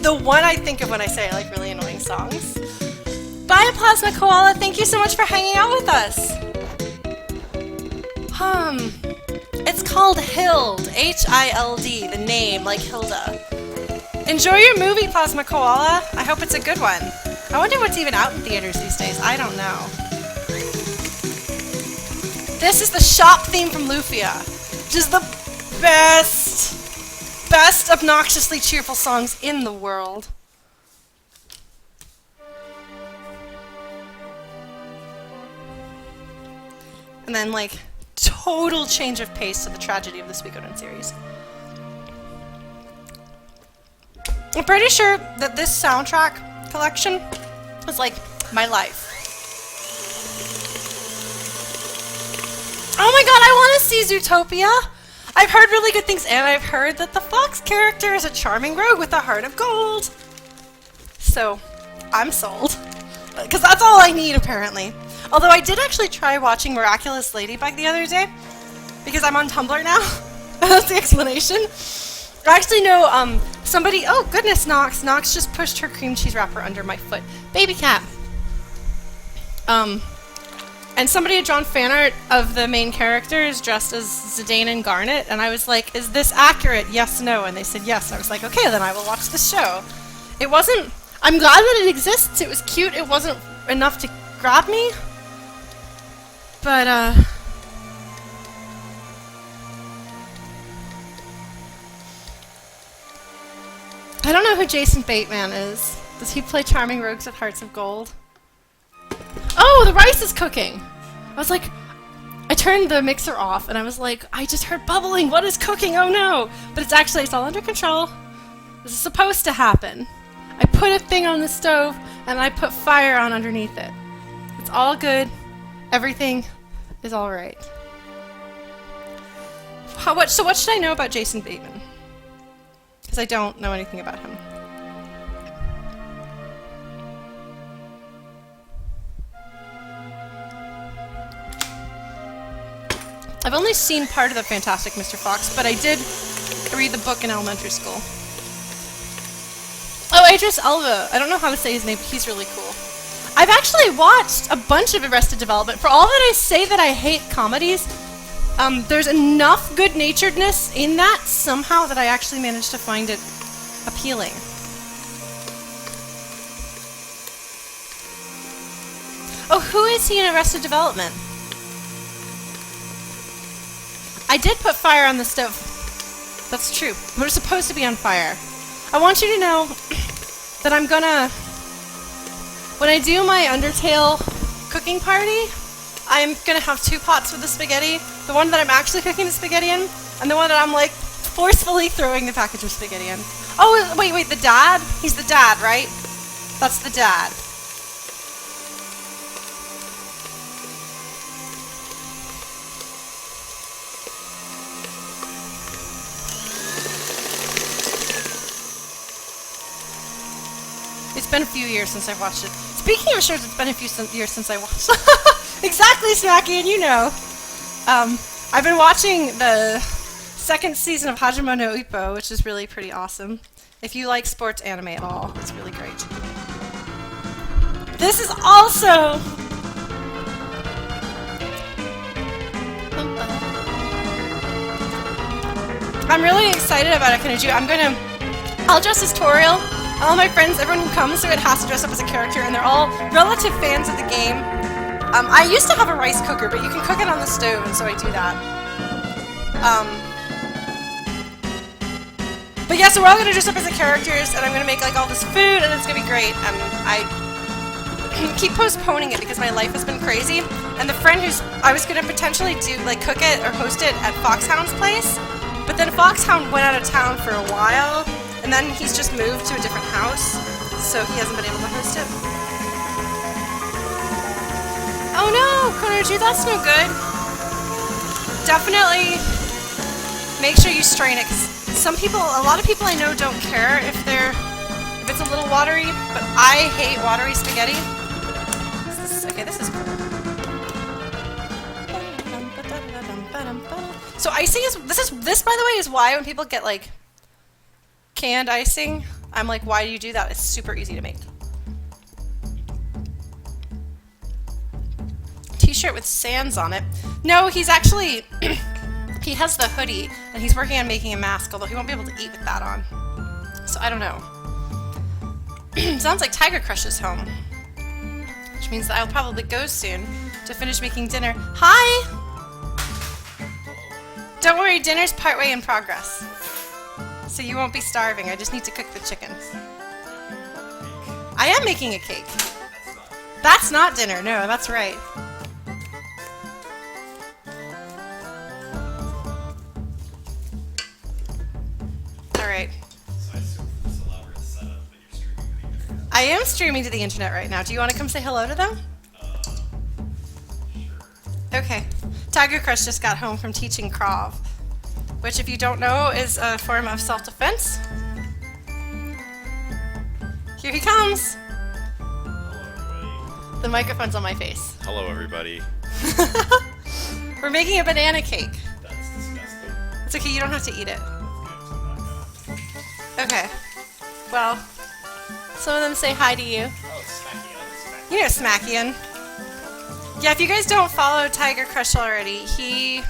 the one I think of when I say I like really annoying songs. Bye, Plasma Koala. Thank you so much for hanging out with us. It's called Hild. H-I-L-D, the name, like Hilda. Enjoy your movie, Plasma Koala. I hope it's a good one. I wonder what's even out in theaters these days. I don't know. This is the shop theme from Lufia, which is the best obnoxiously cheerful songs in the world. And then, like, total change of pace to the tragedy of the Suikoden series. I'm pretty sure that this soundtrack collection was, like, my life. Oh my god, I want to see Zootopia! I've heard really good things, and I've heard that the Fox character is a charming rogue with a heart of gold. So, I'm sold. Because that's all I need, apparently. Although I did actually try watching Miraculous Ladybug the other day, because I'm on Tumblr now. That's the explanation. I actually know somebody... Oh, goodness, Nox. Nox just pushed her cream cheese wrapper under my foot. Baby cat. And somebody had drawn fan art of the main characters dressed as Zidane and Garnet, and I was like, is this accurate? Yes, no. And they said yes. And I was like, okay, then I will watch the show. It wasn't... I'm glad that it exists. It was cute. It wasn't enough to grab me. But, I don't know who Jason Bateman is. Does he play charming rogues with hearts of gold? Oh, the rice is cooking! I was like, I turned the mixer off and I was like, I just heard bubbling, what is cooking? Oh no! But it's all under control. This is supposed to happen. I put a thing on the stove and I put fire on underneath it. It's all good. Everything is alright. So what should I know about Jason Bateman? Because I don't know anything about him. I've only seen part of the Fantastic Mr. Fox, but I did read the book in elementary school. Oh, Idris Elba. I don't know how to say his name, but he's really cool. I've actually watched a bunch of Arrested Development. For all that I say that I hate comedies, there's enough good-naturedness in that somehow that I actually managed to find it appealing. Oh, who is he in Arrested Development? I did put fire on the stove. That's true. We're supposed to be on fire. I want you to know that I'm gonna... When I do my Undertale cooking party, I'm gonna have 2 pots with the spaghetti. The one that I'm actually cooking the spaghetti in, and the one that I'm, like, forcefully throwing the package of spaghetti in. Oh, wait, the dad? He's the dad, right? That's the dad. It's been a few years since I've watched it. Speaking of shows, it's been a few years since I watched Exactly, Smacky, and you know. I've been watching the 2nd season of Hajime no Ippo, which is really pretty awesome. If you like sports anime at all, it's really great. This is also... I'm really excited about Akanuju. I'll dress as Toriel. All my friends, everyone who comes to it has to dress up as a character, and they're all relative fans of the game. I used to have a rice cooker, but you can cook it on the stove, and so I do that. But yeah, so we're all gonna dress up as the characters, and I'm gonna make like all this food, and it's gonna be great. And I keep postponing it because my life has been crazy. And the friend I was gonna potentially cook it or host it at Foxhound's place, but then Foxhound went out of town for a while. And then he's just moved to a different house, so he hasn't been able to host it. Oh no, Konoju, that's no good. Definitely make sure you strain it, because a lot of people I know don't care if it's a little watery, but I hate watery spaghetti. Okay, this is cool. So icing this by the way is why when people get like canned icing, I'm like, why do you do that? It's super easy to make. T-shirt with sands on it. No, he's actually, he has the hoodie, and he's working on making a mask, although he won't be able to eat with that on. So I don't know. Sounds like Tiger Crush is home. Which means that I'll probably go soon to finish making dinner. Hi! Don't worry, dinner's partway in progress. So you won't be starving, I just need to cook the chickens. I am making a cake. That's not dinner, no, that's right. Alright. I am streaming to the internet right now. Do you want to come say hello to them? Sure. Okay. Tiger Crush just got home from teaching Krav, which, if you don't know, is a form of self-defense. Here he comes. Hello, everybody. The microphone's on my face. Hello, everybody. We're making a banana cake. That's disgusting. It's okay, you don't have to eat it. Okay. Well, some of them say hi to you. Oh, it's Smackian. You know Smackian. Yeah, if you guys don't follow Tiger Crush already, he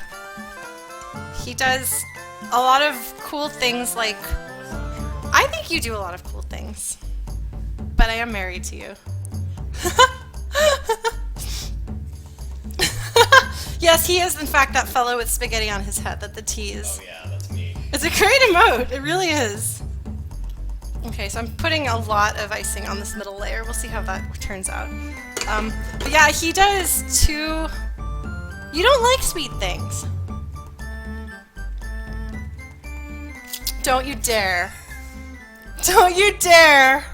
does a lot of cool things, like, I think you do a lot of cool things. But I am married to you. Yes, he is in fact that fellow with spaghetti on his head that the T is. Oh yeah, that's me. It's a great emote, it really is. Okay, so I'm putting a lot of icing on this middle layer. We'll see how that turns out. But yeah, he does too. You don't like sweet things. Don't you dare. Don't you dare.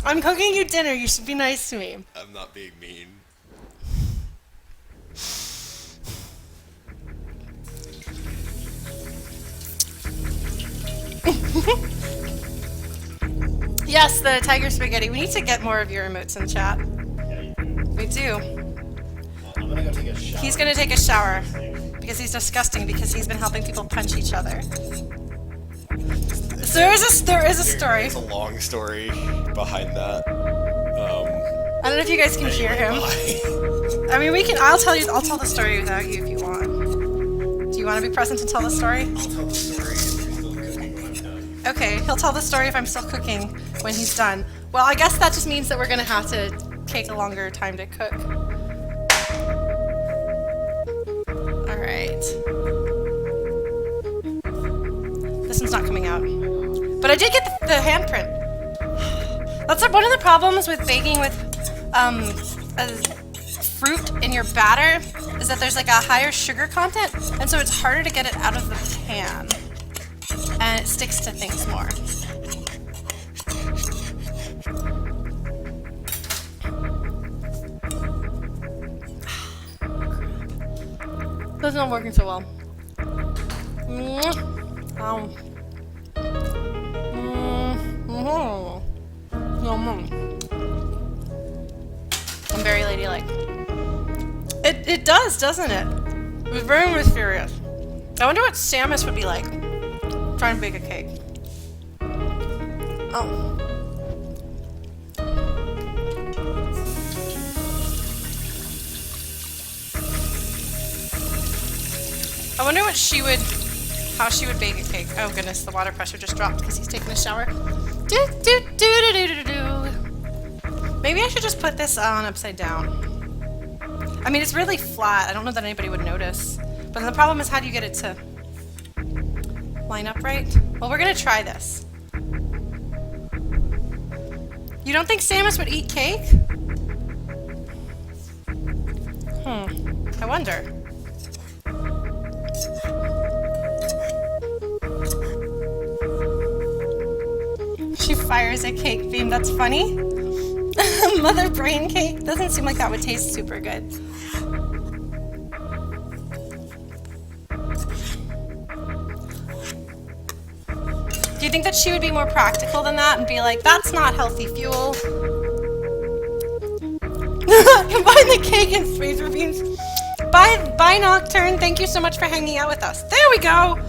I'm cooking you dinner. You should be nice to me. I'm not being mean. Yes, the tiger spaghetti. We need to get more of your emotes in chat. Yeah, you do. We do. Well, I'm gonna go take a shower. He's gonna take a shower because he's disgusting because he's been helping people punch each other. So there is a story. There's a long story behind that. I don't know if you guys can hear him. I mean, we can. I'll tell the story without you if you want. Do you want to be present and tell the story? I'll tell the story if you're still cooking when I'm done. Okay, he'll tell the story if I'm still cooking when he's done. Well, I guess that just means that we're gonna have to take a longer time to cook. All right. This one's not coming out. But I did get the handprint. That's one of the problems with baking with fruit in your batter is that there's like a higher sugar content, and so it's harder to get it out of the pan, and it sticks to things more. This is not working so well. I'm very ladylike. It does, doesn't it? It was very mysterious. I wonder what Samus would be like trying to bake a cake. Oh. I wonder what how she would bake a cake. Oh goodness, the water pressure just dropped because he's taking a shower. Maybe I should just put this on upside down. I mean, it's really flat. I don't know that anybody would notice. But the problem is, how do you get it to line up right? Well, we're gonna try this. You don't think Samus would eat cake? I wonder. She fires a cake beam. That's funny. Mother brain cake doesn't seem like that would taste super good. Do you think that she would be more practical than that and be like, that's not healthy fuel? Combine the cake and freezer beans. Bye, Nocturne. Thank you so much for hanging out with us. There we go.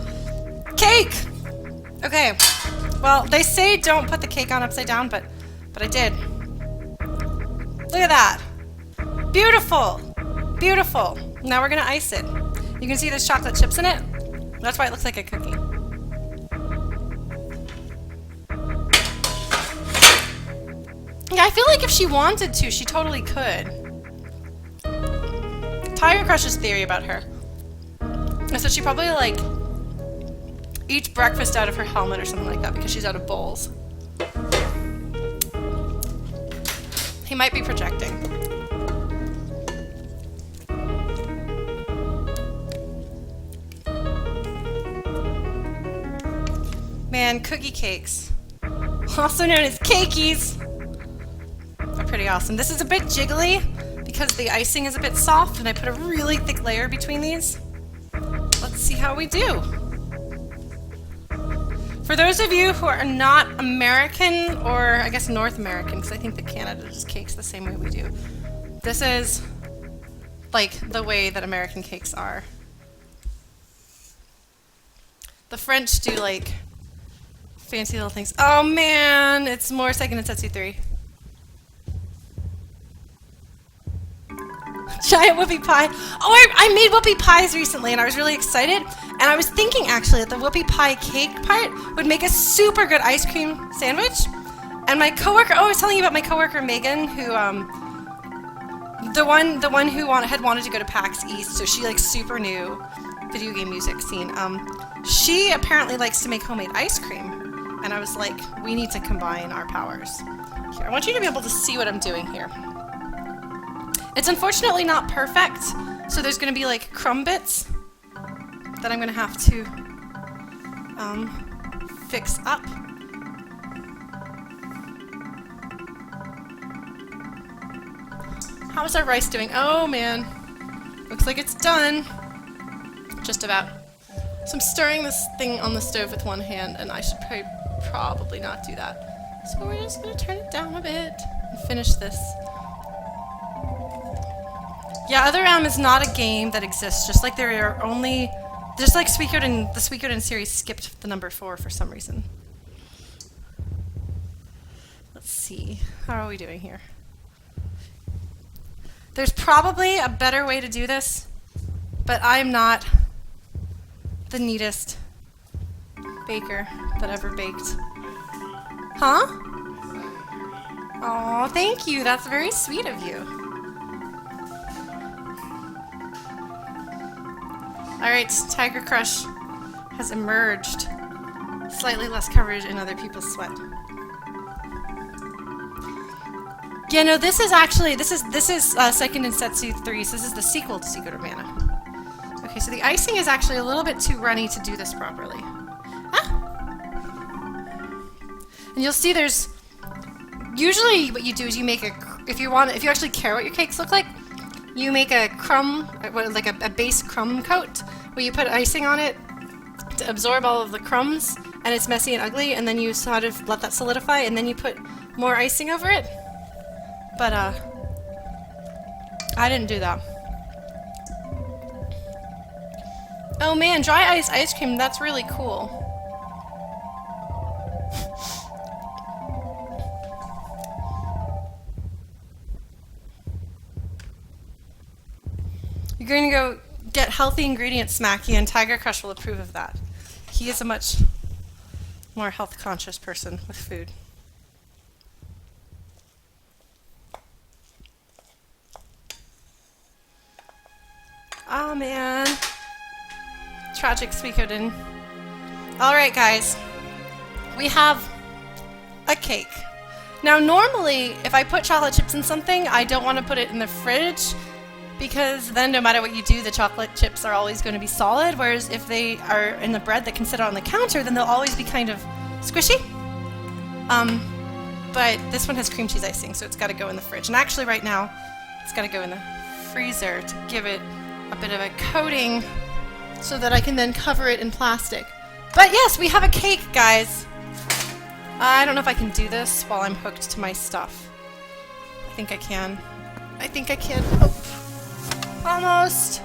Cake. Okay. Well, they say don't put the cake on upside down, but I did. Look at that. Beautiful. Beautiful. Now we're gonna ice it. You can see there's chocolate chips in it. That's why it looks like a cookie. Yeah, I feel like if she wanted to, she totally could. Tiger Crush's theory about her is that she probably like eats breakfast out of her helmet or something like that because she's out of bowls. He might be projecting. Man, cookie cakes, also known as cakeys, are pretty awesome. This is a bit jiggly because the icing is a bit soft and I put a really thick layer between these. Let's see how we do. For those of you who are not American, or I guess North American, because I think that Canada does cakes the same way we do. This is like the way that American cakes are. The French do like fancy little things. Oh man, it's more Second and Setsu 3. Giant whoopie pie. Oh, I made whoopie pies recently and I was really excited. And I was thinking actually that the whoopie pie cake part would make a super good ice cream sandwich. And my coworker, oh, I was telling you about my coworker Megan, who the one who had wanted to go to PAX East, so she like super new video game music scene. She apparently likes to make homemade ice cream. And I was like, we need to combine our powers. Here, I want you to be able to see what I'm doing here. It's unfortunately not perfect, so there's going to be like crumb bits that I'm going to have to fix up. How's our rice doing? Oh man, looks like it's done. Just about. So I'm stirring this thing on the stove with one hand, and I should probably not do that. So we're just going to turn it down a bit and finish this. Yeah, Other M is not a game that exists, just like there are only... Just like Suikoden, the Suikoden series skipped the number 4 for some reason. Let's see. How are we doing here? There's probably a better way to do this, but I'm not the neatest baker that ever baked. Huh? Aw, thank you. That's very sweet of you. Alright, Tiger Crush has emerged. Slightly less coverage in other people's sweat. Yeah, no, this is actually, this is Second and Setsu 3, so this is the sequel to Secret of Mana. Okay, so the icing is actually a little bit too runny to do this properly. Ah! And you'll see there's, usually what you do is you make a, if you actually care what your cakes look like, you make a crumb, like a base crumb coat, where you put icing on it to absorb all of the crumbs, and it's messy and ugly, and then you sort of let that solidify, and then you put more icing over it. But, I didn't do that. Oh man, dry ice cream, that's really cool. You're going to go get healthy ingredients, Smacky, and Tiger Crush will approve of that. He is a much more health-conscious person with food. Oh man. Tragic Suikoden. Alright guys, we have a cake. Now normally, if I put chocolate chips in something, I don't want to put it in the fridge, because then no matter what you do, the chocolate chips are always going to be solid, whereas if they are in the bread that can sit on the counter, then they'll always be kind of squishy. But this one has cream cheese icing, so it's got to go in the fridge. And actually right now, it's got to go in the freezer to give it a bit of a coating so that I can then cover it in plastic. But yes, we have a cake, guys. I don't know if I can do this while I'm hooked to my stuff. I think I can. I think I can. Oh. Almost.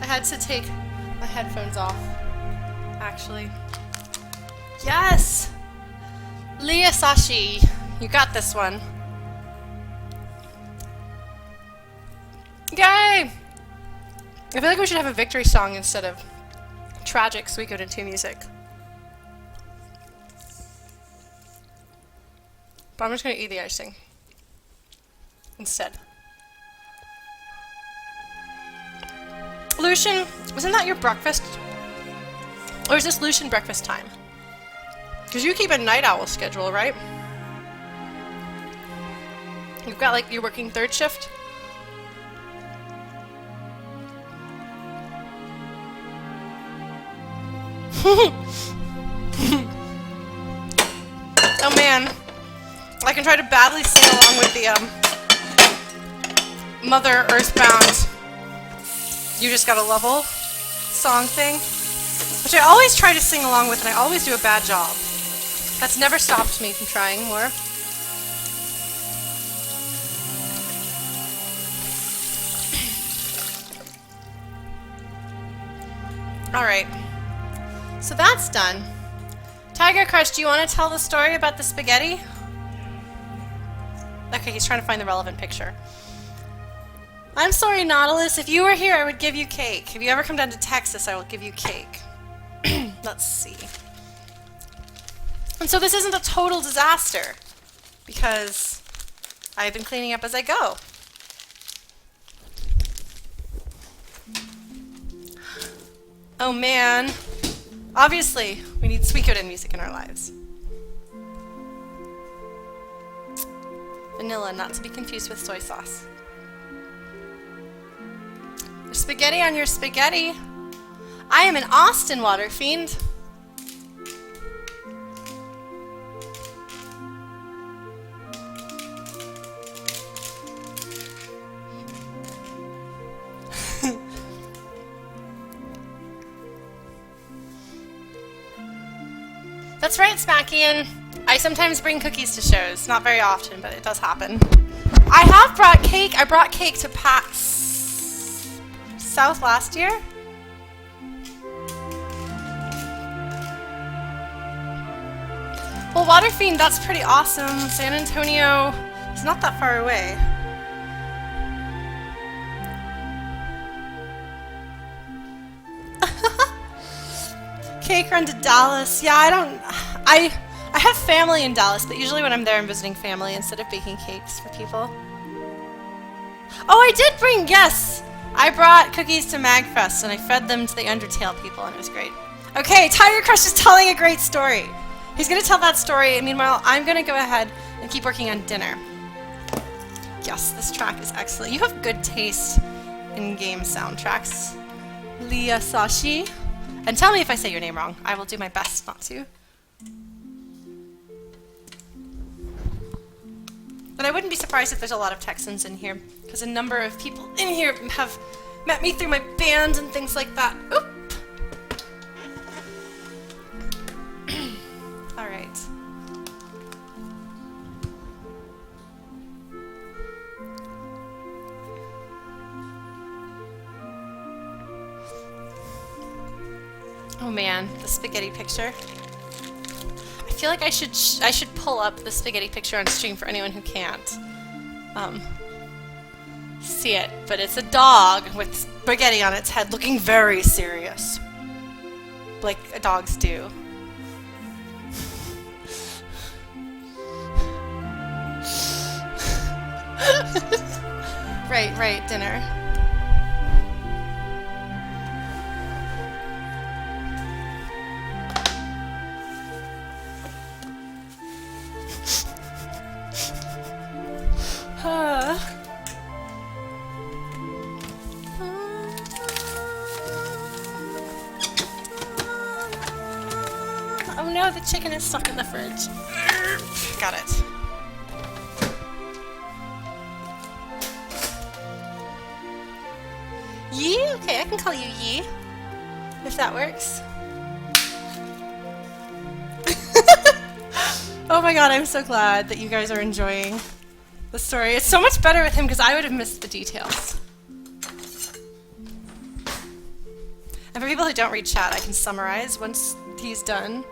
I had to take my headphones off. actually. Yes! Leah Sashi, you got this one. Yay! I feel like we should have a victory song instead of tragic Suikoden 2 music. But I'm just gonna eat the icing instead. Lucian, isn't that your breakfast? Or is this Lucian breakfast time? Because you keep a night owl schedule, right? You've got like, you're working third shift? Oh man. I can try to badly sing along with the Mother Earthbound You Just Got a Level song thing, which I always try to sing along with and I always do a bad job. That's never stopped me from trying more. Alright. So that's done. Tiger Crush, do you want to tell the story about the spaghetti? Okay, he's trying to find the relevant picture. I'm sorry, Nautilus. If you were here, I would give you cake. If you ever come down to Texas, I will give you cake. Let's see. And so this isn't a total disaster, because I've been cleaning up as I go. Oh man. Obviously, we need Suikoden music in our lives. Vanilla, not to be confused with soy sauce. There's spaghetti on your spaghetti. I am an Austin water fiend. That's right, Smackian. I sometimes bring cookies to shows. Not very often, but it does happen. I have brought cake. I brought cake to PAX South last year. Well, Waterfiend, that's pretty awesome. San Antonio is not that far away. Cake run to Dallas. Yeah, I have family in Dallas, but usually when I'm there, I'm visiting family instead of baking cakes for people. Oh, I did bring, yes! I brought cookies to MagFest, and I fed them to the Undertale people, and it was great. Okay, Tiger Crush is telling a great story. He's going to tell that story, and meanwhile, I'm going to go ahead and keep working on dinner. Yes, this track is excellent. You have good taste in game soundtracks, Leah Sashi. And tell me if I say your name wrong. I will do my best not to. But I wouldn't be surprised if there's a lot of Texans in here, because a number of people in here have met me through my band and things like that. Oop! Alright. Oh man, the spaghetti picture. I feel like I should pull up the spaghetti picture on stream for anyone who can't see it, but it's a dog with spaghetti on its head looking very serious, like dogs do. Right, dinner. Oh no, the chicken is stuck in the fridge. Got it. Yee? Okay, I can call you Yee. If that works. Oh my god, I'm so glad that you guys are enjoying the story. It's so much better with him because I would have missed the details. And And for people who don't read chat, I can summarize once he's done.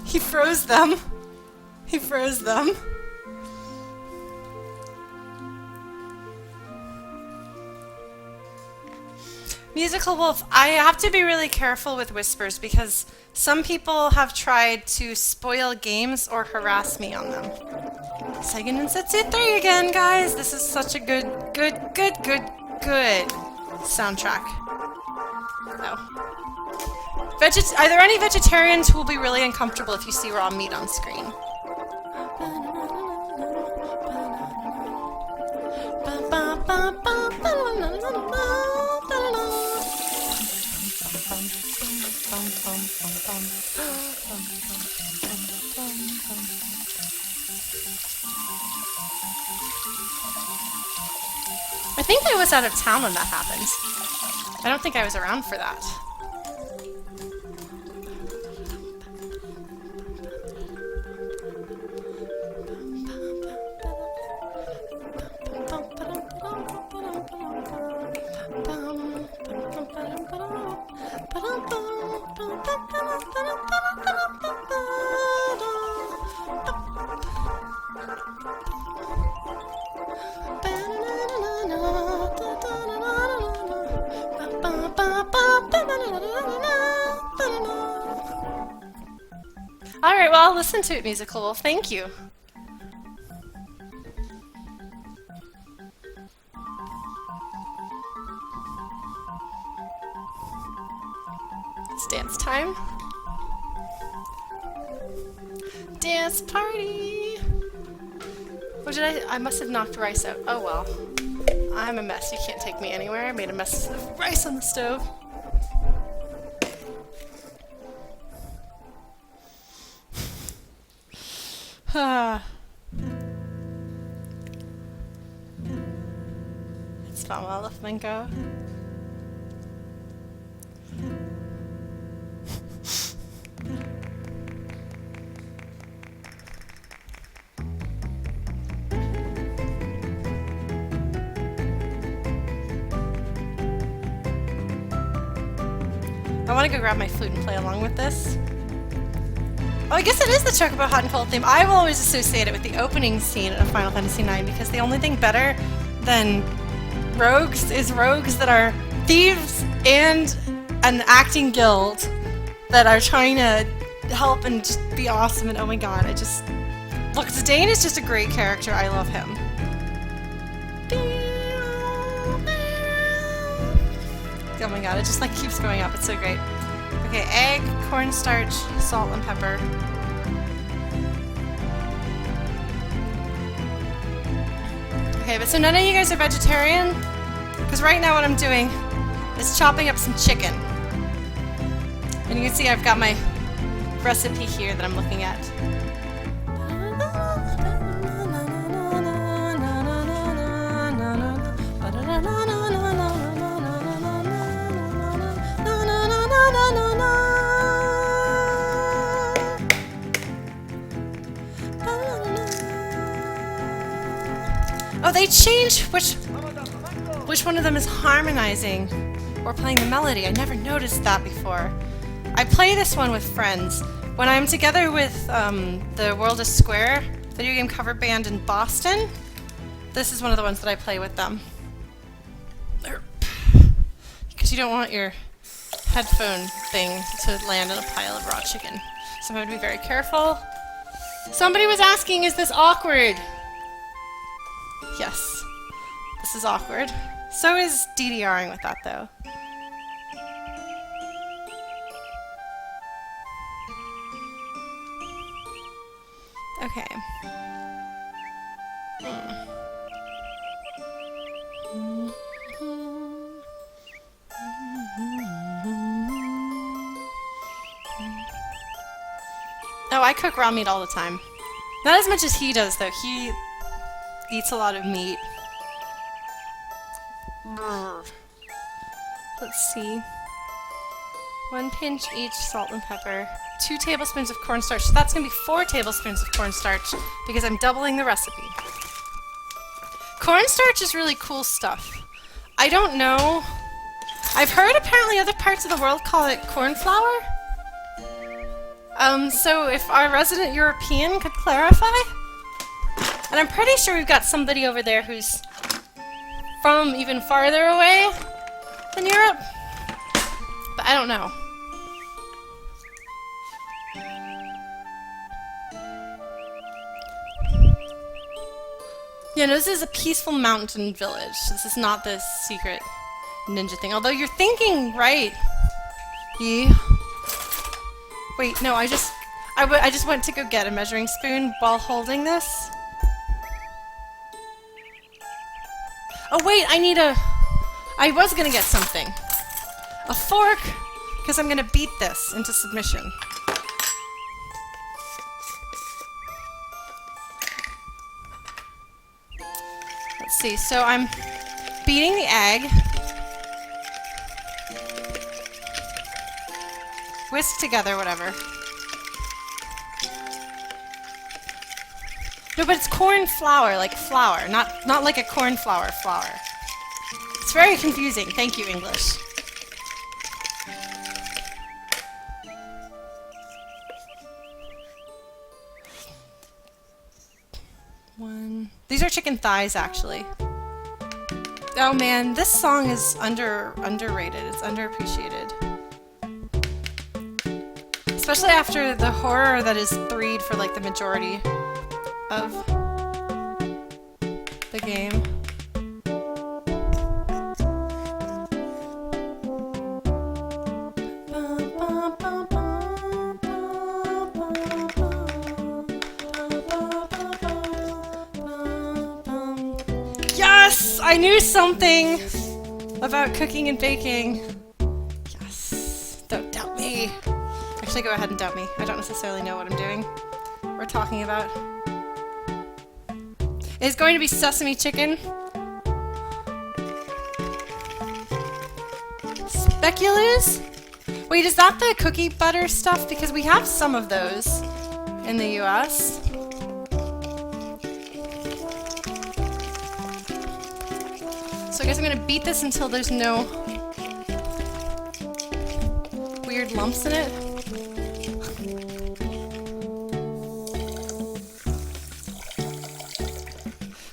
He froze them. He froze them. Musical Wolf, I have to be really careful with whispers because some people have tried to spoil games or harass me on them. Seigen and Setsu 3 again, guys! This is such a good soundtrack. Oh. Are there any vegetarians who will be really uncomfortable if you see raw meat on screen? I think I was out of town when that happened. I don't think I was around for that. Alright, well, I'll listen to it, Musical Wolf. Thank you. It's dance time. Dance party! What did I must have knocked rice out. Oh well. I'm a mess. You can't take me anywhere. I made a mess of rice on the stove. It's fun while the flamingo. I want to go grab my flute and play along with this. Oh, I guess it is the Chocobo Hot and Cold theme. I will always associate it with the opening scene of Final Fantasy IX because the only thing better than rogues is rogues that are thieves and an acting guild that are trying to help and just be awesome. And oh my god, I just... Look, Zidane is just a great character. I love him. Oh my god, it just like keeps going up. It's so great. Okay, egg, cornstarch, salt, and pepper. Okay, but so none of you guys are vegetarian? Because right now what I'm doing is chopping up some chicken. And you can see I've got my recipe here that I'm looking at. Oh, they changed which one of them is harmonizing or playing the melody. I never noticed that before. I play this one with friends. When I'm together with the World is Square video game cover band in Boston, this is one of the ones that I play with them. Because you don't want your headphone thing to land on a pile of raw chicken. So I'm going to be very careful. Somebody was asking, is this awkward? Yes, this is awkward. So is DDRing with that, though. Okay. Oh, I cook raw meat all the time. Not as much as he does, though. He eats a lot of meat. Let's see. 1 pinch each salt and pepper. 2 tablespoons of cornstarch. So that's going to be 4 tablespoons of cornstarch because I'm doubling the recipe. Cornstarch is really cool stuff. I don't know. I've heard apparently other parts of the world call it corn flour. So if our resident European could clarify. And I'm pretty sure we've got somebody over there who's from even farther away than Europe. But I don't know. Yeah, no, this is a peaceful mountain village. This is not this secret ninja thing. Although you're thinking right. Yeah. Wait, no, I just went to go get a measuring spoon while holding this. Oh wait, I was gonna get something. A fork, because I'm gonna beat this into submission. Let's see, so I'm beating the egg. Whisk together, whatever. No, but it's corn flour, like flour, not like a cornflower flour. It's very confusing. Thank you, English. These are chicken thighs, actually. Oh man, this song is underrated. It's underappreciated. Especially after the horror that is threed for like the majority of the game. Yes! I knew something about cooking and baking. Yes. Don't doubt me. Actually, go ahead and doubt me. I don't necessarily know what I'm doing or talking about. It's going to be sesame chicken. Speculoos? Wait, is that the cookie butter stuff? Because we have some of those in the US. So I guess I'm going to beat this until there's no weird lumps in it.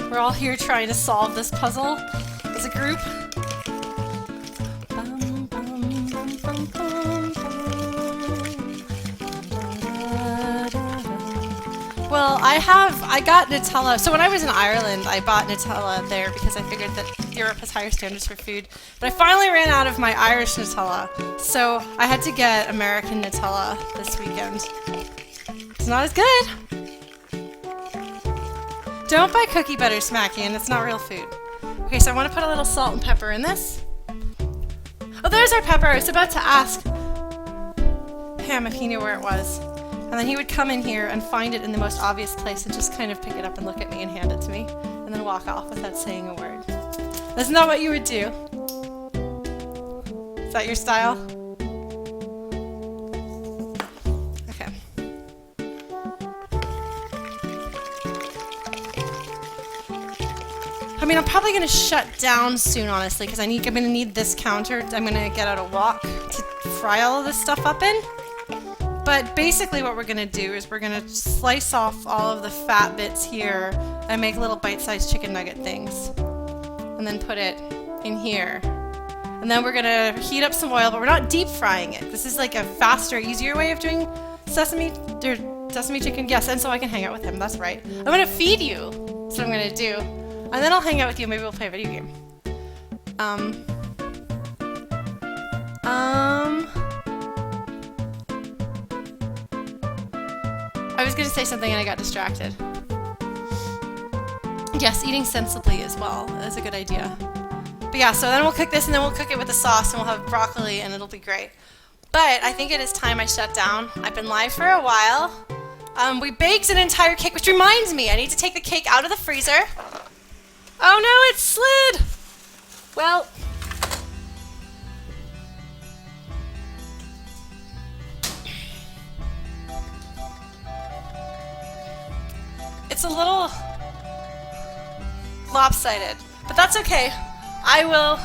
We're all here trying to solve this puzzle as a group. Well, I got Nutella. So when I was in Ireland, I bought Nutella there because I figured that Europe has higher standards for food. But I finally ran out of my Irish Nutella, so I had to get American Nutella this weekend. It's not as good. Don't buy cookie butter, Smacky, and it's not real food. Okay, so I want to put a little salt and pepper in this. Oh, there's our pepper. I was about to ask Pam if he knew where it was. And then he would come in here and find it in the most obvious place and just kind of pick it up and look at me and hand it to me. And then walk off without saying a word. That's not what you would do. Is that your style? Okay. I mean, I'm probably going to shut down soon, honestly, because I'm going to need this counter. I'm going to get out a wok to fry all of this stuff up in. But basically what we're going to do is we're going to slice off all of the fat bits here and make little bite-sized chicken nugget things. And then put it in here. And then we're going to heat up some oil, but we're not deep frying it. This is like a faster, easier way of doing sesame chicken. Yes, and so I can hang out with him. That's right. I'm going to feed you. That's what I'm going to do. And then I'll hang out with you. Maybe we'll play a video game. I was going to say something and I got distracted. Yes, eating sensibly as well is a good idea. But yeah, so then we'll cook this and then we'll cook it with the sauce and we'll have broccoli and it'll be great. But I think it is time I shut down. I've been live for a while. We baked an entire cake, which reminds me, I need to take the cake out of the freezer. Oh no, it slid! Well, it's a little lopsided, but that's okay. I will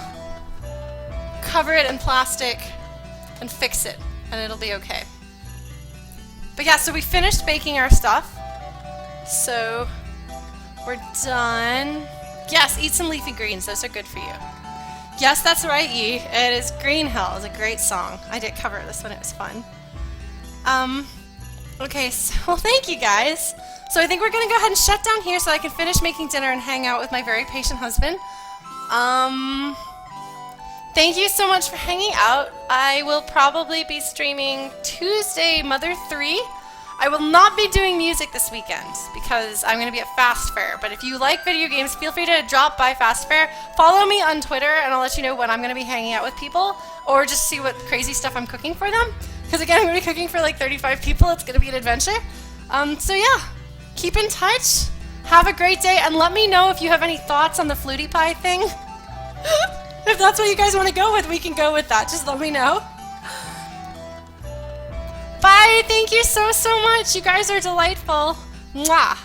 cover it in plastic and fix it, and it'll be okay. But yeah, so we finished baking our stuff. So we're done. Yes, eat some leafy greens. Those are good for you. Yes, that's right, Yi. It is Green Hill. It's a great song. I did cover this one. It was fun. Okay, so well, thank you guys. So I think we're gonna go ahead and shut down here so I can finish making dinner and hang out with my very patient husband. Thank you so much for hanging out. I will probably be streaming Tuesday, Mother 3. I will not be doing music this weekend because I'm going to be at Fast Fair. But if you like video games, feel free to drop by Fast Fair. Follow me on Twitter and I'll let you know when I'm going to be hanging out with people or just see what crazy stuff I'm cooking for them. Because again, I'm going to be cooking for like 35 people. It's going to be an adventure. So yeah, keep in touch. Have a great day and let me know if you have any thoughts on the Flutie Pie thing. If that's what you guys want to go with, we can go with that. Just let me know. Bye. Thank you so much. You guys are delightful. Mwah.